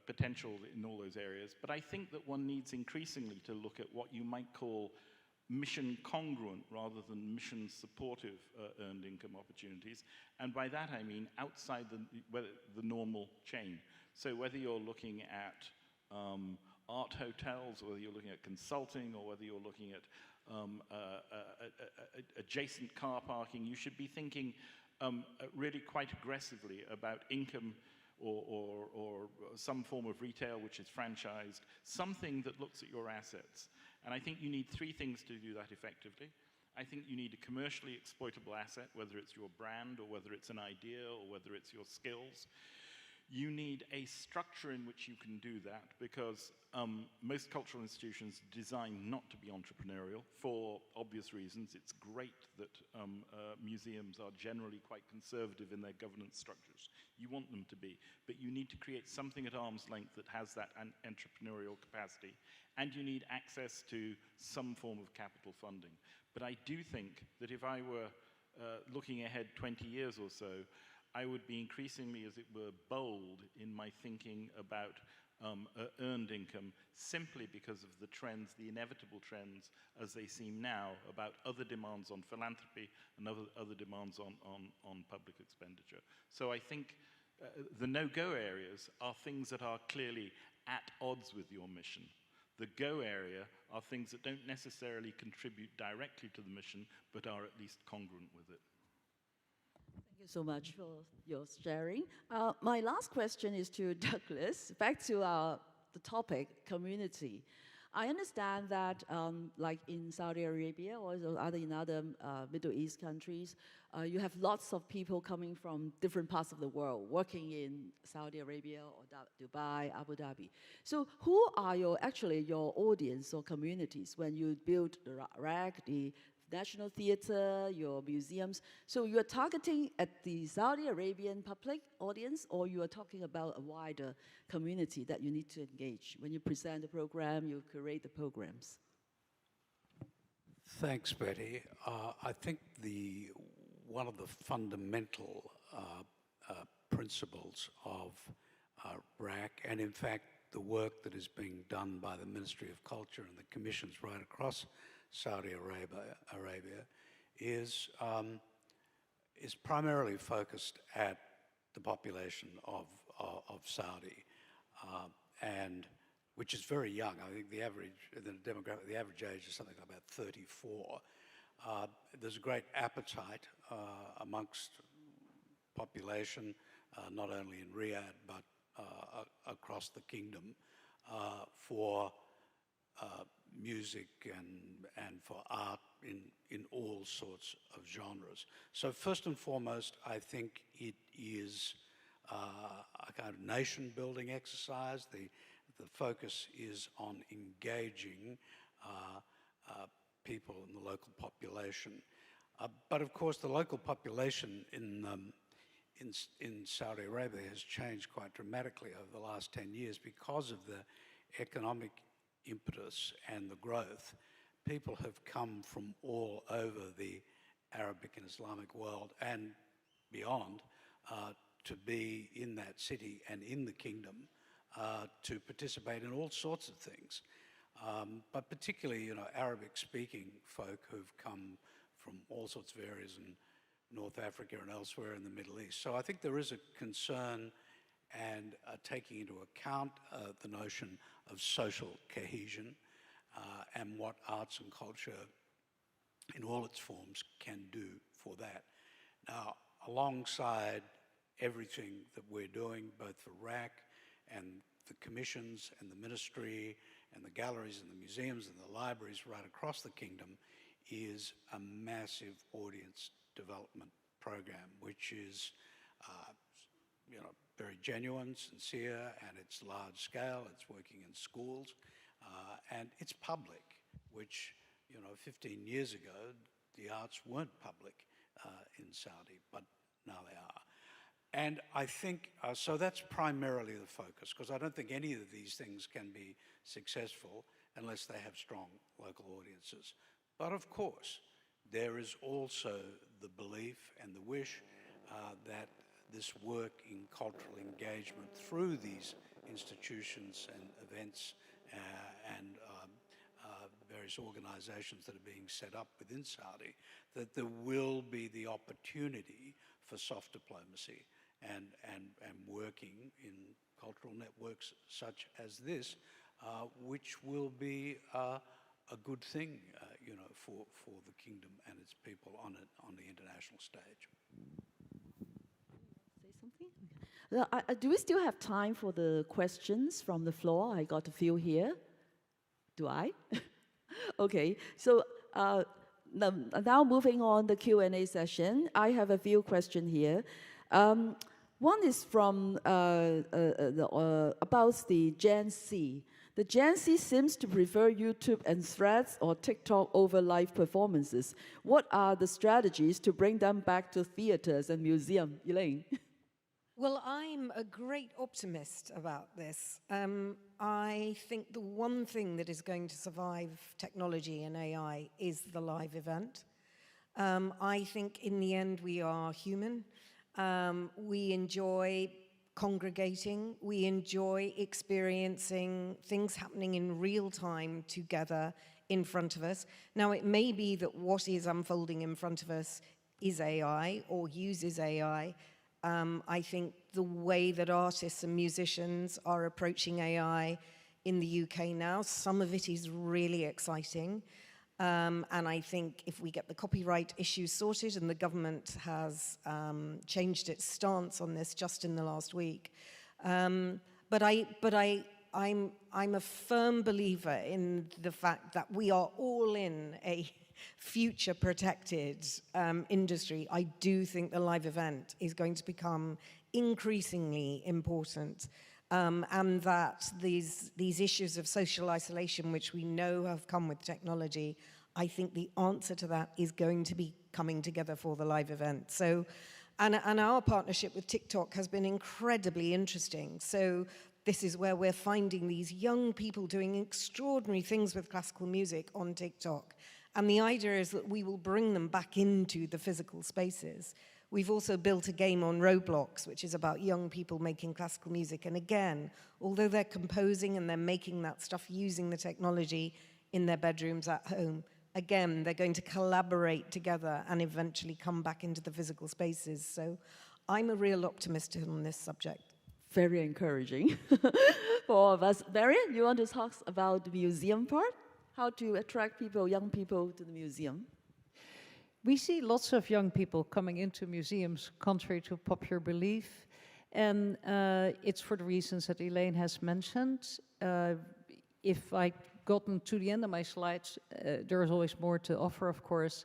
potential in all those areas, but I think that one needs increasingly to look at what you might call mission congruent rather than mission supportive earned income opportunities. And by that I mean outside the normal chain. So whether you're looking at art hotels, or whether you're looking at consulting, or whether you're looking at adjacent car parking, you should be thinking really quite aggressively about income or some form of retail which is franchised, something that looks at your assets. And I think you need three things to do that effectively. I think you need a commercially exploitable asset, whether it's your brand, or whether it's an idea, or whether it's your skills. You need a structure in which you can do that, because most cultural institutions design not to be entrepreneurial for obvious reasons. It's great that museums are generally quite conservative in their governance structures. You want them to be, but you need to create something at arm's length that has that entrepreneurial capacity, and you need access to some form of capital funding. But I do think that if I were looking ahead 20 years or so, I would be increasingly, as it were, bold in my thinking about earned income, simply because of the trends, the inevitable trends as they seem now, about other demands on philanthropy and other demands on public expenditure. So I think the no-go areas are things that are clearly at odds with your mission. The go area are things that don't necessarily contribute directly to the mission, but are at least congruent with it. Thank you so much for your sharing. My last question is to Douglas. Back to the topic, community. I understand that, like in Saudi Arabia or in other Middle East countries, you have lots of people coming from different parts of the world, working in Saudi Arabia or Dubai, Abu Dhabi. So who are your audience or communities when you build the RAC, the National Theatre, your museums? So you're targeting at the Saudi Arabian public audience, or you are talking about a wider community that you need to engage? When you present the program, you curate the programs. Thanks, Betty. I think one of the fundamental principles of RAC, and in fact the work that is being done by the Ministry of Culture and the commissions right across Saudi Arabia is primarily focused at the population of Saudi, and which is very young. I think the average age is something like about 34. There's a great appetite amongst population, not only in Riyadh but across the kingdom, for music and for art in all sorts of genres. So first and foremost, I think it is a kind of nation-building exercise. The focus is on engaging people in the local population. But of course, the local population in Saudi Arabia has changed quite dramatically over the last 10 years because of the economic impetus and the growth. People have come from all over the Arabic and Islamic world and beyond to be in that city and in the kingdom, to participate in all sorts of things. But particularly, Arabic-speaking folk who've come from all sorts of areas in North Africa and elsewhere in the Middle East. So I think there is a concern and taking into account the notion of social cohesion and what arts and culture in all its forms can do for that. Now, alongside everything that we're doing, both for RAC and the commissions and the ministry and the galleries and the museums and the libraries right across the kingdom, is a massive audience development program, which is very genuine, sincere, and it's large scale. It's working in schools, and it's public, which, 15 years ago, the arts weren't public in Saudi, but now they are. And I think, so that's primarily the focus, because I don't think any of these things can be successful unless they have strong local audiences. But of course, there is also the belief and the wish that this work in cultural engagement through these institutions and events and various organizations that are being set up within Saudi, that there will be the opportunity for soft diplomacy and working in cultural networks such as this, which will be a good thing, for the kingdom and its people on the international stage. Say something? Do we still have time for the questions from the floor? I got a few here. Do I? Okay, so now moving on the Q&A session, I have a few questions here. One is from about the Gen Z. The Gen Z seems to prefer YouTube and Threads or TikTok over live performances. What are the strategies to bring them back to theaters and museums? Elaine? Well, I'm a great optimist about this. I think the one thing that is going to survive technology and AI is the live event. I think in the end we are human. We enjoy congregating. We enjoy experiencing things happening in real time together in front of us. Now, it may be that what is unfolding in front of us is AI or uses AI. I think the way that artists and musicians are approaching AI in the UK now, some of it is really exciting. And I think if we get the copyright issues sorted, and the government has changed its stance on this just in the last week, I'm a firm believer in the fact that we are all in a future protected industry. I do think the live event is going to become increasingly important. And that these issues of social isolation, which we know have come with technology, I think the answer to that is going to be coming together for the live event. So, and our partnership with TikTok has been incredibly interesting. So this is where we're finding these young people doing extraordinary things with classical music on TikTok. And the idea is that we will bring them back into the physical spaces. We've also built a game on Roblox, which is about young people making classical music. And again, although they're composing and they're making that stuff using the technology in their bedrooms at home, again, they're going to collaborate together and eventually come back into the physical spaces. So I'm a real optimist on this subject. Very encouraging for all of us. Marian, you want to talk about the museum part? How to attract people, young people, to the museum? We see lots of young people coming into museums, contrary to popular belief, and it's for the reasons that Elaine has mentioned. If I'd gotten to the end of my slides, there's always more to offer, of course.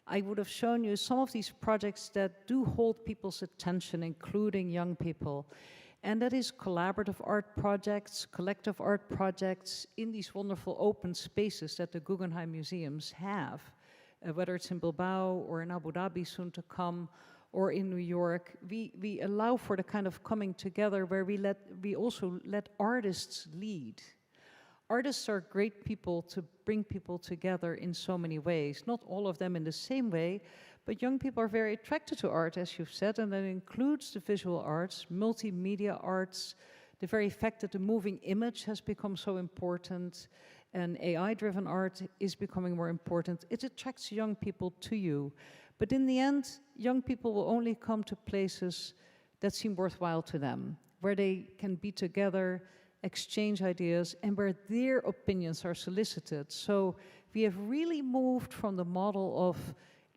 I would have shown you some of these projects that do hold people's attention, including young people. And that is collaborative art projects, collective art projects in these wonderful open spaces that the Guggenheim museums have. Whether it's in Bilbao or in Abu Dhabi soon to come, or in New York, we allow for the kind of coming together where we also let artists lead. Artists are great people to bring people together in so many ways, not all of them in the same way, but young people are very attracted to art, as you've said, and that includes the visual arts, multimedia arts, the very fact that the moving image has become so important, and AI-driven art is becoming more important. It attracts young people to you. But in the end, young people will only come to places that seem worthwhile to them, where they can be together, exchange ideas, and where their opinions are solicited. So we have really moved from the model of,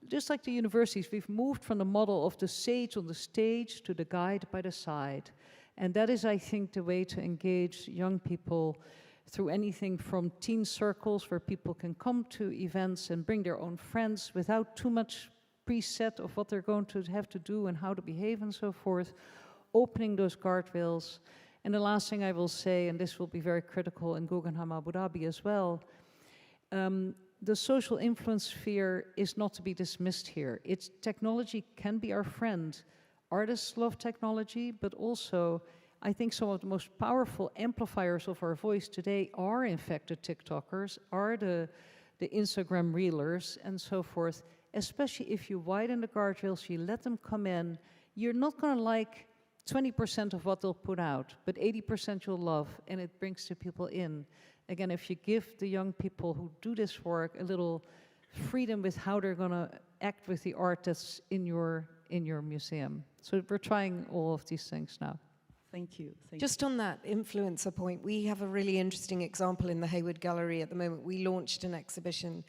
just like the universities, we've moved from the model of the sage on the stage to the guide by the side. And that is, I think, the way to engage young people through anything from teen circles where people can come to events and bring their own friends without too much preset of what they're going to have to do and how to behave and so forth, opening those guardrails. And the last thing I will say, and this will be very critical in Guggenheim Abu Dhabi as well, the social influence sphere is not to be dismissed here. Technology can be our friend. Artists love technology, but also I think some of the most powerful amplifiers of our voice today are in fact the TikTokers, are the Instagram reelers and so forth. Especially if you widen the guardrails, you let them come in, you're not going to like 20% of what they'll put out, but 80% you'll love, and it brings the people in. Again, if you give the young people who do this work a little freedom with how they're going to act with the art that's in your museum. So we're trying all of these things now. Thank you. Just on that influencer point, we have a really interesting example in the Hayward Gallery at the moment. We launched an exhibition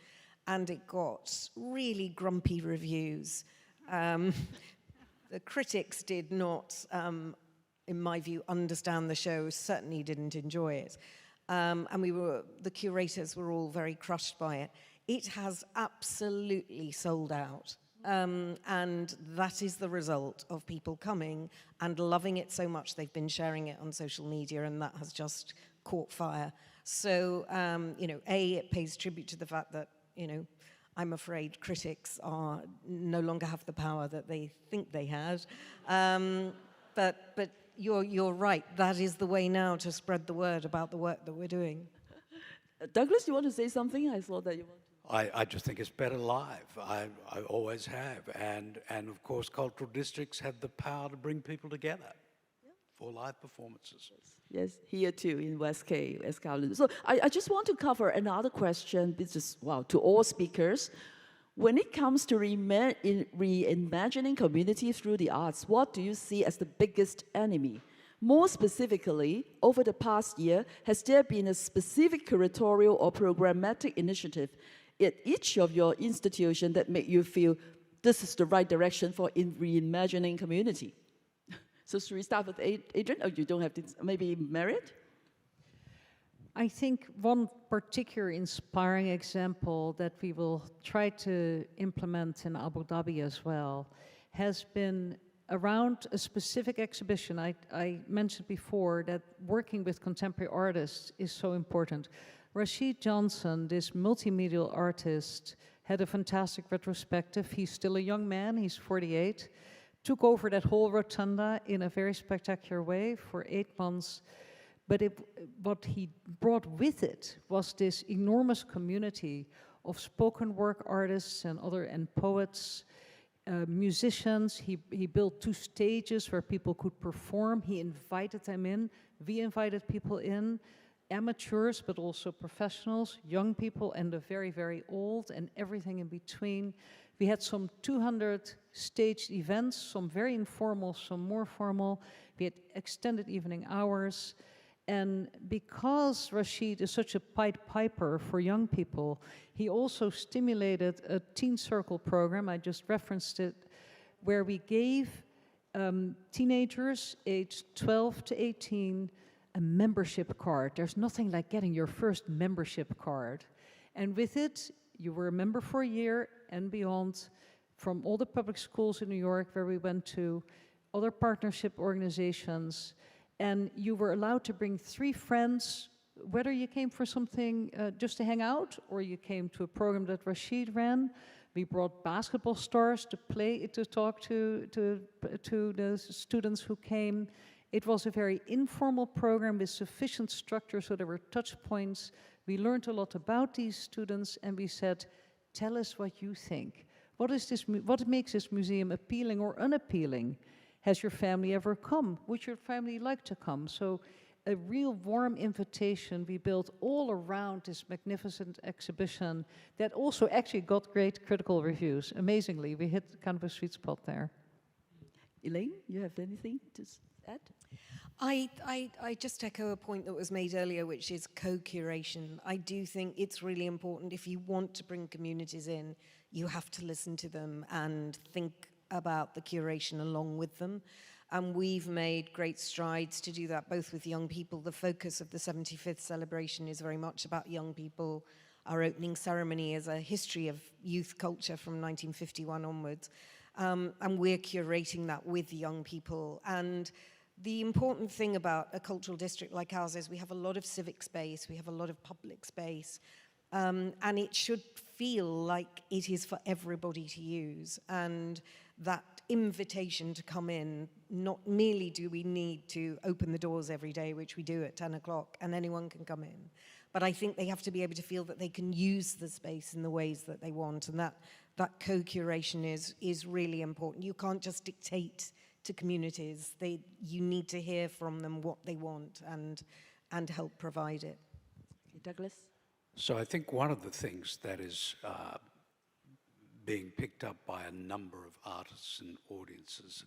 and it got really grumpy reviews. The critics did not, in my view, understand the show, certainly didn't enjoy it. And the curators were all very crushed by it. It has absolutely sold out. And that is the result of people coming and loving it so much they've been sharing it on social media, and that has just caught fire. So, it pays tribute to the fact that, I'm afraid critics no longer have the power that they think they had. But you're right. That is the way now to spread the word about the work that we're doing. Douglas, you want to say something? I thought that you wanted. I just think it's better live. I always have. And of course, cultural districts have the power to bring people together for live performances. Yes, here too in WestK. So I just want to cover another question, to all speakers. When it comes to reimagining community through the arts, what do you see as the biggest enemy? More specifically, over the past year, has there been a specific curatorial or programmatic initiative at each of your institutions that make you feel this is the right direction for reimagining community? So should we start with Adrian? Or you don't have to, maybe Merit? I think one particular inspiring example that we will try to implement in Abu Dhabi as well has been around a specific exhibition. I mentioned before that working with contemporary artists is so important. Rashid Johnson, this multimedial artist, had a fantastic retrospective. He's still a young man, he's 48. Took over that whole rotunda in a very spectacular way for 8 months. But what he brought with it was this enormous community of spoken word artists and poets, musicians. He built 2 stages where people could perform. He invited them in. We invited people in, amateurs, but also professionals, young people, and the very, very old, and everything in between. We had some 200 staged events, some very informal, some more formal. We had extended evening hours. And because Rashid is such a Pied Piper for young people, he also stimulated a teen circle program, I just referenced it, where we gave teenagers aged 12 to 18 a membership card. There's nothing like getting your first membership card. And with it, you were a member for a year and beyond, from all the public schools in New York where we went to, other partnership organizations, and you were allowed to bring 3 friends, whether you came for something just to hang out, or you came to a program that Rashid ran. We brought basketball stars to talk to the students who came. It was a very informal program with sufficient structure, so there were touch points. We learned a lot about these students, and we said, tell us what you think. What makes this museum appealing or unappealing? Has your family ever come? Would your family like to come? So a real warm invitation we built all around this magnificent exhibition that also actually got great critical reviews. Amazingly, we hit kind of a sweet spot there. Elaine, you have anything to add? I just echo a point that was made earlier, which is co-curation. I do think it's really important. If you want to bring communities in, you have to listen to them and think about the curation along with them. And we've made great strides to do that, both with young people. The focus of the 75th celebration is very much about young people. Our opening ceremony is a history of youth culture from 1951 onwards. And we're curating that with young people. And the important thing about a cultural district like ours is we have a lot of civic space, we have a lot of public space, and it should feel like it is for everybody to use. And that invitation to come in, not merely do we need to open the doors every day, which we do at 10 o'clock, and anyone can come in, but I think they have to be able to feel that they can use the space in the ways that they want, and that co-curation is really important. You can't just dictate to communities. You need to hear from them what they want and help provide it. Douglas? So I think one of the things that is being picked up by a number of artists and audiences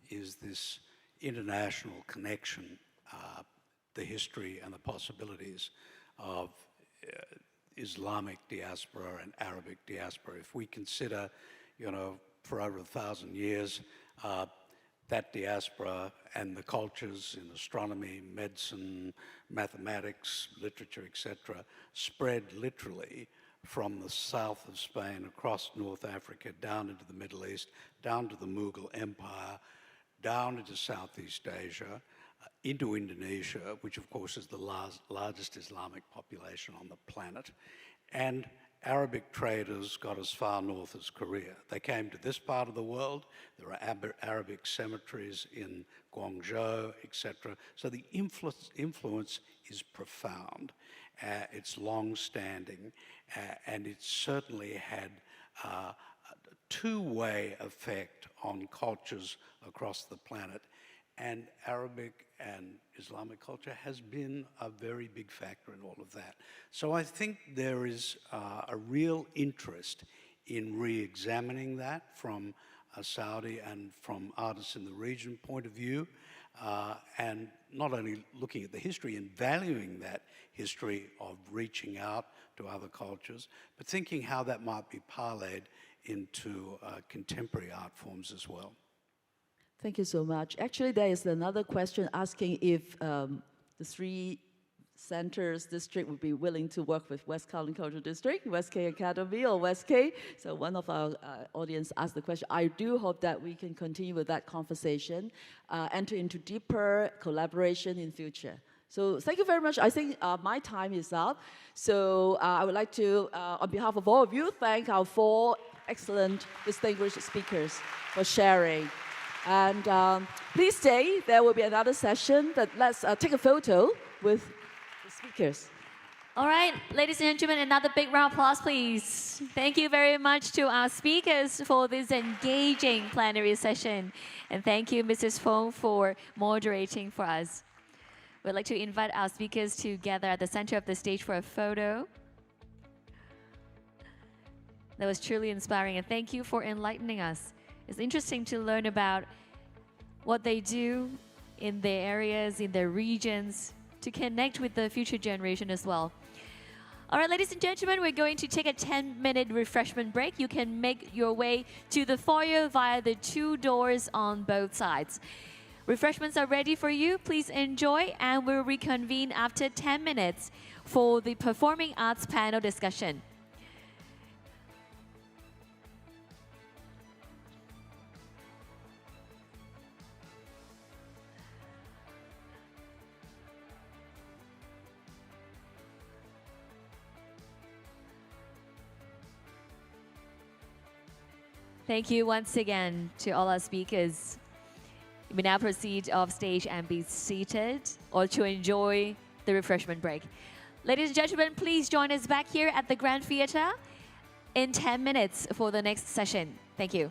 is this international connection, the history and the possibilities of Islamic diaspora and Arabic diaspora. If we consider, for over 1,000 years, that diaspora and the cultures in astronomy, medicine, mathematics, literature, etc., spread literally from the south of Spain, across North Africa, down into the Middle East, down to the Mughal Empire, down into Southeast Asia, into Indonesia, which of course is the largest Islamic population on the planet, and Arabic traders got as far north as Korea. They came to this part of the world. There are Arabic cemeteries in Guangzhou, etc. So the influence is profound. It's long-standing, and it certainly had a two-way effect on cultures across the planet. And Arabic and Islamic culture has been a very big factor in all of that. So I think there is a real interest in re-examining that from a Saudi and from artists in the region point of view, and not only looking at the history and valuing that history of reaching out to other cultures, but thinking how that might be parlayed into contemporary art forms as well. Thank you so much. Actually, there is another question asking if the three centers district would be willing to work with West Kowloon Cultural District, WestK Academy, or WestK. So one of our audience asked the question. I do hope that we can continue with that conversation, enter into deeper collaboration in future. So thank you very much. I think my time is up. So I would like to, on behalf of all of you, thank our four excellent distinguished speakers for sharing. And please stay. There will be another session, but let's take a photo with the speakers. All right, ladies and gentlemen, another big round of applause, please. Thank you very much to our speakers for this engaging plenary session. And thank you, Mrs. Fong, for moderating for us. We'd like to invite our speakers to gather at the center of the stage for a photo. That was truly inspiring, and thank you for enlightening us. It's interesting to learn about what they do in their areas, in their regions, to connect with the future generation as well. All right, ladies and gentlemen, we're going to take a 10-minute refreshment break. You can make your way to the foyer via the two doors on both sides. Refreshments are ready for you. Please enjoy, and we'll reconvene after 10 minutes for the Performing Arts panel discussion. Thank you once again to all our speakers. You may now proceed off stage and be seated or to enjoy the refreshment break. Ladies and gentlemen, please join us back here at the Grand Theatre in 10 minutes for the next session. Thank you.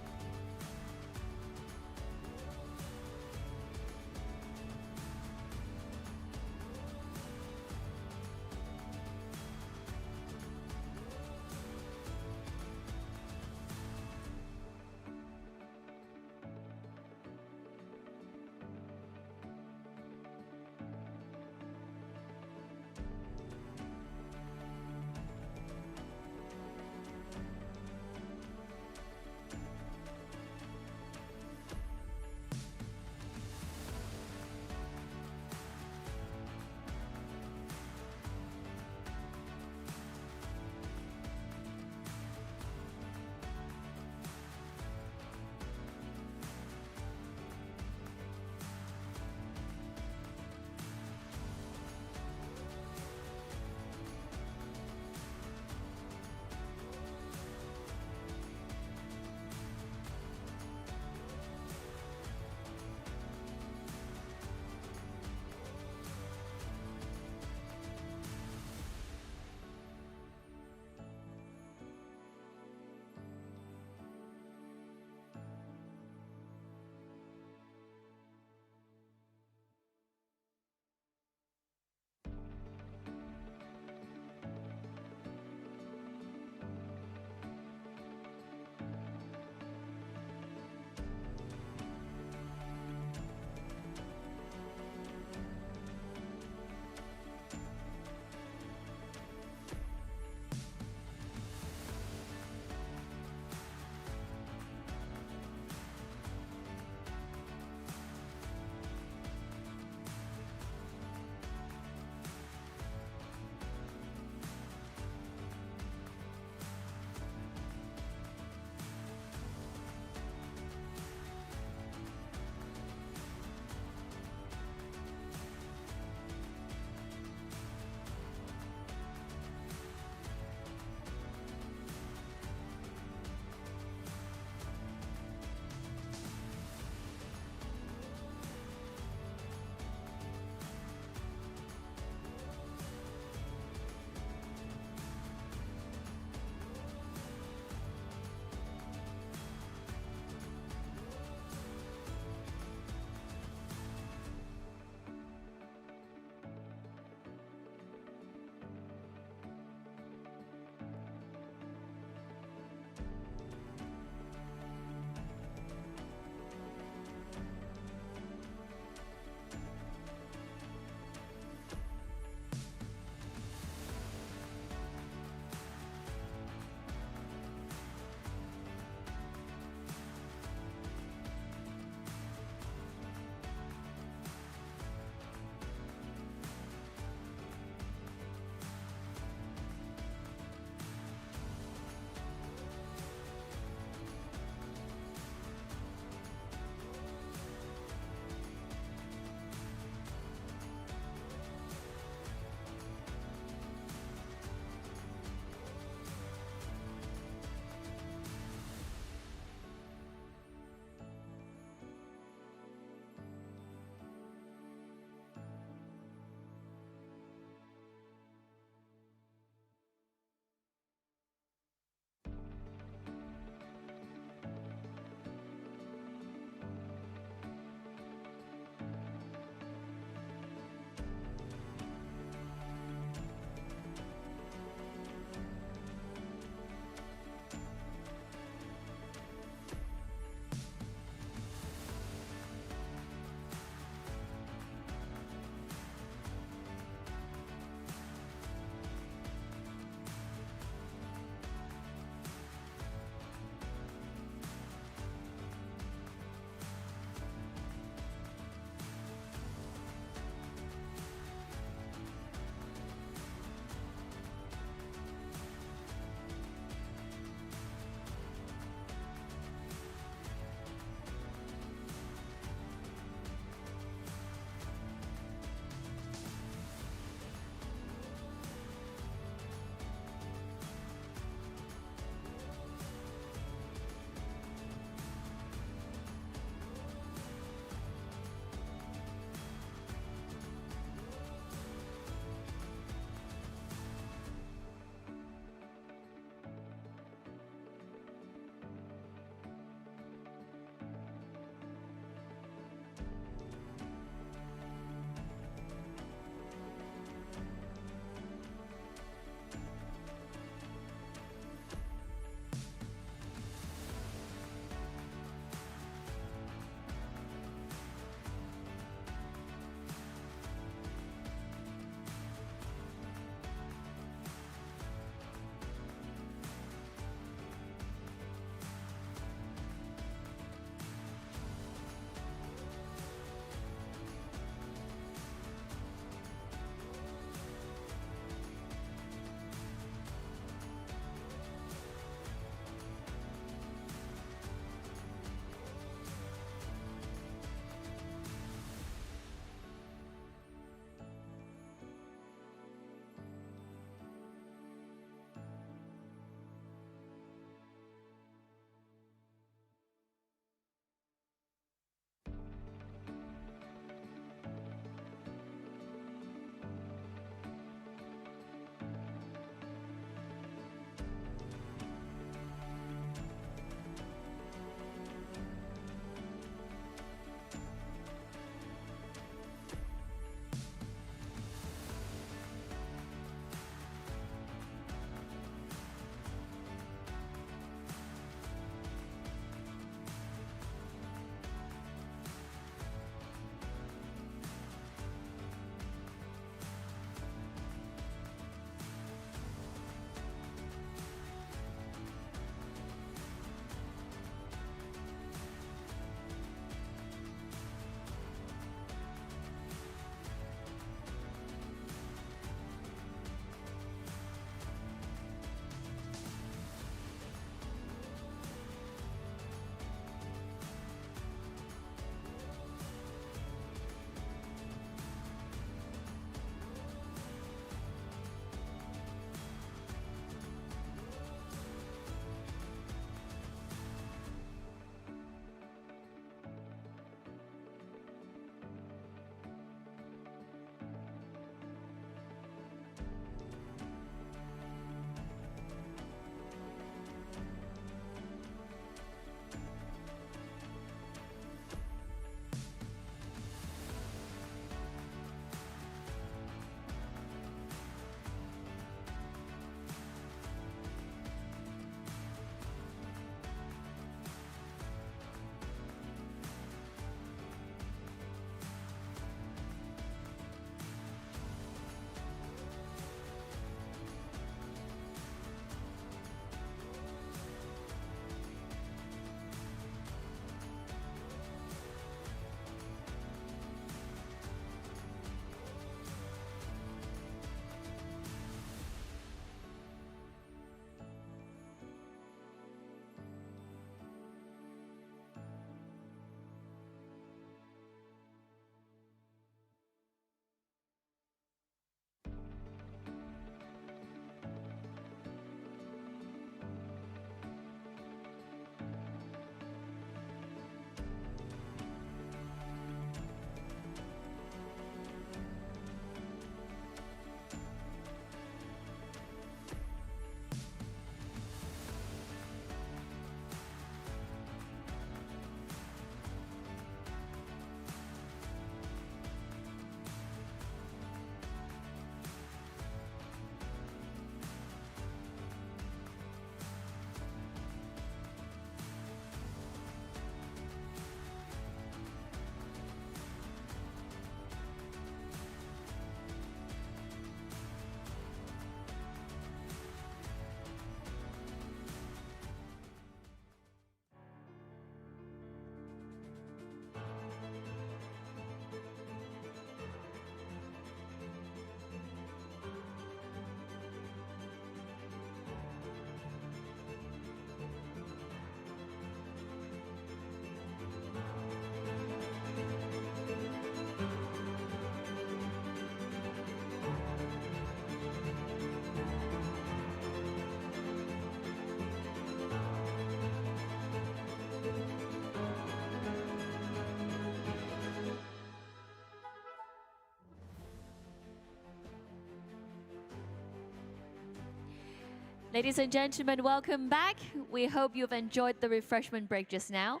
Ladies and gentlemen, welcome back. We hope you've enjoyed the refreshment break just now.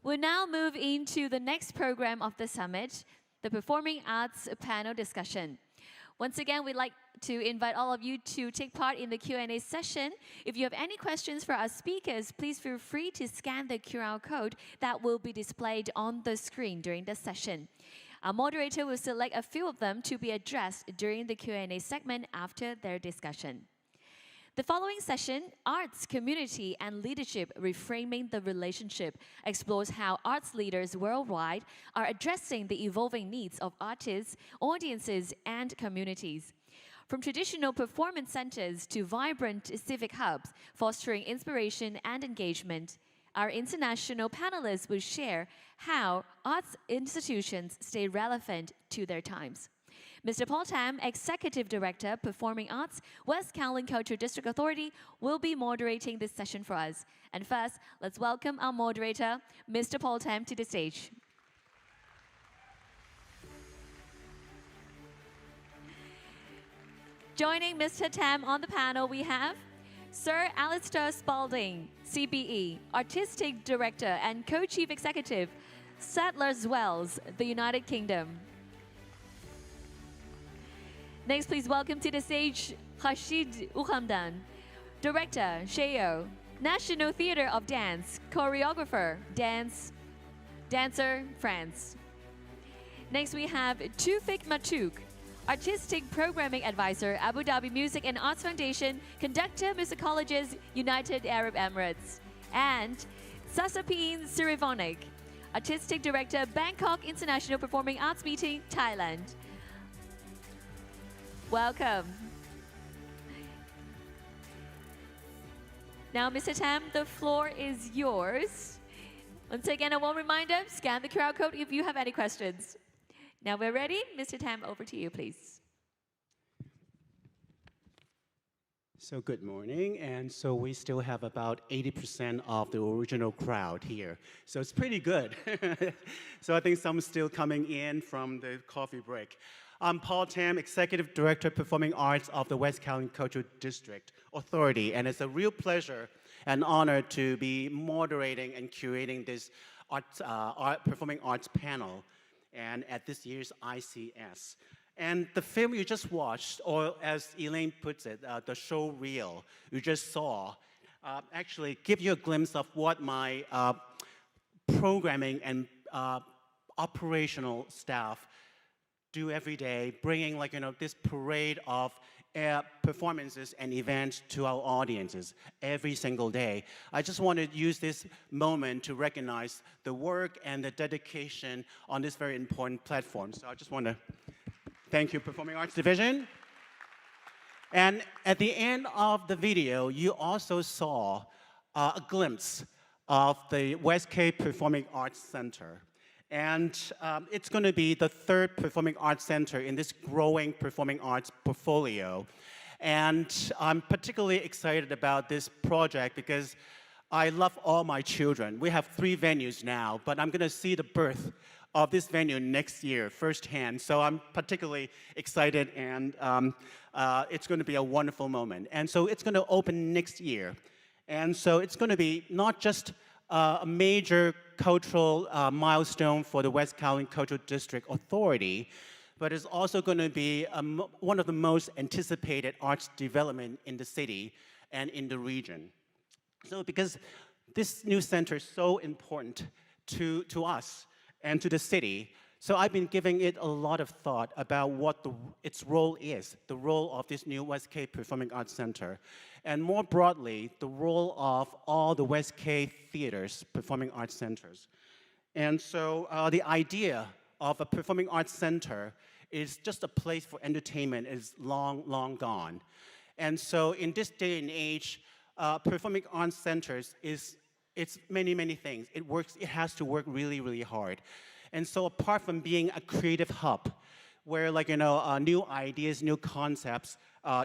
We'll now move into the next program of the summit, the Performing Arts Panel Discussion. Once again, we'd like to invite all of you to take part in the Q&A session. If you have any questions for our speakers, please feel free to scan the QR code that will be displayed on the screen during the session. Our moderator will select a few of them to be addressed during the Q&A segment after their discussion. The following session, Arts, Community, and Leadership Reframing the Relationship, explores how arts leaders worldwide are addressing the evolving needs of artists, audiences, and communities. From traditional performance centers to vibrant civic hubs, fostering inspiration and engagement, our international panelists will share how arts institutions stay relevant to their times. Mr. Paul Tam, Executive Director, Performing Arts, West Kowloon Cultural District Authority, will be moderating this session for us. And first, let's welcome our moderator, Mr. Paul Tam, to the stage. Joining Mr. Tam on the panel, we have Sir Alistair Spalding, CBE, Artistic Director and Co-Chief Executive, Sadler's Wells, the United Kingdom. Next, please welcome to the stage Rashid Ukhamdan, Director, Sheo, National Theatre of Dance, Choreographer, Dancer, France. Next, we have Tufik Matuk, Artistic Programming Advisor, Abu Dhabi Music and Arts Foundation, Conductor, Musicologist, United Arab Emirates. And Sasapin Sirivonik, Artistic Director, Bangkok International Performing Arts Meeting, Thailand. Welcome. Now, Mr. Tam, the floor is yours. Once again, a warm reminder, scan the QR code if you have any questions. Now we're ready. Mr. Tam, over to you, please. So good morning, and so we still have about 80% of the original crowd here. So it's pretty good. So I think some still coming in from the coffee break. I'm Paul Tam, Executive Director, Performing Arts of the West Kowloon Cultural District Authority, and it's a real pleasure and honor to be moderating and curating this performing arts panel and at this year's ICS. And the film you just watched, or as Elaine puts it, the show reel you just saw, actually give you a glimpse of what my programming and operational staff do every day, bringing this parade of performances and events to our audiences every single day. I just want to use this moment to recognize the work and the dedication on this very important platform. So I just want to thank you, Performing Arts Division. And at the end of the video, you also saw a glimpse of the WestK Performing Arts Center. And it's going to be the third performing arts center in this growing performing arts portfolio. And I'm particularly excited about this project because I love all my children. We have 3 venues now, but I'm going to see the birth of this venue next year firsthand. So I'm particularly excited, and it's going to be a wonderful moment. And so it's going to open next year. And so it's going to be not just a major cultural milestone for the West Kowloon Cultural District Authority, but it's also going to be one of the most anticipated arts development in the city and in the region. So because this new center is so important to us and to the city, so I've been giving it a lot of thought about what its role is, the role of this new WestK Performing Arts Center, and more broadly, the role of all the WestK theaters, performing arts centers. And so the idea of a performing arts center is just a place for entertainment is long, long gone. And so in this day and age, performing arts centers it's many, many things. It has to work really, really hard. And so apart from being a creative hub, where new ideas, new concepts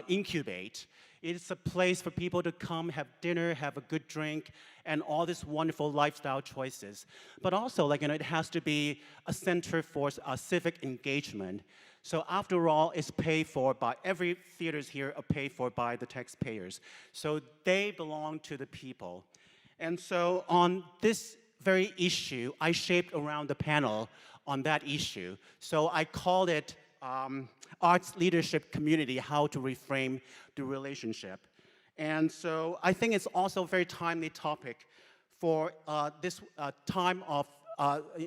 incubate. It's a place for people to come, have dinner, have a good drink, and all these wonderful lifestyle choices. But also, it has to be a center for civic engagement. So after all, it's paid for by, every theaters here are paid for by the taxpayers. So they belong to the people. And so on this very issue, I shaped around the panel on that issue. So I called it Arts Leadership Community, How to Reframe the Relationship. And so I think it's also a very timely topic for this time of,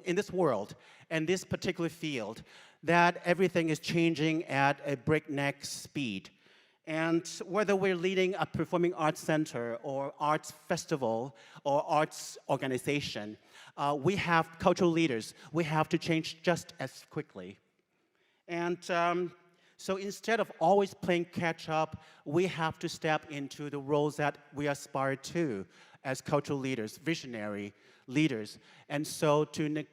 in this world and this particular field, that everything is changing at a breakneck speed. And whether we're leading a performing arts center or arts festival or arts organization, we have cultural leaders. We have to change just as quickly. And so instead of always playing catch up, we have to step into the roles that we aspire to as cultural leaders, visionary leaders. And so to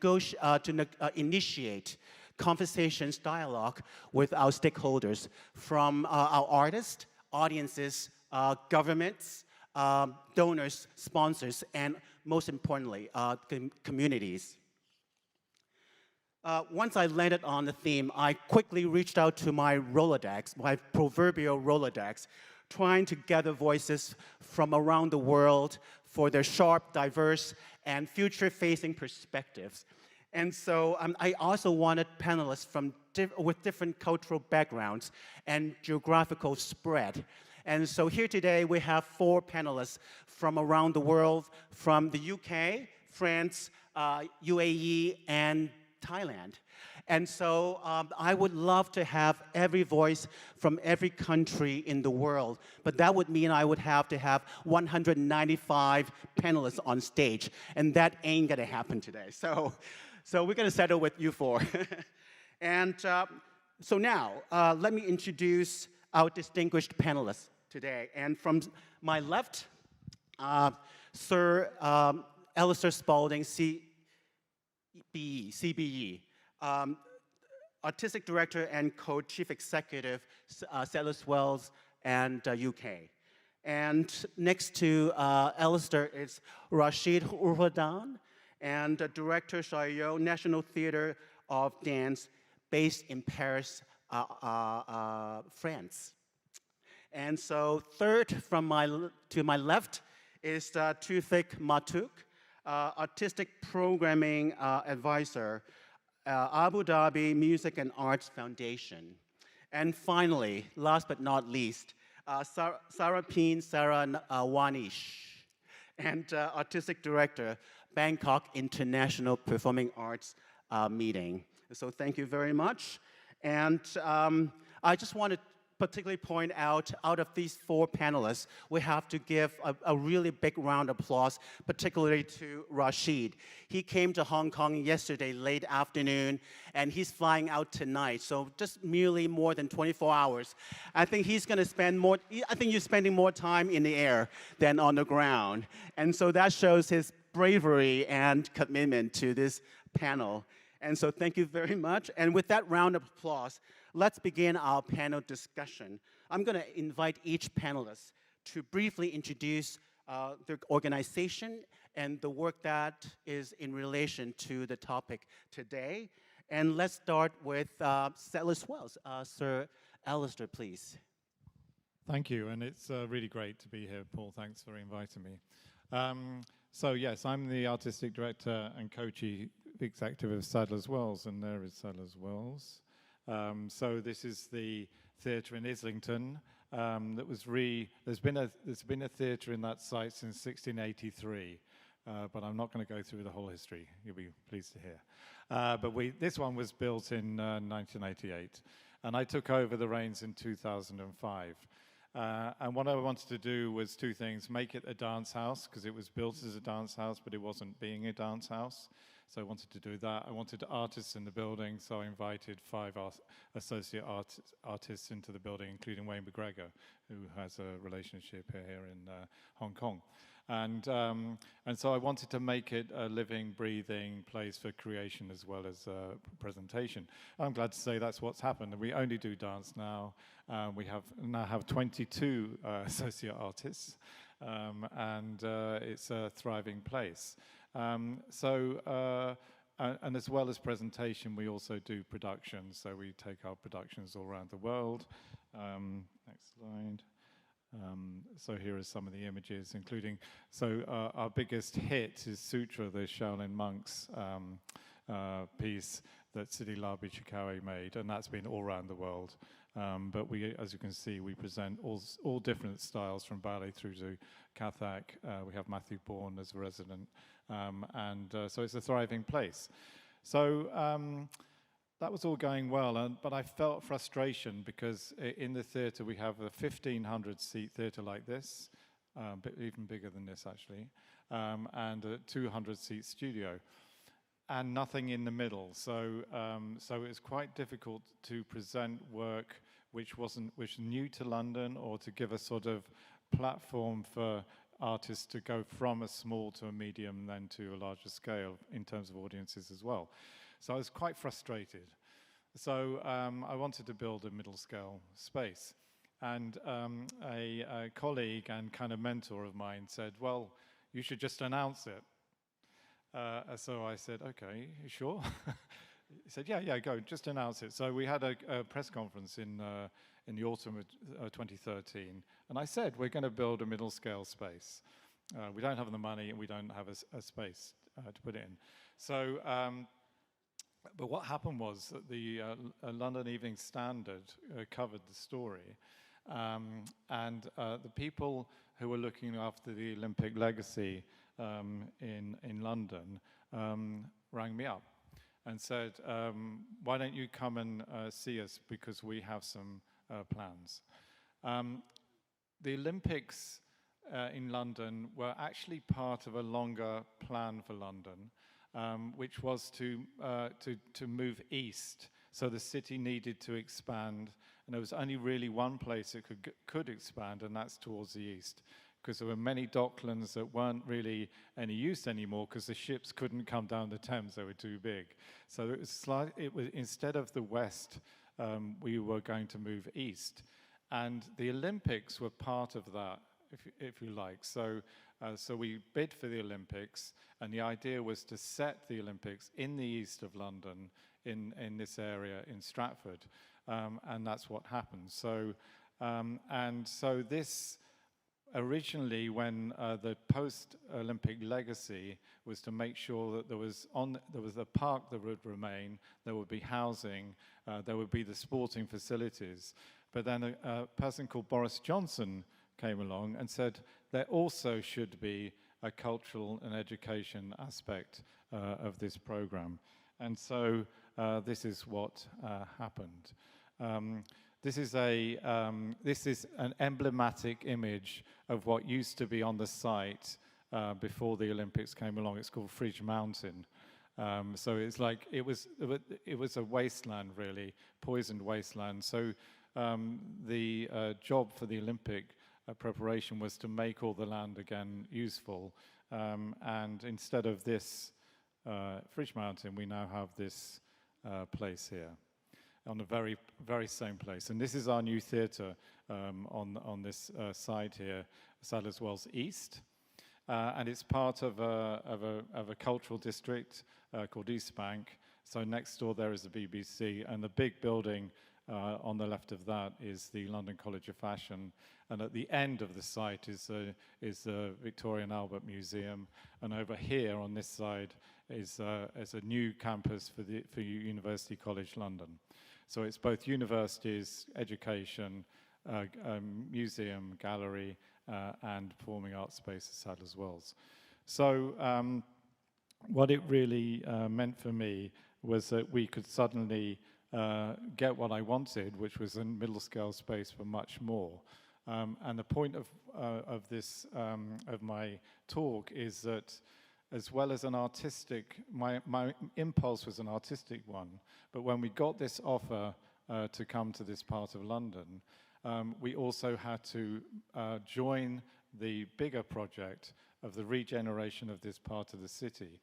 initiate conversations, dialogue with our stakeholders, from our artists, audiences, governments, donors, sponsors, and most importantly, communities. Once I landed on the theme, I quickly reached out to my Rolodex, my proverbial Rolodex, trying to gather voices from around the world for their sharp, diverse, and future-facing perspectives. And so I also wanted panelists with different cultural backgrounds and geographical spread. And so here today we have 4 panelists from around the world, from the UK, France, UAE, and Thailand. And so I would love to have every voice from every country in the world, but that would mean I would have to have 195 panelists on stage, and that ain't gonna happen today. So we're gonna settle with you 4. And so now, let me introduce our distinguished panelists today. And from my left, Sir Alistair Spalding, CBE, Artistic Director and Co-Chief Executive, Sadler's Wells and UK. And next to Alistair is Rashid Urhadan, and Director Chaillot, National Theatre of Dance, based in Paris, France. And so third to my left is Tufik Matuk, Artistic Programming Advisor, Abu Dhabi Music and Arts Foundation. And finally, last but not least, Sarapin Saranwanish, and Artistic Director, Bangkok International Performing Arts Meeting. So thank you very much. And I just want to particularly point out of these 4 panelists, we have to give a really big round of applause, particularly to Rashid. He came to Hong Kong yesterday, late afternoon, and he's flying out tonight. So just merely more than 24 hours. I think he's going to spend more, I think you're spending more time in the air than on the ground. And so that shows his bravery and commitment to this panel. And so thank you very much. And with that round of applause, let's begin our panel discussion. I'm going to invite each panelist to briefly introduce their organization and the work that is in relation to the topic today. And let's start with Sadler's Wells. Sir Alistair, please. Thank you, and it's really great to be here, Paul. Thanks for inviting me. So yes, I'm the Artistic Director and Co-Chief Executive of Sadler's Wells, and there is Sadler's Wells. So this is the theatre in Islington that was there's been a theatre in that site since 1683, but I'm not going to go through the whole history. You'll be pleased to hear. But this one was built in 1988, and I took over the reins in 2005. And what I wanted to do was 2 things: make it a dance house, because it was built as a dance house, but it wasn't being a dance house. So I wanted to do that. I wanted artists in the building, so I invited 5 associate artists into the building, including Wayne McGregor, who has a relationship here in Hong Kong. And so I wanted to make it a living, breathing place for creation as well as presentation. I'm glad to say that's what's happened. We only do dance now. We now have 22 associate artists, and it's a thriving place. And as well as presentation, we also do productions. So we take our productions all around the world. Next slide. So here are some of the images, including, our biggest hit is Sutra, the Shaolin monks piece that Sidi Labi Chikawe made, and that's been all around the world. But we, as you can see, we present all different styles from ballet through to Kathak. We have Matthew Bourne as a resident, so it's a thriving place. So that was all going well, but I felt frustration because in the theatre we have a 1,500-seat theatre like this, even bigger than this actually, and a 200-seat studio, and nothing in the middle. So it was quite difficult to present work which was new to London, or to give a sort of platform for artists to go from a small to a medium, then to a larger scale in terms of audiences as well. So I was quite frustrated. So I wanted to build a middle scale space. And a colleague and kind of mentor of mine said, well, you should just announce it. So I said, okay, you sure? He said, yeah, go, just announce it. So we had a press conference in the autumn of 2013. And I said, we're going to build a middle scale space. We don't have the money and we don't have a space to put it in. So, but what happened was that the London Evening Standard covered the story. And the people who were looking after the Olympic legacy in London rang me up and said, why don't you come and see us, because we have some plans. The Olympics in London were actually part of a longer plan for London, which was to move east. So the city needed to expand, and there was only really one place it could expand, and that's towards the east, because there were many docklands that weren't really any use anymore because the ships couldn't come down the Thames, they were too big. So it was instead of the west, we were going to move east. And the Olympics were part of that, if you like. So we bid for the Olympics, and the idea was to set the Olympics in the east of London, in this area in Stratford, and that's what happened. So this originally, when the post-Olympic legacy was to make sure that there was a park that would remain, there would be housing, there would be the sporting facilities. But then a person called Boris Johnson came along and said there also should be a cultural and education aspect of this program. And so this is what happened. This is an emblematic image of what used to be on the site before the Olympics came along. It's called Fridge Mountain. So it's like it was a wasteland, really, poisoned wasteland. So the job for the Olympic preparation was to make all the land again useful. And instead of this Fridge Mountain, we now have this place here, on the very, very same place. And this is our new theatre on this side here, Sadler's Wells East. And it's part of a cultural district called East Bank. So next door there is the BBC, and the big building on the left of that is the London College of Fashion. And at the end of the site is the Victoria and Albert Museum. And over here on this side is a new campus for University College London. So it's both universities, education, museum, gallery, and performing arts space at Sadler's Wells. So what it really meant for me was that we could suddenly get what I wanted, which was a middle scale space for much more. And the point of this of my talk is that, as well as an artistic, my impulse was an artistic one, but when we got this offer to come to this part of London, we also had to join the bigger project of the regeneration of this part of the city,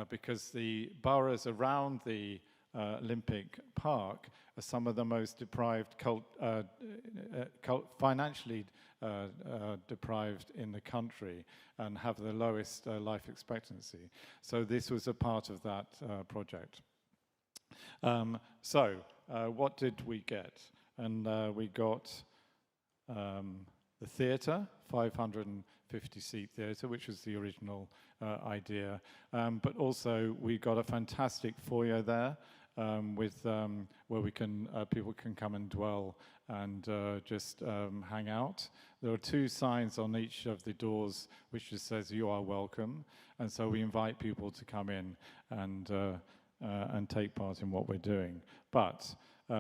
because the boroughs around the Olympic Park are some of the most deprived, financially deprived in the country, and have the lowest life expectancy. So this was a part of that project. What did we get? And we got the theatre, 550-seat theatre, which was the original idea. But also we got a fantastic foyer there where we can people can come and dwell and just hang out. There are 2 signs on each of the doors which just says "You are welcome," and so we invite people to come in and take part in what we're doing. But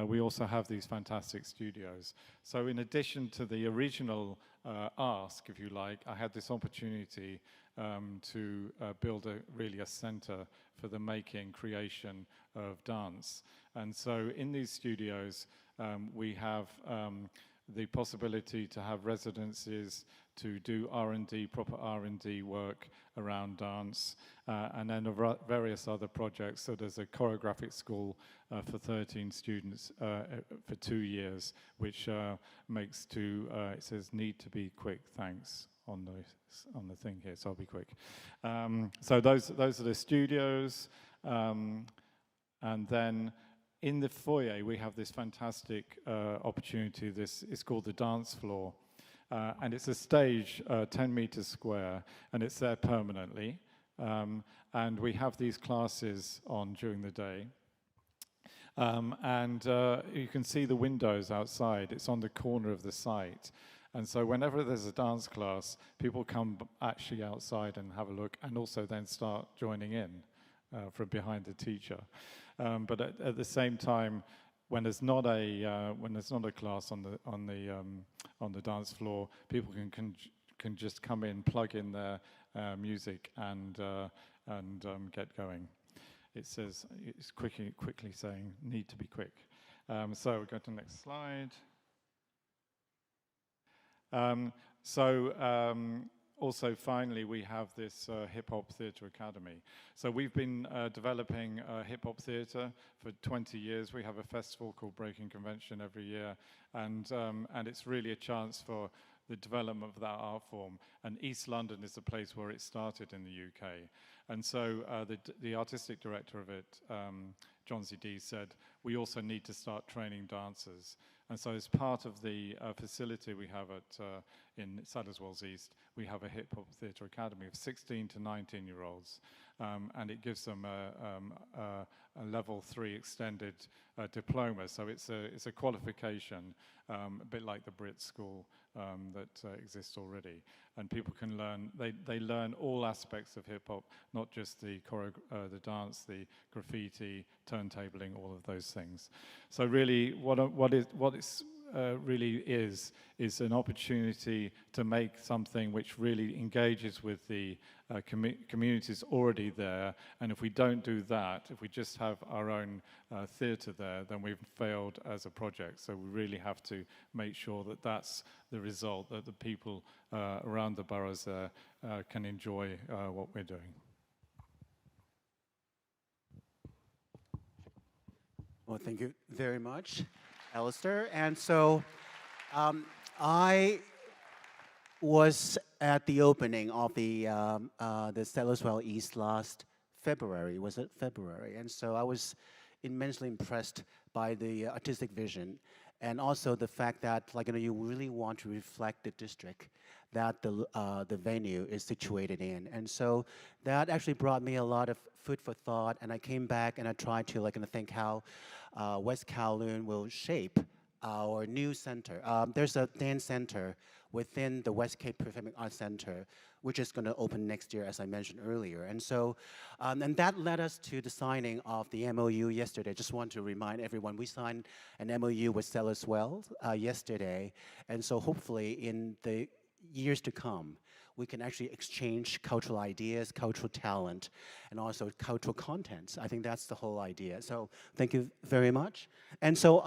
we also have these fantastic studios. So in addition to the original ask, if you like, I had this opportunity to build really a center for the making, creation of dance. And so in these studios, we have the possibility to have residencies, to do R&D, proper R&D work around dance, and then various other projects. So there's a choreographic school for 13 students for 2 years, which makes it says "need to be quick, thanks" on the thing here, so I'll be quick. So those are the studios, and then in the foyer we have this fantastic opportunity. This is called the dance floor. And it's a stage 10 meters square, and it's there permanently. And we have these classes on during the day. And you can see the windows outside. It's on the corner of the site. And so whenever there's a dance class, people come actually outside and have a look, and also then start joining in from behind the teacher. But at the same time, when there's not a class on the dance floor, people can just come in, plug in their music, and get going. It says it's quickly saying "need to be quick." So we'll go to the next slide. Also, finally, we have this Hip Hop Theatre Academy. So we've been developing hip hop theatre for 20 years. We have a festival called Breaking Convention every year, and it's really a chance for the development of that art form. And East London is the place where it started in the UK. And so the artistic director of it, John Z.D., said, we also need to start training dancers. And so as part of the facility we have in Sadler's Wells East, we have a hip hop theatre academy of 16 to 19-year-olds. And it gives them a level 3 extended diploma. So it's a qualification, a bit like the Brit School that exists already. And people can learn, they learn all aspects of hip hop, not just the dance, the graffiti, turntabling, all of those things. So really, what it really is an opportunity to make something which really engages with the communities already there. And if we don't do that, if we just have our own theatre there, then we've failed as a project. So we really have to make sure that that's the result, that the people around the boroughs there can enjoy what we're doing. Well, thank you very much, Alistair. And so I was at the opening of the Sadler's Wells East last February. Was it February? And so I was immensely impressed by the artistic vision, and also the fact that, like, you really want to reflect the district that the venue is situated in. And so that actually brought me a lot of food for thought, and I came back and I tried to think how West Kowloon will shape our new center. There's a dance center within the WestK Performing Arts Center, which is going to open next year, as I mentioned earlier. And so, and that led us to the signing of the MOU yesterday. Just want to remind everyone, we signed an MOU with Sadler's Wells yesterday. And so hopefully in the years to come, we can actually exchange cultural ideas, cultural talent, and also cultural contents. I think that's the whole idea. So thank you very much. And so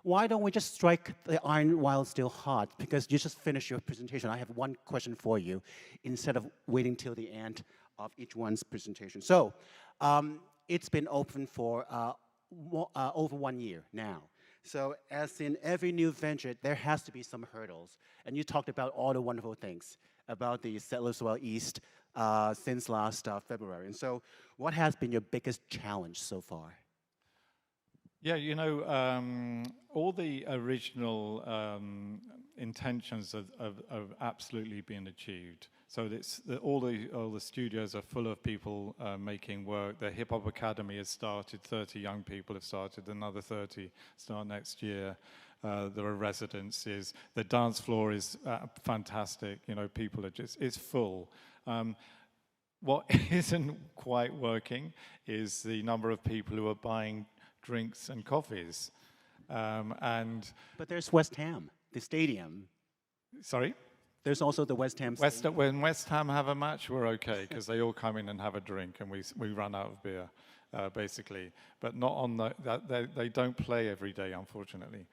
why don't we just strike the iron while it's still hot? Because you just finished your presentation. I have one question for you instead of waiting till the end of each one's presentation. So it's been open for over 1 year now. So as in every new venture, there has to be some hurdles. And you talked about all the wonderful things about the Settlers Well East since last February. And so what has been your biggest challenge so far? Yeah, you know, all the original intentions have absolutely been achieved. So all the studios are full of people making work. The Hip Hop Academy has started. 30 young people have started. Another 30 start next year. There are residencies. The dance floor is fantastic. You know, people are it's full. What isn't quite working is the number of people who are buying drinks and coffees. But there's West Ham, the stadium. Sorry? There's also the West Ham stadium. When West Ham have a match, we're okay, because they all come in and have a drink, and we run out of beer, basically. But not on they don't play every day, unfortunately.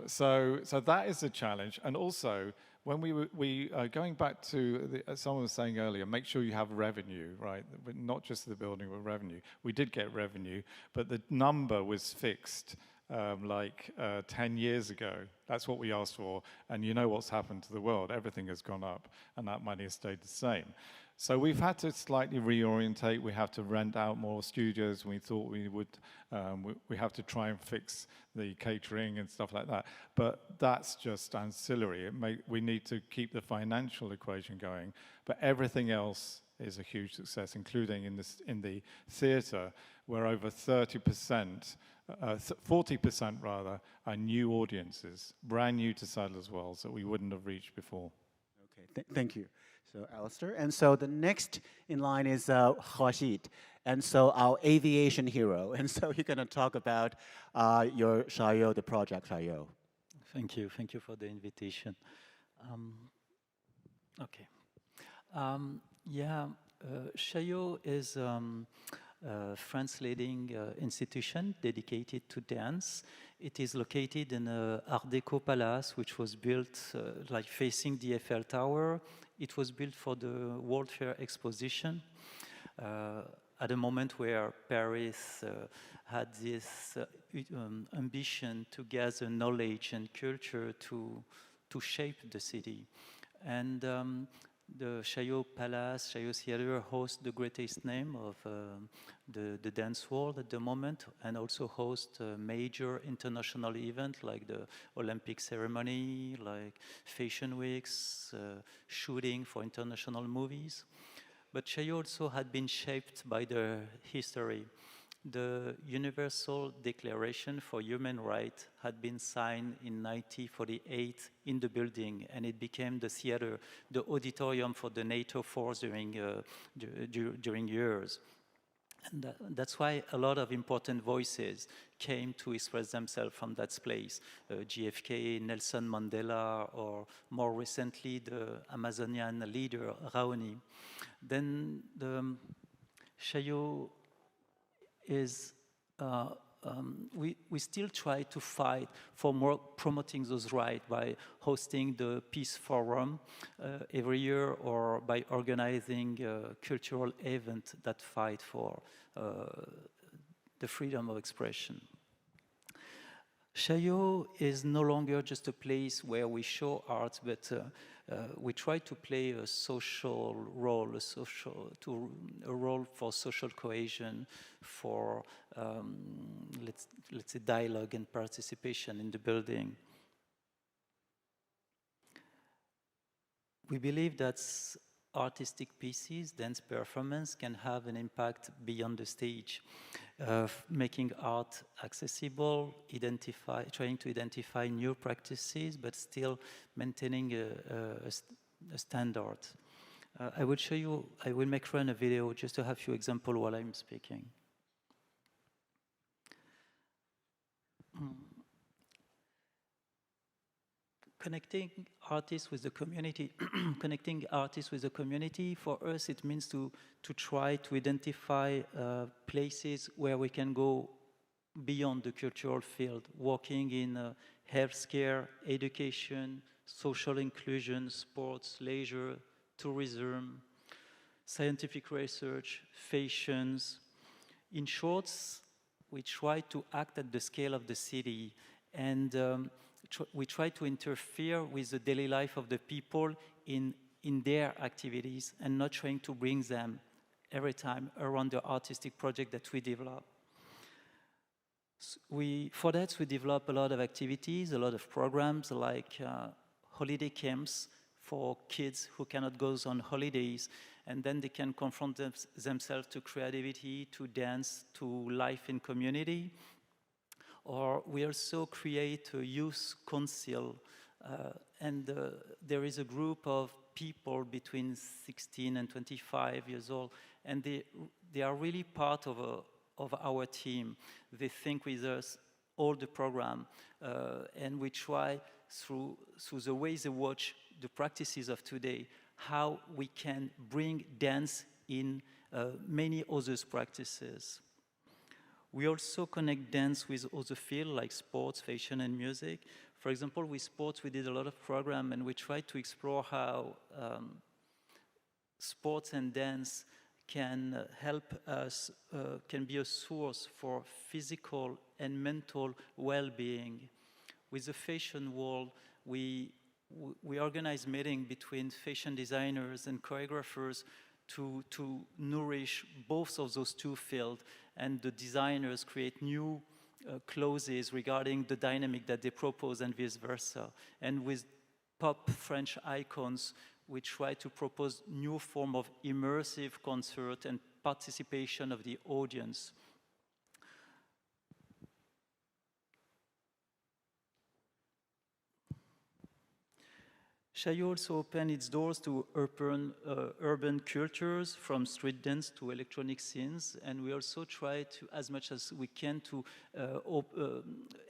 So that is a challenge. And also, when we going back to someone was saying earlier, make sure you have revenue, right? Not just the building, but revenue. We did get revenue, but the number was fixed 10 years ago. That's what we asked for. And you know what's happened to the world. Everything has gone up, and that money has stayed the same. So we've had to slightly reorientate. We have to rent out more studios. We thought we would. We have to try and fix the catering and stuff like that. But that's just ancillary. We need to keep the financial equation going. But everything else is a huge success, including in the theatre, where over 30%, 40% rather, are new audiences, brand new to Sadler's Wells that we wouldn't have reached before. Okay, thank you. So, Alistair. And so the next in line is Rashid. And so our aviation hero. And so you're going to talk about your Xiqu, the project Xiqu. Thank you. Thank you for the invitation. Okay. Xiqu is France's leading institution dedicated to dance. It is located in an Art Deco palace, which was built facing the Eiffel Tower. It was built for the World Fair exposition at a moment where Paris had this ambition to gather knowledge and culture to shape the city. And the Xiqu Palace, Xiqu Theatre hosts the greatest name of the dance world at the moment, and also hosts a major international event like the Olympic ceremony, like fashion weeks, shooting for international movies. But Xiqu also had been shaped by the history. The Universal Declaration for Human Rights had been signed in 1948 in the building, and it became the theater, the auditorium for the NATO force during years. And that's why a lot of important voices came to express themselves from that place. JFK, Nelson Mandela, or more recently, the Amazonian leader, Raoni. Then the Xiqu is, we still try to fight for more promoting those rights by hosting the Peace Forum every year, or by organizing a cultural event that fight for the freedom of expression. Xiqu is no longer just a place where we show art, but we try to play a social role, a role for social cohesion, for let's say dialogue and participation in the building. We believe that artistic pieces, dance performance, can have an impact beyond the stage, making art accessible, trying to identify new practices, but still maintaining a standard. I will make run a video just to have a few examples while I'm speaking. Connecting artists with the community, for us it means to try to identify places where we can go beyond the cultural field, working in healthcare, education, social inclusion, sports, leisure, tourism, scientific research, fashions. In short, we try to act at the scale of the city, and we try to interfere with the daily life of the people in their activities and not trying to bring them every time around the artistic project that we develop. For that, we develop a lot of activities, a lot of programs like holiday camps for kids who cannot go on holidays, and then they can confront themselves to creativity, to dance, to life in community. Or we also create a youth council, and there is a group of people between 16 and 25 years old, and they are really part of our team. They think with us all the program, and we try through the ways they watch the practices of today, how we can bring dance in many other practices. We also connect dance with other fields like sports, fashion, and music. For example, with sports, we did a lot of programs, and we tried to explore how sports and dance can help us, can be a source for physical and mental well-being. With the fashion world, we organize meetings between fashion designers and choreographers to nourish both of those two fields, and the designers create new clauses regarding the dynamic that they propose and vice versa. And with pop French icons, we try to propose new form of immersive concert and participation of the audience. Xiqu also opened its doors to urban cultures, from street dance to electronic scenes, and we also try to, as much as we can, to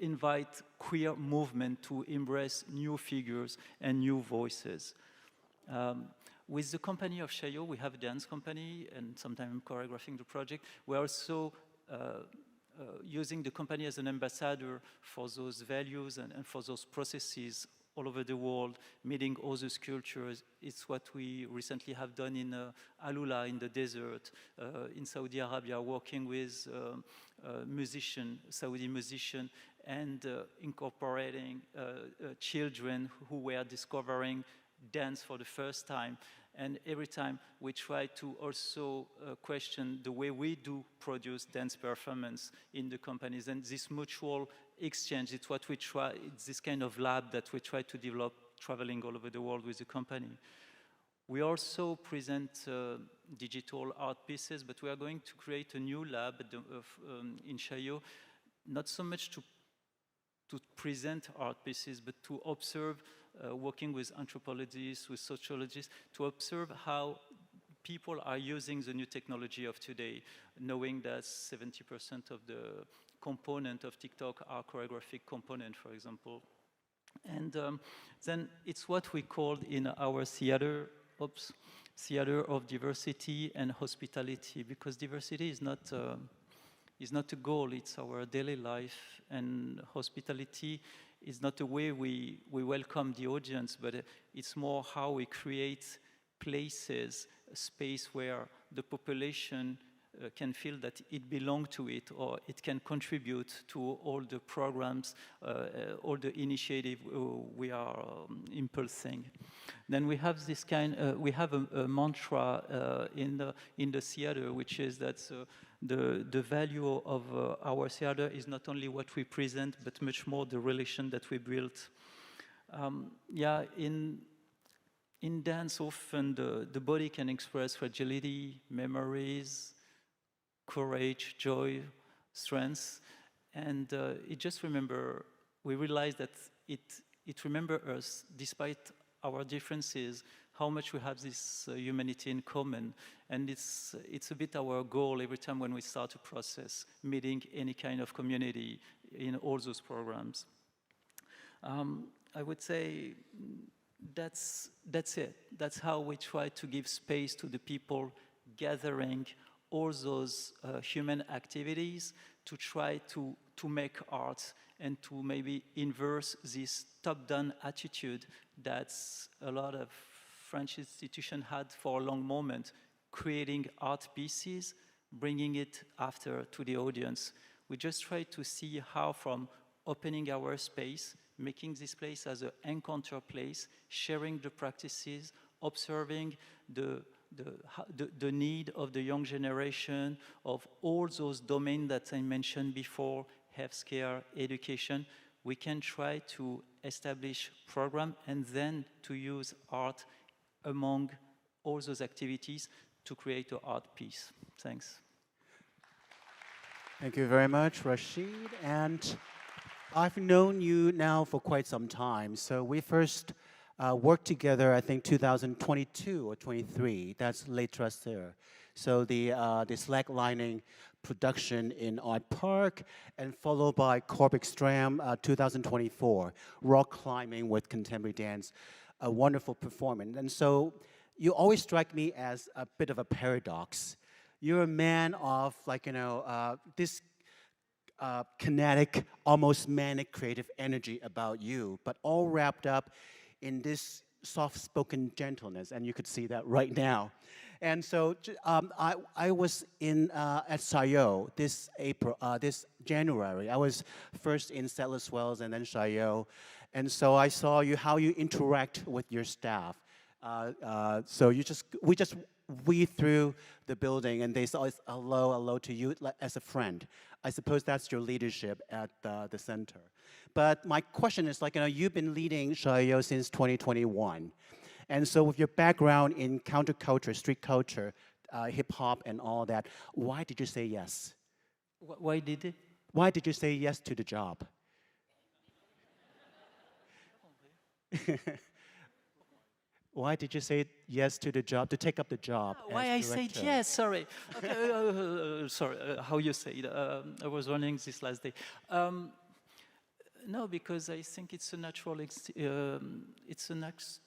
invite queer movement to embrace new figures and new voices. With the company of Xiqu, we have a dance company, and sometimes I'm choreographing the project. We're also using the company as an ambassador for those values and for those processes all over the world, meeting other cultures. It's what we recently have done in Alula in the desert, in Saudi Arabia, working with Saudi musician, and incorporating children who were discovering dance for the first time. And every time we try to also question the way we do produce dance performance in the companies. And this mutual exchange, it's what we try, it's this kind of lab that we try to develop traveling all over the world with the company. We also present digital art pieces, but we are going to create a new lab in Xiqu, not so much to present art pieces, but to observe, working with anthropologists, with sociologists, to observe how people are using the new technology of today, knowing that 70% of the component of TikTok are choreographic component, for example. And then it's what we called in our theater of diversity and hospitality, because diversity is not a goal, it's our daily life, and hospitality is not the way we welcome the audience, but it's more how we create places, a space where the population can feel that it belongs to it, or it can contribute to all the programs, all the initiative we are impulsing. Then we have this we have a mantra in the theater, which is that the value of our theater is not only what we present, but much more the relation that we build. In dance, often the body can express fragility, memories, courage, joy, strength, and we realize that it remembers us, despite our differences, how much we have this humanity in common. And it's a bit our goal every time when we start a process, meeting any kind of community in all those programs. I would say that's it. That's how we try to give space to the people gathering all those human activities to try to make art and to maybe inverse this top-down attitude that a lot of French institutions had for a long moment, creating art pieces, bringing it after to the audience. We just try to see how from opening our space, making this place as an encounter place, sharing the practices, observing the need of the young generation, of all those domains that I mentioned before, healthcare, education, we can try to establish program and then to use art among all those activities to create an art piece. Thanks. Thank you very much, Rashid. And I've known you now for quite some time. So we first worked together, I think, 2022 or 23. That's Les Traceurs. So the slacklining production in Art Park, and followed by Corp Extreme 2024, rock climbing with contemporary dance, a wonderful performance. And so you always strike me as a bit of a paradox. You're a man of, like, this kinetic, almost manic creative energy about you, but all wrapped up in this soft-spoken gentleness, and you could see that right now. And so I was at Chaillot this January. I was first in Settlers Wells and then Chaillot, and so I saw how you interact with your staff. So we just weave through the building, and they say hello to you as a friend. I suppose that's your leadership at the center. But my question is, you've been leading Chaillot since 2021. And so with your background in counterculture, street culture, hip-hop and all that, why did you say yes? Why did it? Why did you say yes to the job? Why did you say yes to the job, to take up the job? Why I said yes, sorry. Okay, sorry, how you say it. I was running this last day. No, because I think it's a natural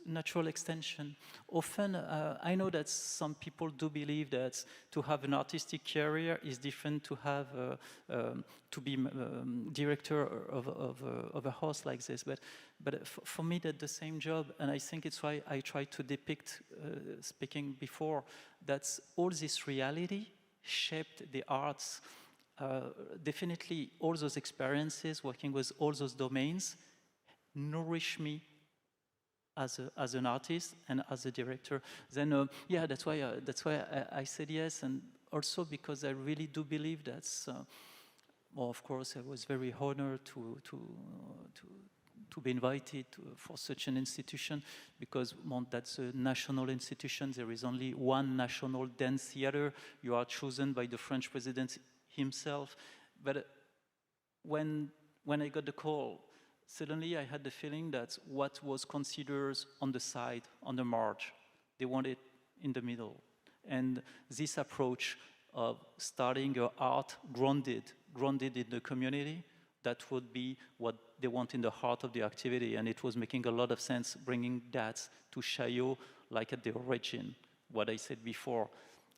natural extension. Often, I know that some people do believe that to have an artistic career is different to have to be director of a house like this. But for me, that's the same job, and I think it's why I try to depict, speaking before, that all this reality shaped the arts. Definitely all those experiences, working with all those domains, nourish me as an artist and as a director. Then, yeah, that's why I said yes, and also because I really do believe that's, well, of course, I was very honored to be invited for such an institution, because that's a national institution. There is only one national dance theater. You are chosen by the French president himself. But when I got the call, suddenly I had the feeling that what was considered on the side, on the marge, they wanted in the middle. And this approach of starting your art grounded in the community, that would be what they want in the heart of the activity. And it was making a lot of sense bringing that to Chaillot, like at the origin, what I said before.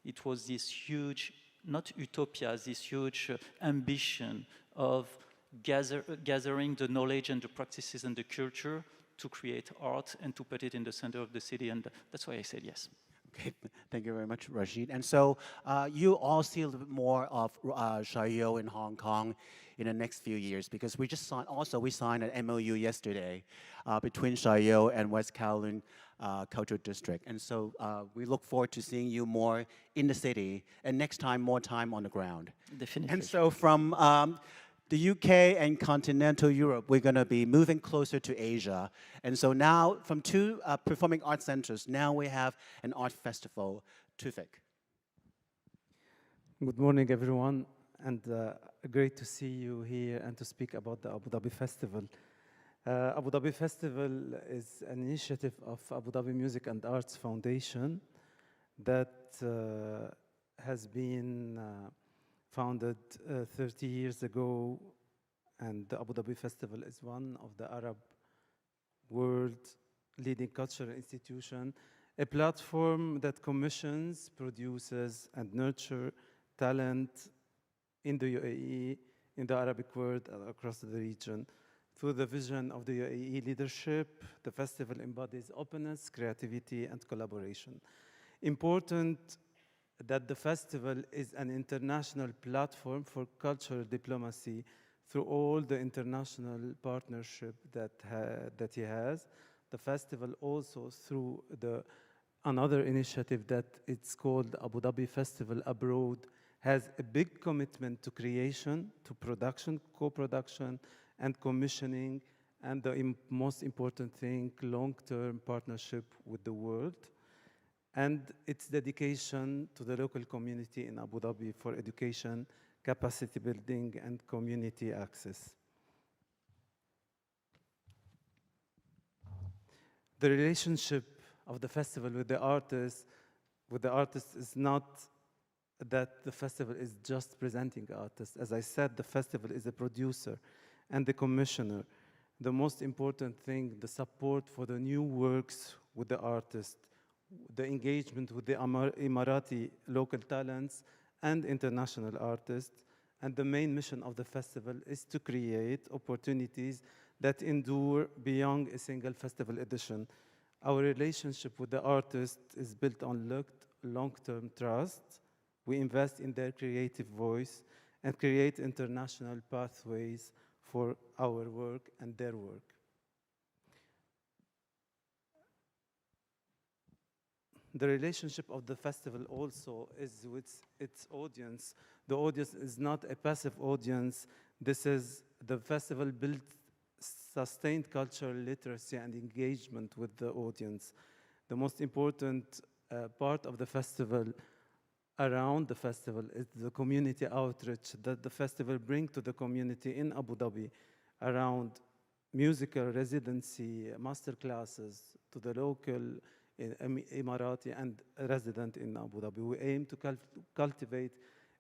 It was this huge, not utopia, this huge ambition of gathering the knowledge and the practices and the culture to create art and to put it in the center of the city, and that's why I said yes. Okay, thank you very much, Rashid. And so you all see a little bit more of Chaillot in Hong Kong in the next few years, because we just signed an MOU yesterday between Chaillot and West Kowloon Cultural District. And so we look forward to seeing you more in the city, and next time, more time on the ground. Definitely. And so from the UK and continental Europe, we're going to be moving closer to Asia. And so now, from two performing arts centers, now we have an art festival, Tufik. Good morning, everyone, and great to see you here and to speak about the Abu Dhabi Festival. Abu Dhabi Festival is an initiative of Abu Dhabi Music and Arts Foundation that has been founded 30 years ago, and the Abu Dhabi Festival is one of the Arab world leading cultural institution, a platform that commissions, produces, and nurture talent in the UAE, in the Arabic world, and across the region. Through the vision of the UAE leadership, the festival embodies openness, creativity, and collaboration. Important that the festival is an international platform for cultural diplomacy through all the international partnership that he has. The festival also through another initiative that it's called Abu Dhabi Festival Abroad has a big commitment to creation, to production, co-production, and commissioning, and the most important thing, long-term partnership with the world, and its dedication to the local community in Abu Dhabi for education, capacity building, and community access. The relationship of the festival with the artists is not that the festival is just presenting artists. As I said, the festival is a producer and the commissioner. The most important thing, the support for the new works with the artists, the engagement with the Emirati local talents and international artists. And the main mission of the festival is to create opportunities that endure beyond a single festival edition. Our relationship with the artists is built on long-term trust. We invest in their creative voice and create international pathways for our work and their work. The relationship of the festival also is with its audience. The audience is not a passive audience. The festival builds sustained cultural literacy and engagement with the audience. The most important part of the festival, around the festival, is the community outreach that the festival brings to the community in Abu Dhabi around musical residency, master classes to the local Emirati and resident in Abu Dhabi. We aim to cultivate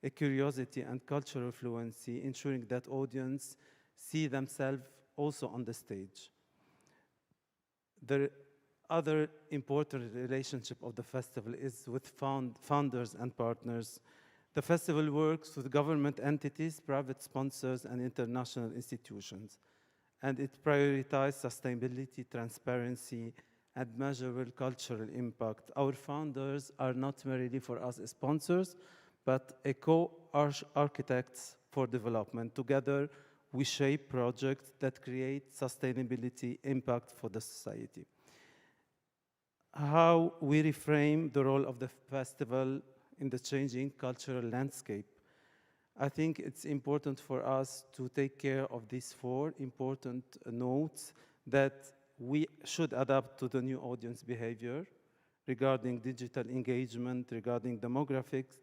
a curiosity and cultural fluency, ensuring that audience see themselves also on the stage. The other important relationship of the festival is with founders and partners. The festival works with government entities, private sponsors, and international institutions. And it prioritizes sustainability, transparency, and measurable cultural impact. Our founders are not merely for us as sponsors, but co-architects for development. Together, we shape projects that create sustainability impact for the society. How we reframe the role of the festival in the changing cultural landscape. I think it's important for us to take care of these four important notes that we should adapt to the new audience behavior regarding digital engagement, regarding demographics.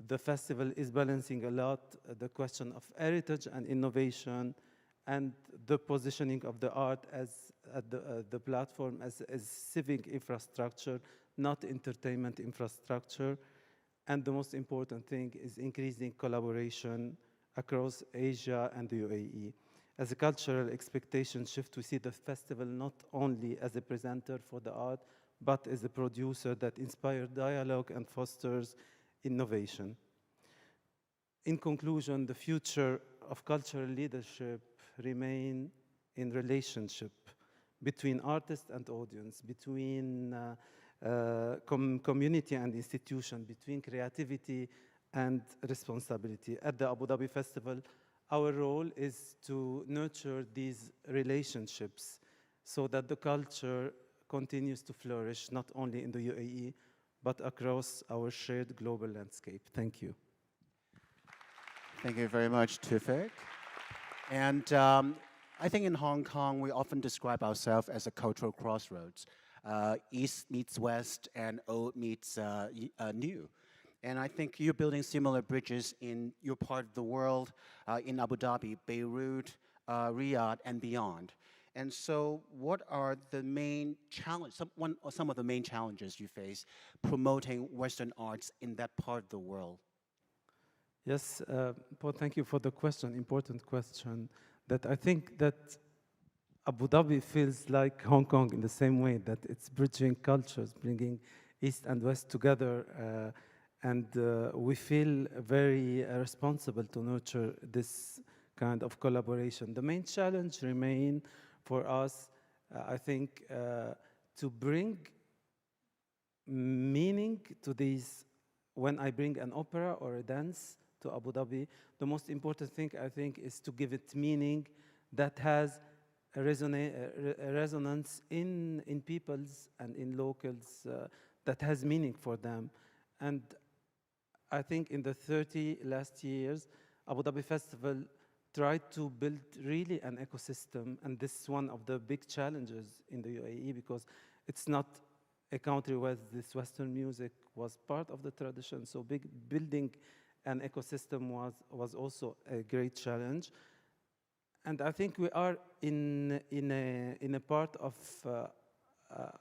The festival is balancing a lot the question of heritage and innovation and the positioning of the art as the platform as civic infrastructure, not entertainment infrastructure. And the most important thing is increasing collaboration across Asia and the UAE. As a cultural expectation shift, we see the festival not only as a presenter for the art, but as a producer that inspires dialogue and fosters innovation. In conclusion, the future of cultural leadership remains in relationship between artist and audience, between community and institution, between creativity and responsibility. At the Abu Dhabi Festival, our role is to nurture these relationships so that the culture continues to flourish, not only in the UAE, but across our shared global landscape. Thank you. Thank you very much, Tufik. And I think in Hong Kong, we often describe ourselves as a cultural crossroads. East meets West and old meets new. And I think you're building similar bridges in your part of the world, in Abu Dhabi, Beirut, Riyadh, and beyond. And so what are the main challenges, some of the main challenges you face promoting Western arts in that part of the world? Yes, Paul, thank you for the question, important question. That I think that Abu Dhabi feels like Hong Kong in the same way, that it's bridging cultures, bringing East and West together. And we feel very responsible to nurture this kind of collaboration. The main challenge remain for us, I think, to bring meaning to these. When I bring an opera or a dance to Abu Dhabi, the most important thing, I think, is to give it meaning that has a resonance in people's and in locals, that has meaning for them. And I think in the 30 last years, Abu Dhabi Festival tried to build really an ecosystem, and this is one of the big challenges in the UAE, because it's not a country where this Western music was part of the tradition, so building an ecosystem was also a great challenge. And I think we are in a part of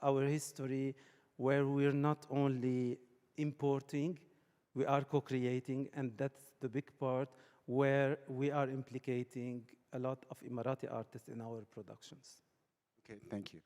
our history where we're not only importing, we are co-creating, and that's the big part where we are implicating a lot of Emirati artists in our productions. Okay, thank you.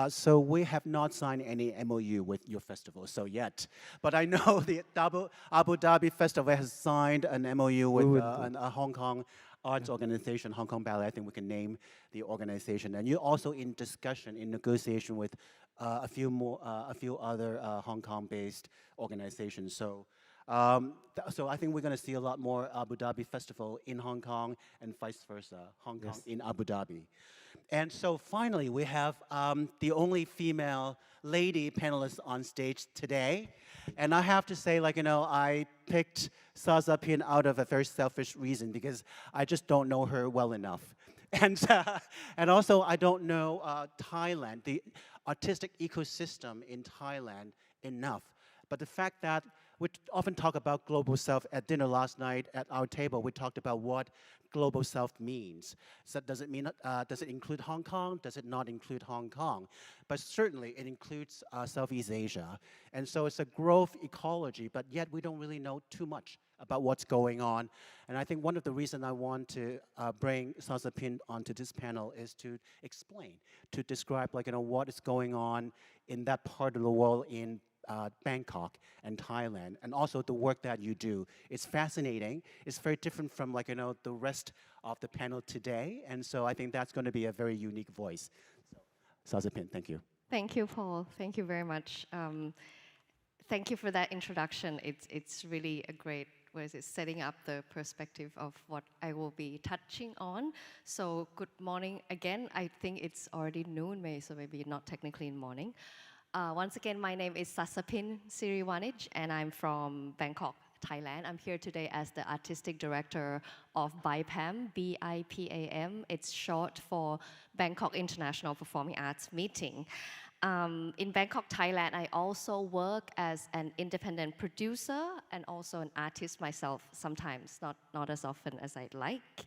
So we have not signed any MOU with your festival, so yet. But I know the Abu Dhabi Festival has signed an MOU with a Hong Kong arts organization, Hong Kong Ballet. I think we can name the organization. And you're also in discussion, in negotiation with a few other Hong Kong-based organizations. So, so I think we're going to see a lot more Abu Dhabi Festival in Hong Kong and vice versa, Hong Kong in Abu Dhabi. And so finally, we have the only female lady panelist on stage today. And I have to say, like, you know, I picked Saza Pin out of a very selfish reason, because I just don't know her well enough. And also, I don't know Thailand, the artistic ecosystem in Thailand enough. But the fact that we often talk about global south at dinner last night at our table, we talked about what global south means. So does it mean, does it include Hong Kong? Does it not include Hong Kong? But certainly it includes Southeast Asia. And so it's a growth ecology, but yet we don't really know too much about what's going on. And I think one of the reasons I want to bring Saza Pin onto this panel is to explain, to describe, like, you know, what is going on in that part of the world in Bangkok and Thailand, and also the work that you do. It's fascinating. It's very different from, like, you know, the rest of the panel today, and so I think that's going to be a very unique voice. So, Saza Pin, thank you. Thank you, Paul. Thank you very much. Thank you for that introduction. It's really a great, setting up the perspective of what I will be touching on. So good morning again. I think it's already noon, so maybe not technically in morning. Once again, my name is Sasapin Siriwanich, and I'm from Bangkok, Thailand. I'm here today as the Artistic Director of BIPAM, B-I-P-A-M. It's short for Bangkok International Performing Arts Meeting. In Bangkok, Thailand, I also work as an independent producer and also an artist myself, sometimes, not as often as I'd like.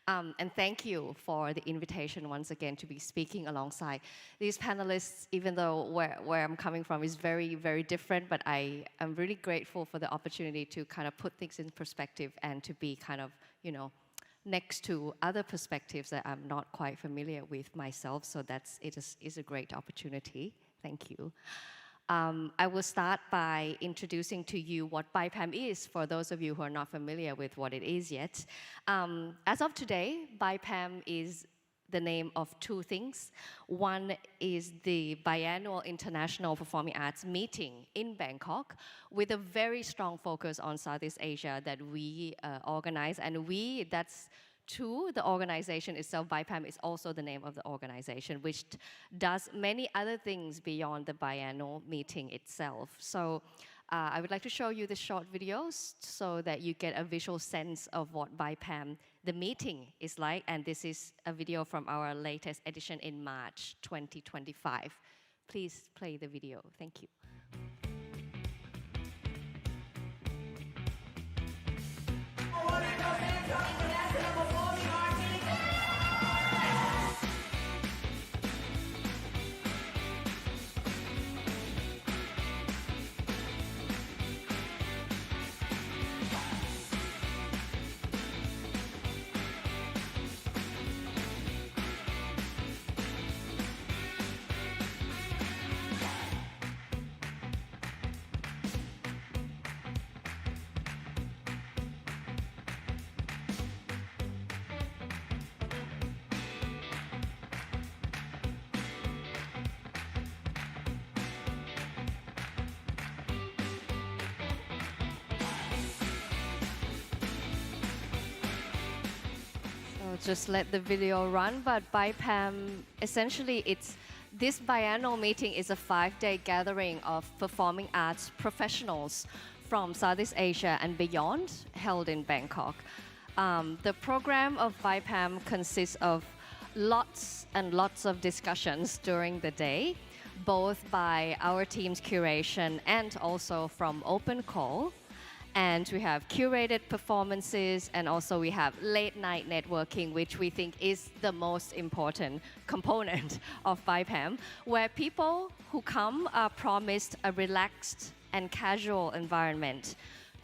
And thank you for the invitation once again to be speaking alongside these panelists, even though where I'm coming from is very, very different, but I am really grateful for the opportunity to kind of put things in perspective and to be kind of, you know, next to other perspectives that I'm not quite familiar with myself, so it is a great opportunity. Thank you. I will start by introducing to you what BIPAM is, for those of you who are not familiar with what it is yet. As of today, BIPAM is the name of two things. One is the biannual International Performing Arts Meeting in Bangkok, with a very strong focus on Southeast Asia that we organize, and that's two, the organization itself. BIPAM is also the name of the organization, which does many other things beyond the biannual meeting itself. So I would like to show you the short videos so that you get a visual sense of what BIPAM, the meeting, is like. And this is a video from our latest edition in March 2025. Please play the video. Thank you. just let the video run, but BIPAM, essentially this biannual meeting is a 5-day gathering of performing arts professionals from Southeast Asia and beyond, held in Bangkok. The program of BIPAM consists of lots and lots of discussions during the day, both by our team's curation and also from open call. And we have curated performances, and also we have late night networking, which we think is the most important component of BIPAM, where people who come are promised a relaxed and casual environment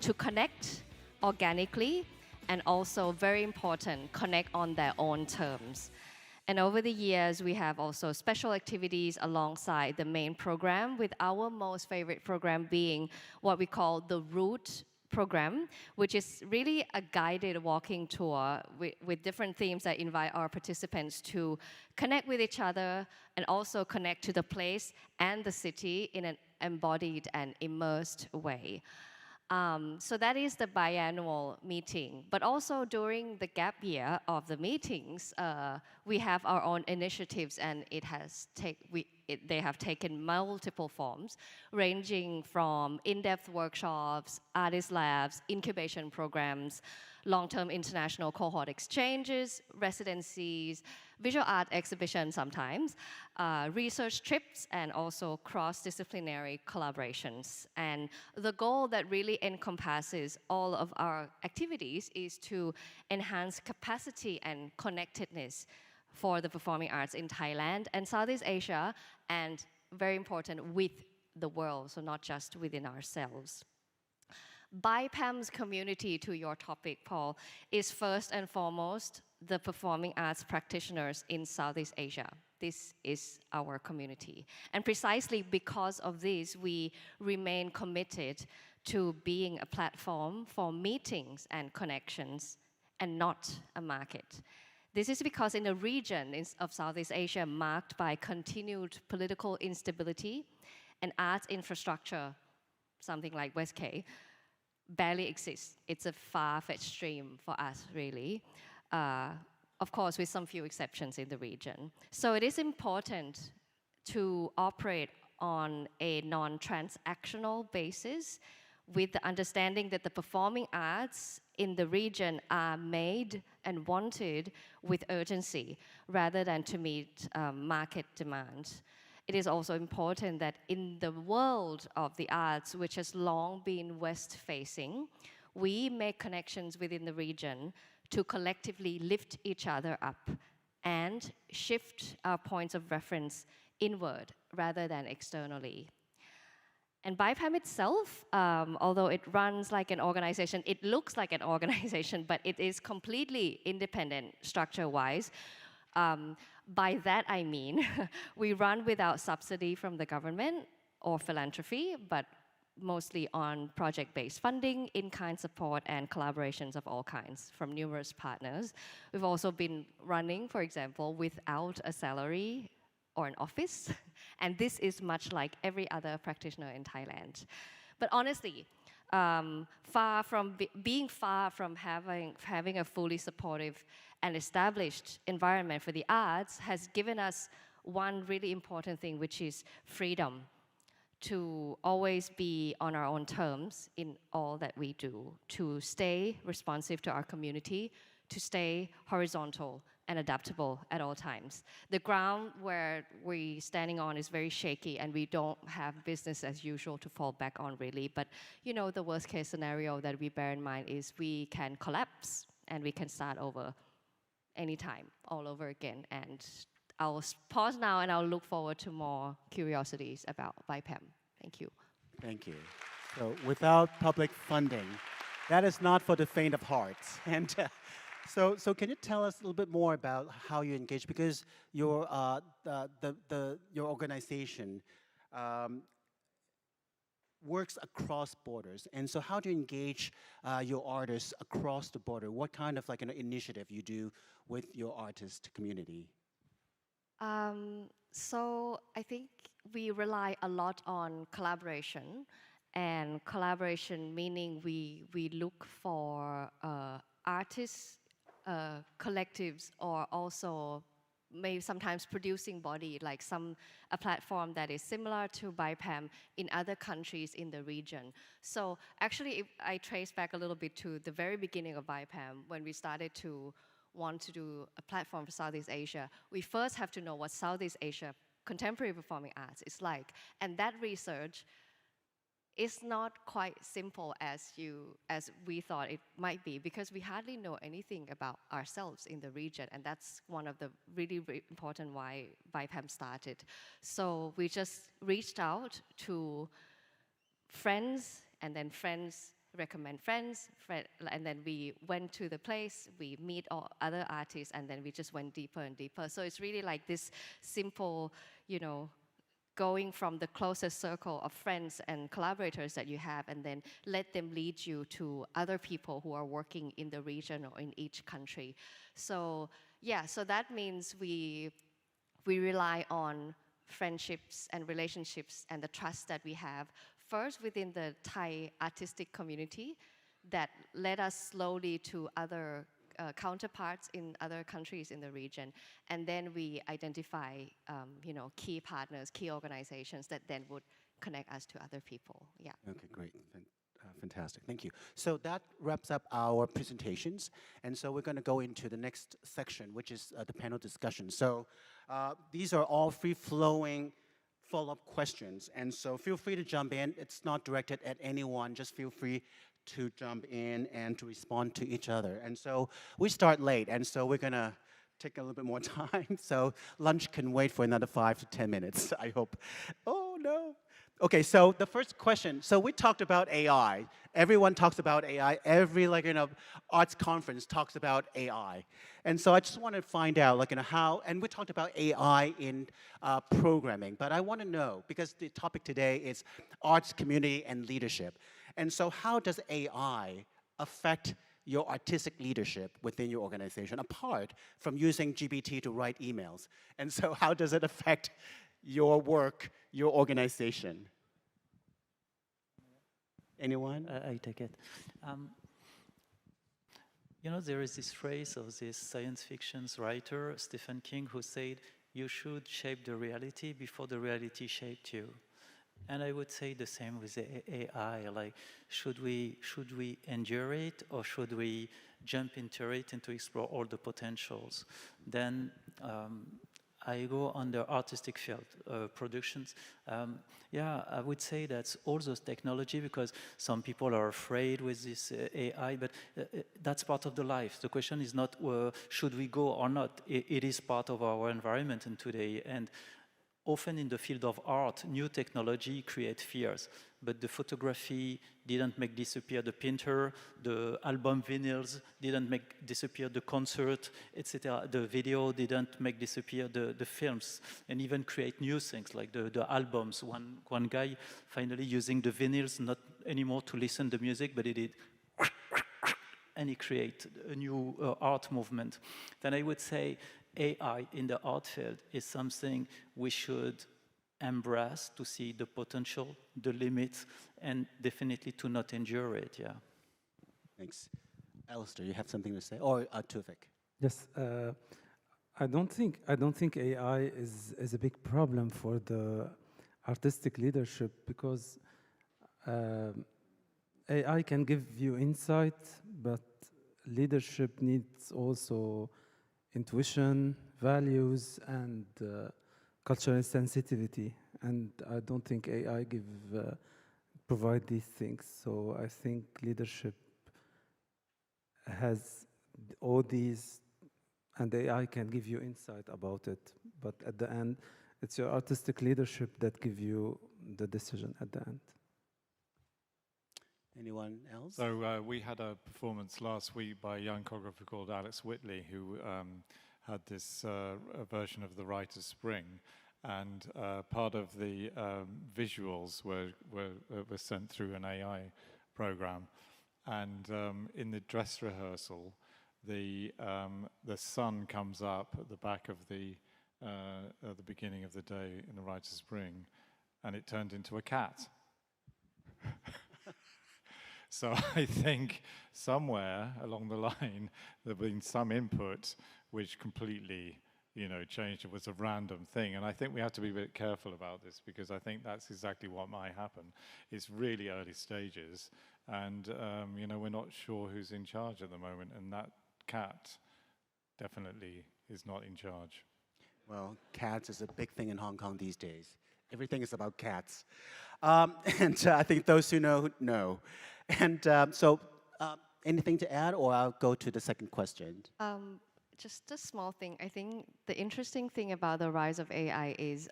to connect organically, and also, very important, connect on their own terms. And over the years, we have also special activities alongside the main program, with our most favorite program being what we call the Route program, which is really a guided walking tour with different themes that invite our participants to connect with each other and also connect to the place and the city in an embodied and immersed way. So that is the biannual meeting. But also during the gap year of the meetings, we have our own initiatives, and they have taken multiple forms, ranging from in-depth workshops, artist labs, incubation programs, long-term international cohort exchanges, residencies, visual art exhibitions sometimes, research trips, and also cross-disciplinary collaborations. And the goal that really encompasses all of our activities is to enhance capacity and connectedness for the performing arts in Thailand and Southeast Asia, and very important, with the world, so not just within ourselves. BIPAM's community, to your topic, Paul, is first and foremost the performing arts practitioners in Southeast Asia. This is our community. And precisely because of this, we remain committed to being a platform for meetings and connections and not a market. This is because in a region of Southeast Asia marked by continued political instability and arts infrastructure, something like WestK, barely exists. It's a far-fetched dream for us, really. Of course, with some few exceptions in the region. So it is important to operate on a non-transactional basis, with the understanding that the performing arts in the region are made and wanted with urgency rather than to meet market demand. It is also important that in the world of the arts, which has long been West-facing, we make connections within the region to collectively lift each other up and shift our points of reference inward rather than externally. And BIPAM itself, although it runs like an organization, it looks like an organization, but it is completely independent structure-wise. By that I mean, we run without subsidy from the government or philanthropy, but mostly on project-based funding, in-kind support, and collaborations of all kinds from numerous partners. We've also been running, for example, without a salary or an office, and this is much like every other practitioner in Thailand. But honestly, far from having a fully supportive and established environment for the arts has given us one really important thing, which is freedom to always be on our own terms in all that we do, to stay responsive to our community, to stay horizontal and adaptable at all times. The ground where we're standing on is very shaky, and we don't have business as usual to fall back on, really. But you know, the worst case scenario that we bear in mind is we can collapse and we can start over anytime, all over again. And I'll pause now, and I'll look forward to more curiosities about BIPAM. Thank you. Thank you. So without public funding, that is not for the faint of heart. And so can you tell us a little bit more about how you engage? Because your organization works across borders, and so how do you engage your artists across the border? What kind of initiative you do with your artist community? So I think we rely a lot on collaboration, and collaboration meaning we look for artists collectives or also maybe sometimes producing body, like a platform that is similar to BIPAM in other countries in the region. So actually, if I trace back a little bit to the very beginning of BIPAM, when we started to want to do a platform for Southeast Asia, we first have to know what Southeast Asia contemporary performing arts is like. And that research is not quite simple as we thought it might be, because we hardly know anything about ourselves in the region, and that's one of the really, really important why BIPAM started. So we just reached out to friends, and then friends recommend friends, and then we went to the place, we meet all other artists, and then we just went deeper and deeper. So it's really like this simple, going from the closest circle of friends and collaborators that you have, and then let them lead you to other people who are working in the region or in each country. So yeah, so that means we rely on friendships and relationships and the trust that we have, first within the Thai artistic community that led us slowly to other counterparts in other countries in the region. And then we identify, key partners, key organizations that then would connect us to other people. Yeah. Okay, great. Fantastic. Thank you. So that wraps up our presentations. And so we're going to go into the next section, which is the panel discussion. So these are all free-flowing follow-up questions. And so feel free to jump in. It's not directed at anyone. Just feel free to jump in and to respond to each other. And so we start late, and so we're going to take a little bit more time. So lunch can wait for another 5 to 10 minutes, I hope. Oh, no. Okay, so the first question. So we talked about AI. Everyone talks about AI. Every arts conference talks about AI. And so I just want to find out how, and we talked about AI in programming, but I want to know, because the topic today is arts, community, and leadership. And so how does AI affect your artistic leadership within your organization, apart from using GPT to write emails? And so how does it affect your work, your organization? Anyone? I take it. There is this phrase of this science fiction writer, Stephen King, who said, you should shape the reality before the reality shaped you. And I would say the same with AI. Like, should we endure it, or should we jump into it and to explore all the potentials? Then I go on the artistic field, productions. Yeah, I would say that's all those technology, because some people are afraid with this AI, but that's part of the life. The question is not should we go or not. It is part of our environment and today. And often in the field of art, new technology creates fears, but the photography didn't make disappear the painter, the album vinyls didn't make disappear the concert, etc. The video didn't make disappear the films, and even create new things like the albums. One guy finally using the vinyls not anymore to listen to music, but he did and he created a new art movement. Then I would say AI in the art field is something we should embrace to see the potential, the limits, and definitely to not endure it, yeah. Thanks. Alistair, you have something to say? Or Tuvik? Yes, I don't think AI is a big problem for the artistic leadership, because AI can give you insight, but leadership needs also intuition, values, and cultural sensitivity. And I don't think AI provide these things. So I think leadership has all these, and AI can give you insight about it. But at the end, it's your artistic leadership that give you the decision at the end. Anyone else? So we had a performance last week by a young choreographer called Alex Whitley, who had this version of The Rite of Spring, and part of the visuals were sent through an AI program, and in the dress rehearsal, the sun comes up at the back of at the beginning of the day in The Rite of Spring, and it turned into a cat. So I think somewhere along the line, there have been some input which completely, changed. It was a random thing. And I think we have to be a bit careful about this, because I think that's exactly what might happen. It's really early stages. And, we're not sure who's in charge at the moment. And that cat definitely is not in charge. Well, cats is a big thing in Hong Kong these days. Everything is about cats. And I think those who know. And so anything to add, or I'll go to the second question? Just a small thing. I think the interesting thing about the rise of AI is,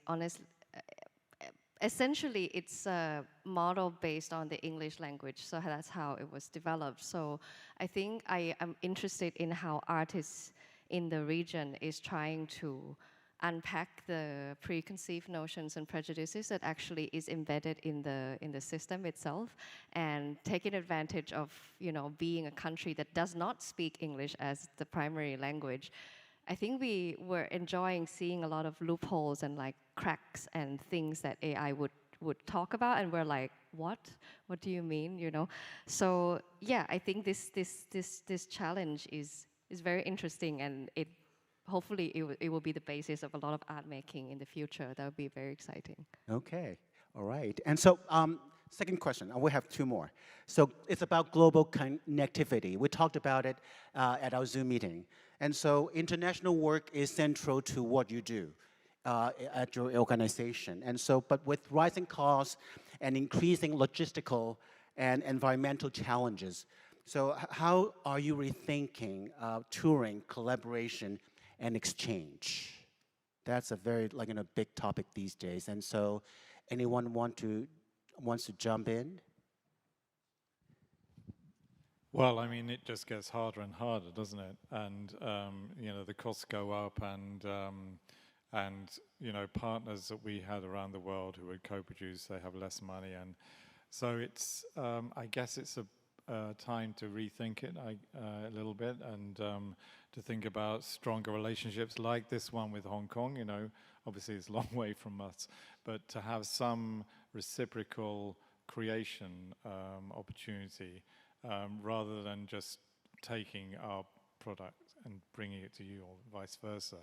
essentially, it's a model based on the English language. So that's how it was developed. So I think I am interested in how artists in the region is trying to unpack the preconceived notions and prejudices that actually is embedded in the system itself, and taking advantage of being a country that does not speak English as the primary language. I think we were enjoying seeing a lot of loopholes and like cracks and things that AI would talk about, and we're like, what do you mean? So yeah, I think this challenge is very interesting, and hopefully it will be the basis of a lot of art making in the future. That would be very exciting. Okay, all right. And so second question, we have two more. So it's about global connectivity. We talked about it at our Zoom meeting. And so international work is central to what you do at your organization. And so, but with rising costs and increasing logistical and environmental challenges, so how are you rethinking touring, collaboration, and exchange? That's a very big topic these days. And so anyone wants to jump in? Well, I mean, it just gets harder and harder, doesn't it? And the costs go up, and partners that we had around the world who would co-produce, they have less money, and so it's I guess it's a time to rethink it a little bit, and to think about stronger relationships like this one with Hong Kong. Obviously it's a long way from us, but to have some reciprocal creation opportunity, rather than just taking our product and bringing it to you, or vice versa.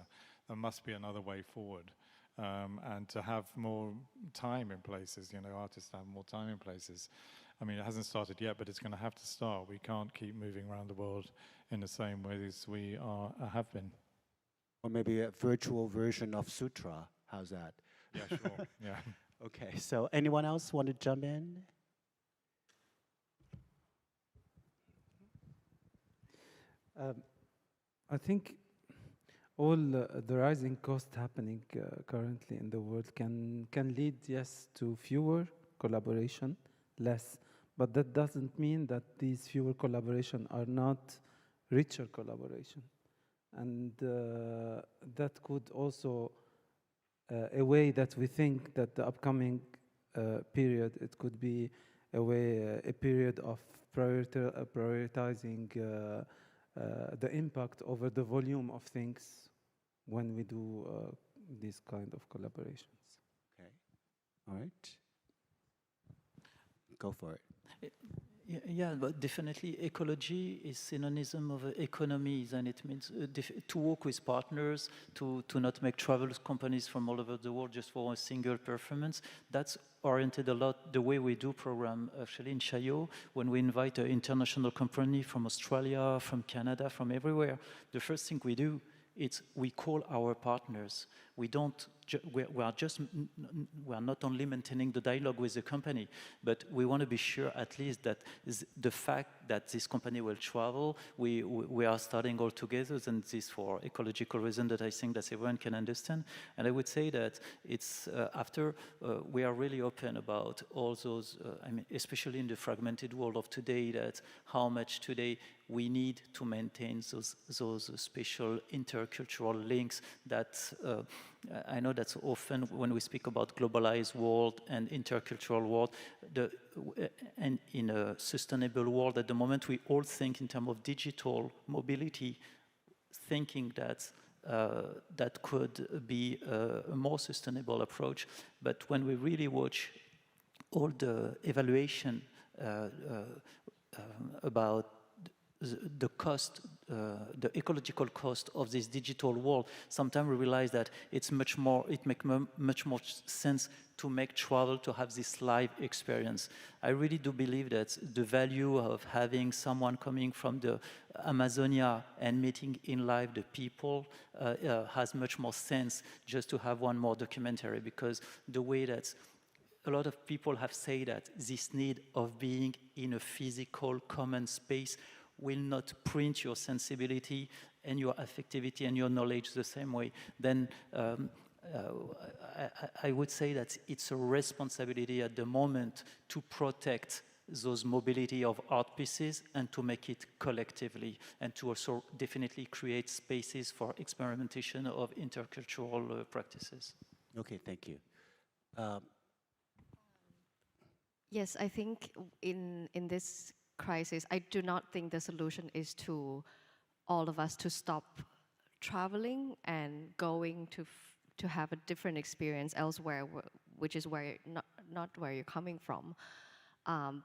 There must be another way forward, and to have more time in places. Artists have more time in places. I mean, it hasn't started yet, but it's going to have to start. We can't keep moving around the world in the same way as we have been. Or maybe a virtual version of Sutra. How's that? Yeah, sure. Yeah. Okay, so anyone else want to jump in? I think all the rising costs happening currently in the world can lead, yes, to fewer collaboration, less. But that doesn't mean that these fewer collaboration are not richer collaboration. And that could also, a way that we think that the upcoming period, it could be a period of prioritizing the impact over the volume of things when we do these kind of collaborations. Okay, all right. Go for it. Yeah, but definitely ecology is synonym of economies, and it means to work with partners, to not make travel companies from all over the world just for a single performance. That's oriented a lot the way we do program actually in Xiqu. When we invite an international company from Australia, from Canada, from everywhere, the first thing we do is we call our partners. We don't. We are not only maintaining the dialogue with the company, but we want to be sure at least that the fact that this company will travel, we are starting all together, and this for ecological reason that I think that everyone can understand. And I would say that it's after we are really open about all those, I mean, especially in the fragmented world of today, that how much today we need to maintain those special intercultural links that I know that's often when we speak about globalized world and intercultural world, and in a sustainable world at the moment, we all think in terms of digital mobility, thinking that that could be a more sustainable approach. But when we really watch all the evaluation about the cost, the ecological cost of this digital world, sometimes we realize that it makes much more sense to make travel, to have this live experience. I really do believe that the value of having someone coming from the Amazonia and meeting in live the people has much more sense just to have one more documentary, because the way that a lot of people have said that this need of being in a physical common space will not print your sensibility and your affectivity and your knowledge the same way, then I would say that it's a responsibility at the moment to protect those mobility of art pieces and to make it collectively, and to also definitely create spaces for experimentation of intercultural practices. Okay, thank you. Yes, I think in this crisis, I do not think the solution is to all of us to stop traveling and going to have a different experience elsewhere, which is where not where you're coming from,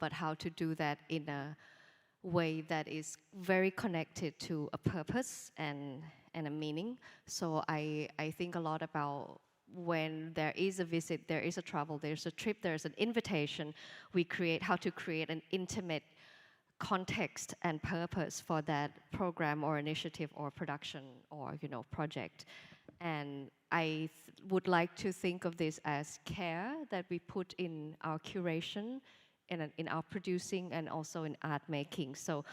but how to do that in a way that is very connected to a purpose and a meaning. So I think a lot about when there is a visit, there is a travel, there's a trip, there's an invitation, we create how to create an intimate context and purpose for that program or initiative or production or project. And I would like to think of this as care that we put in our curation, in our producing, and also in art making. So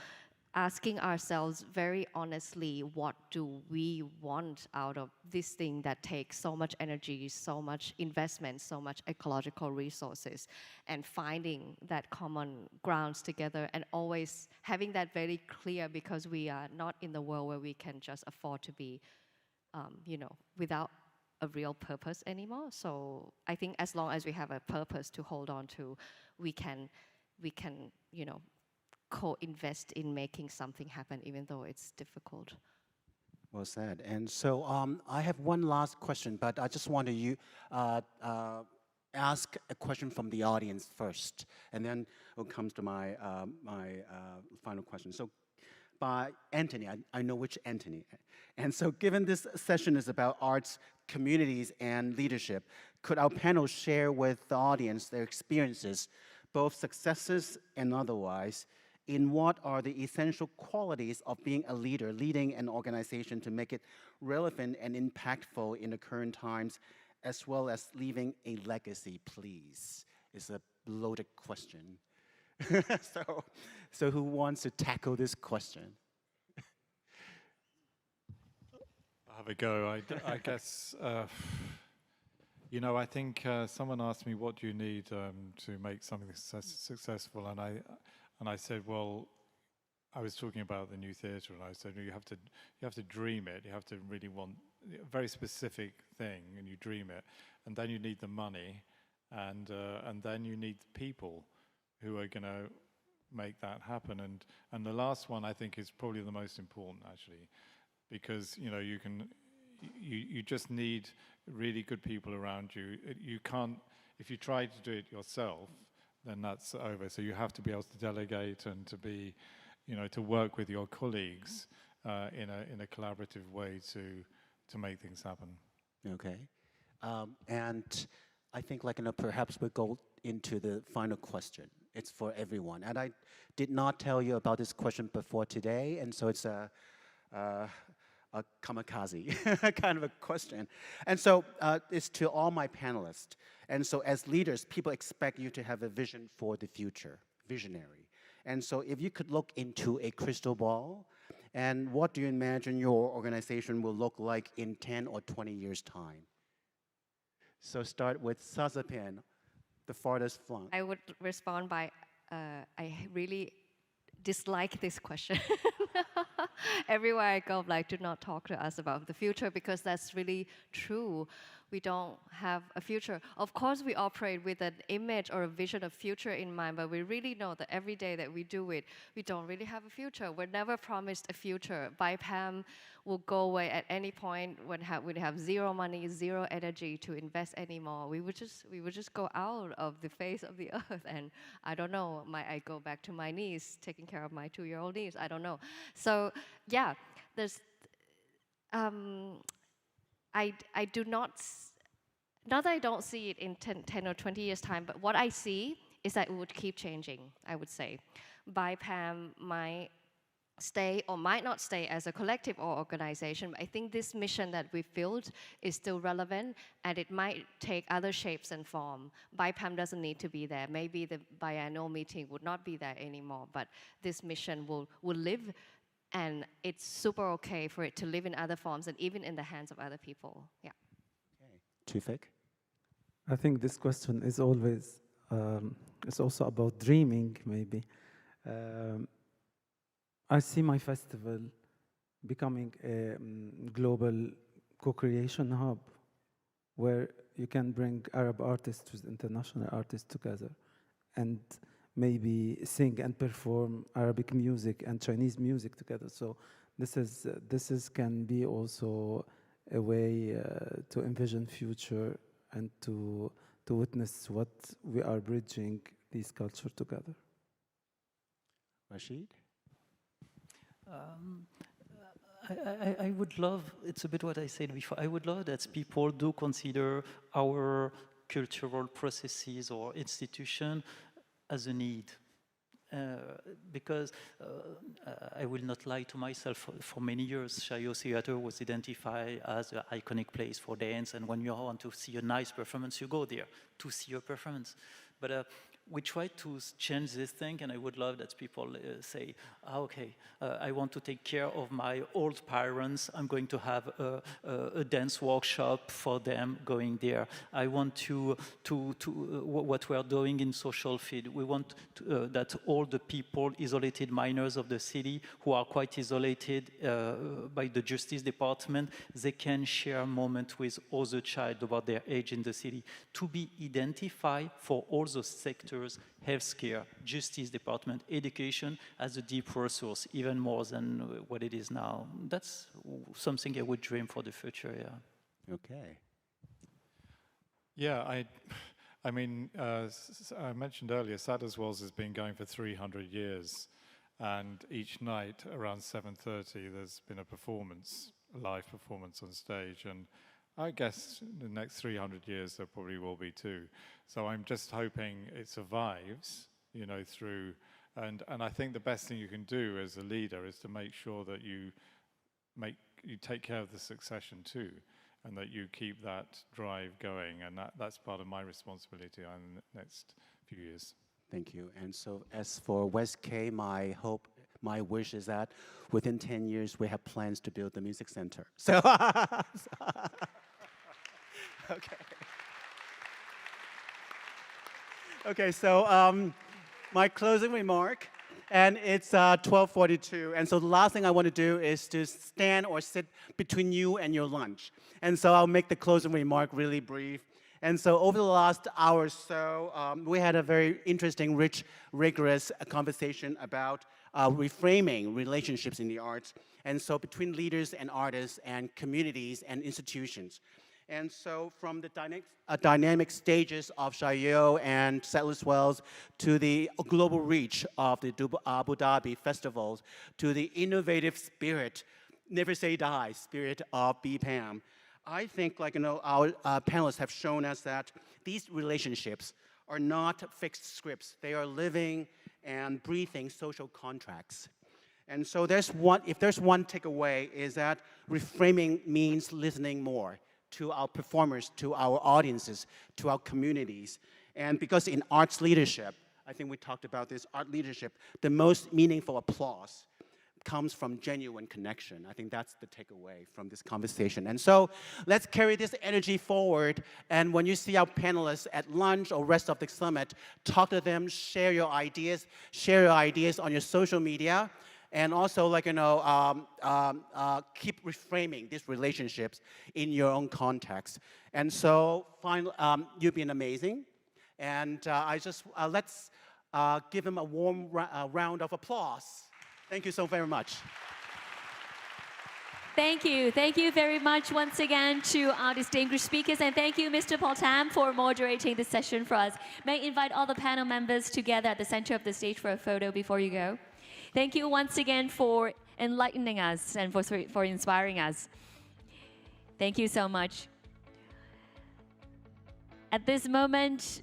asking ourselves very honestly, what do we want out of this thing that takes so much energy, so much investment, so much ecological resources, and finding that common grounds together, and always having that very clear, because we are not in the world where we can just afford to be, without a real purpose anymore. So I think as long as we have a purpose to hold on to, we can, co-invest in making something happen, even though it's difficult. Well said. And so I have one last question, but I just want to ask a question from the audience first, and then we'll come to my final question. So by Anthony, I know which Anthony. And so given this session is about arts, communities, and leadership, could our panel share with the audience their experiences, both successes and otherwise, in what are the essential qualities of being a leader, leading an organization to make it relevant and impactful in the current times, as well as leaving a legacy, please? It's a loaded question. So who wants to tackle this question? I'll have a go. I guess, I think someone asked me, what do you need to make something successful? And I said, well, I was talking about the new theatre, and I said, you have to dream it. You have to really want a very specific thing, and you dream it. And then you need the money, and then you need people who are going to make that happen. And the last one, I think, is probably the most important, actually, because you just need really good people around you. You can't, if you try to do it yourself, then that's over. So you have to be able to delegate and to be, to work with your colleagues in a collaborative way to make things happen. Okay, and I think perhaps we'll go into the final question. It's for everyone, and I did not tell you about this question before today, and so it's a kamikaze kind of a question. And so it's to all my panelists. And so as leaders, people expect you to have a vision for the future, visionary. And so if you could look into a crystal ball, and what do you imagine your organization will look like in 10 or 20 years' time? So start with Southbank, the farthest flung. I would respond by, I really dislike this question. everywhere I go, like, do not talk to us about the future, because that's really true. We don't have a future. Of course, we operate with an image or a vision of future in mind, but we really know that every day that we do it, we don't really have a future. We're never promised a future. BIPAM will go away at any point when we have zero money, zero energy to invest anymore. We would just go out of the face of the earth, and I don't know, I go back to my niece, taking care of my 2-year-old niece, I don't know. So yeah, there's, I do not that I don't see it in 10 or 20 years' time, but what I see is that it would keep changing, I would say. BIPAM might stay or might not stay as a collective or organization, but I think this mission that we've built is still relevant, and it might take other shapes and form. BIPAM doesn't need to be there. Maybe the biannual meeting would not be there anymore, but this mission will live, and it's super okay for it to live in other forms and even in the hands of other people. Yeah. Okay. Tufik? I think this question is always, it's also about dreaming, maybe. I see my festival becoming a global co-creation hub where you can bring Arab artists with international artists together and maybe sing and perform Arabic music and Chinese music together. So this can be also a way to envision future and to witness what we are bridging these cultures together. Rashid? I would love, it's a bit what I said before, I would love that people do consider our cultural processes or institution as a need. Because I will not lie to myself, for many years, Xiqu Theatre was identified as an iconic place for dance, and when you want to see a nice performance, you go there to see a performance. But we try to change this thing, and I would love that people say, okay, I want to take care of my old parents, I'm going to have a dance workshop for them going there. I want to what we are doing in social field, we want that all the people, isolated minors of the city, who are quite isolated by the Justice Department, they can share a moment with other child about their age in the city, to be identified for all those sectors, healthcare, Justice Department, education as a deep resource, even more than what it is now. That's something I would dream for the future, yeah. Okay. Yeah, I mean, I mentioned earlier, Sadler's Wells has been going for 300 years, and each night around 7:30 there's been a performance, a live performance on stage, and I guess in the next 300 years there probably will be too. So I'm just hoping it survives, you know, through, and I think the best thing you can do as a leader is to make sure that you take care of the succession too, and that you keep that drive going, and that's part of my responsibility in the next few years. Thank you. And so as for WestK, my hope, my wish is that within 10 years we have plans to build the music center. So, okay. Okay, so my closing remark, and it's 12:42, and so the last thing I want to do is to stand or sit between you and your lunch. And so I'll make the closing remark really brief. And so over the last hour or so, we had a very interesting, rich, rigorous conversation about reframing relationships in the arts, and so between leaders and artists and communities and institutions. And so from the dynamic stages of Xiqu and Sadler's Wells to the global reach of the Abu Dhabi festivals to the innovative spirit, never say die, spirit of BPAM, I think, like, you know, our panelists have shown us that these relationships are not fixed scripts. They are living and breathing social contracts. And so if there's one takeaway, is that reframing means listening more to our performers, to our audiences, to our communities. And because in arts leadership, I think we talked about this, art leadership, the most meaningful applause comes from genuine connection. I think that's the takeaway from this conversation. And so let's carry this energy forward, and when you see our panelists at lunch or rest of the summit, talk to them, share your ideas on your social media, and also keep reframing these relationships in your own context. And so finally, you've been amazing. And let's give him a warm round of applause. Thank you so very much. Thank you. Thank you very much once again to our distinguished speakers. And thank you, Mr. Paul Tam, for moderating this session for us. May I invite all the panel members together at the center of the stage for a photo before you go. Thank you once again for enlightening us and for inspiring us. Thank you so much. At this moment,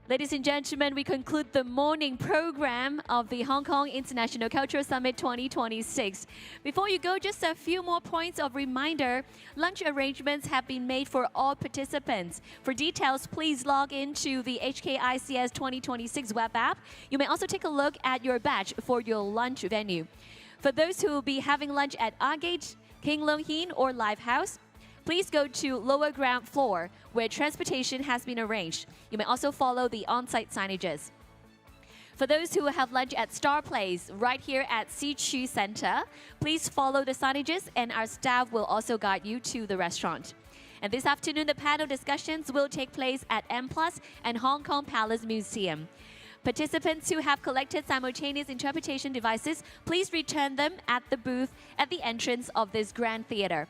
ladies and gentlemen, we conclude the morning program of the Hong Kong International Cultural Summit 2026. Before you go, just a few more points of reminder. Lunch arrangements have been made for all participants. For details, please log into the HKICS 2026 web app. You may also take a look at your badge for your lunch venue. For those who will be having lunch at Argate, King Leung Heen, or Live House, please go to lower ground floor where transportation has been arranged. You may also follow the on-site signages. For those who have lunch at Star Place right here at Xiqu Centre, please follow the signages and our staff will also guide you to the restaurant. And this afternoon, the panel discussions will take place at M+ and Hong Kong Palace Museum. Participants who have collected simultaneous interpretation devices, please return them at the booth at the entrance of this grand theater.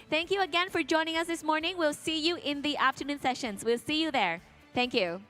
Thank you again for joining us this morning. We'll see you in the afternoon sessions. We'll see you there. Thank you.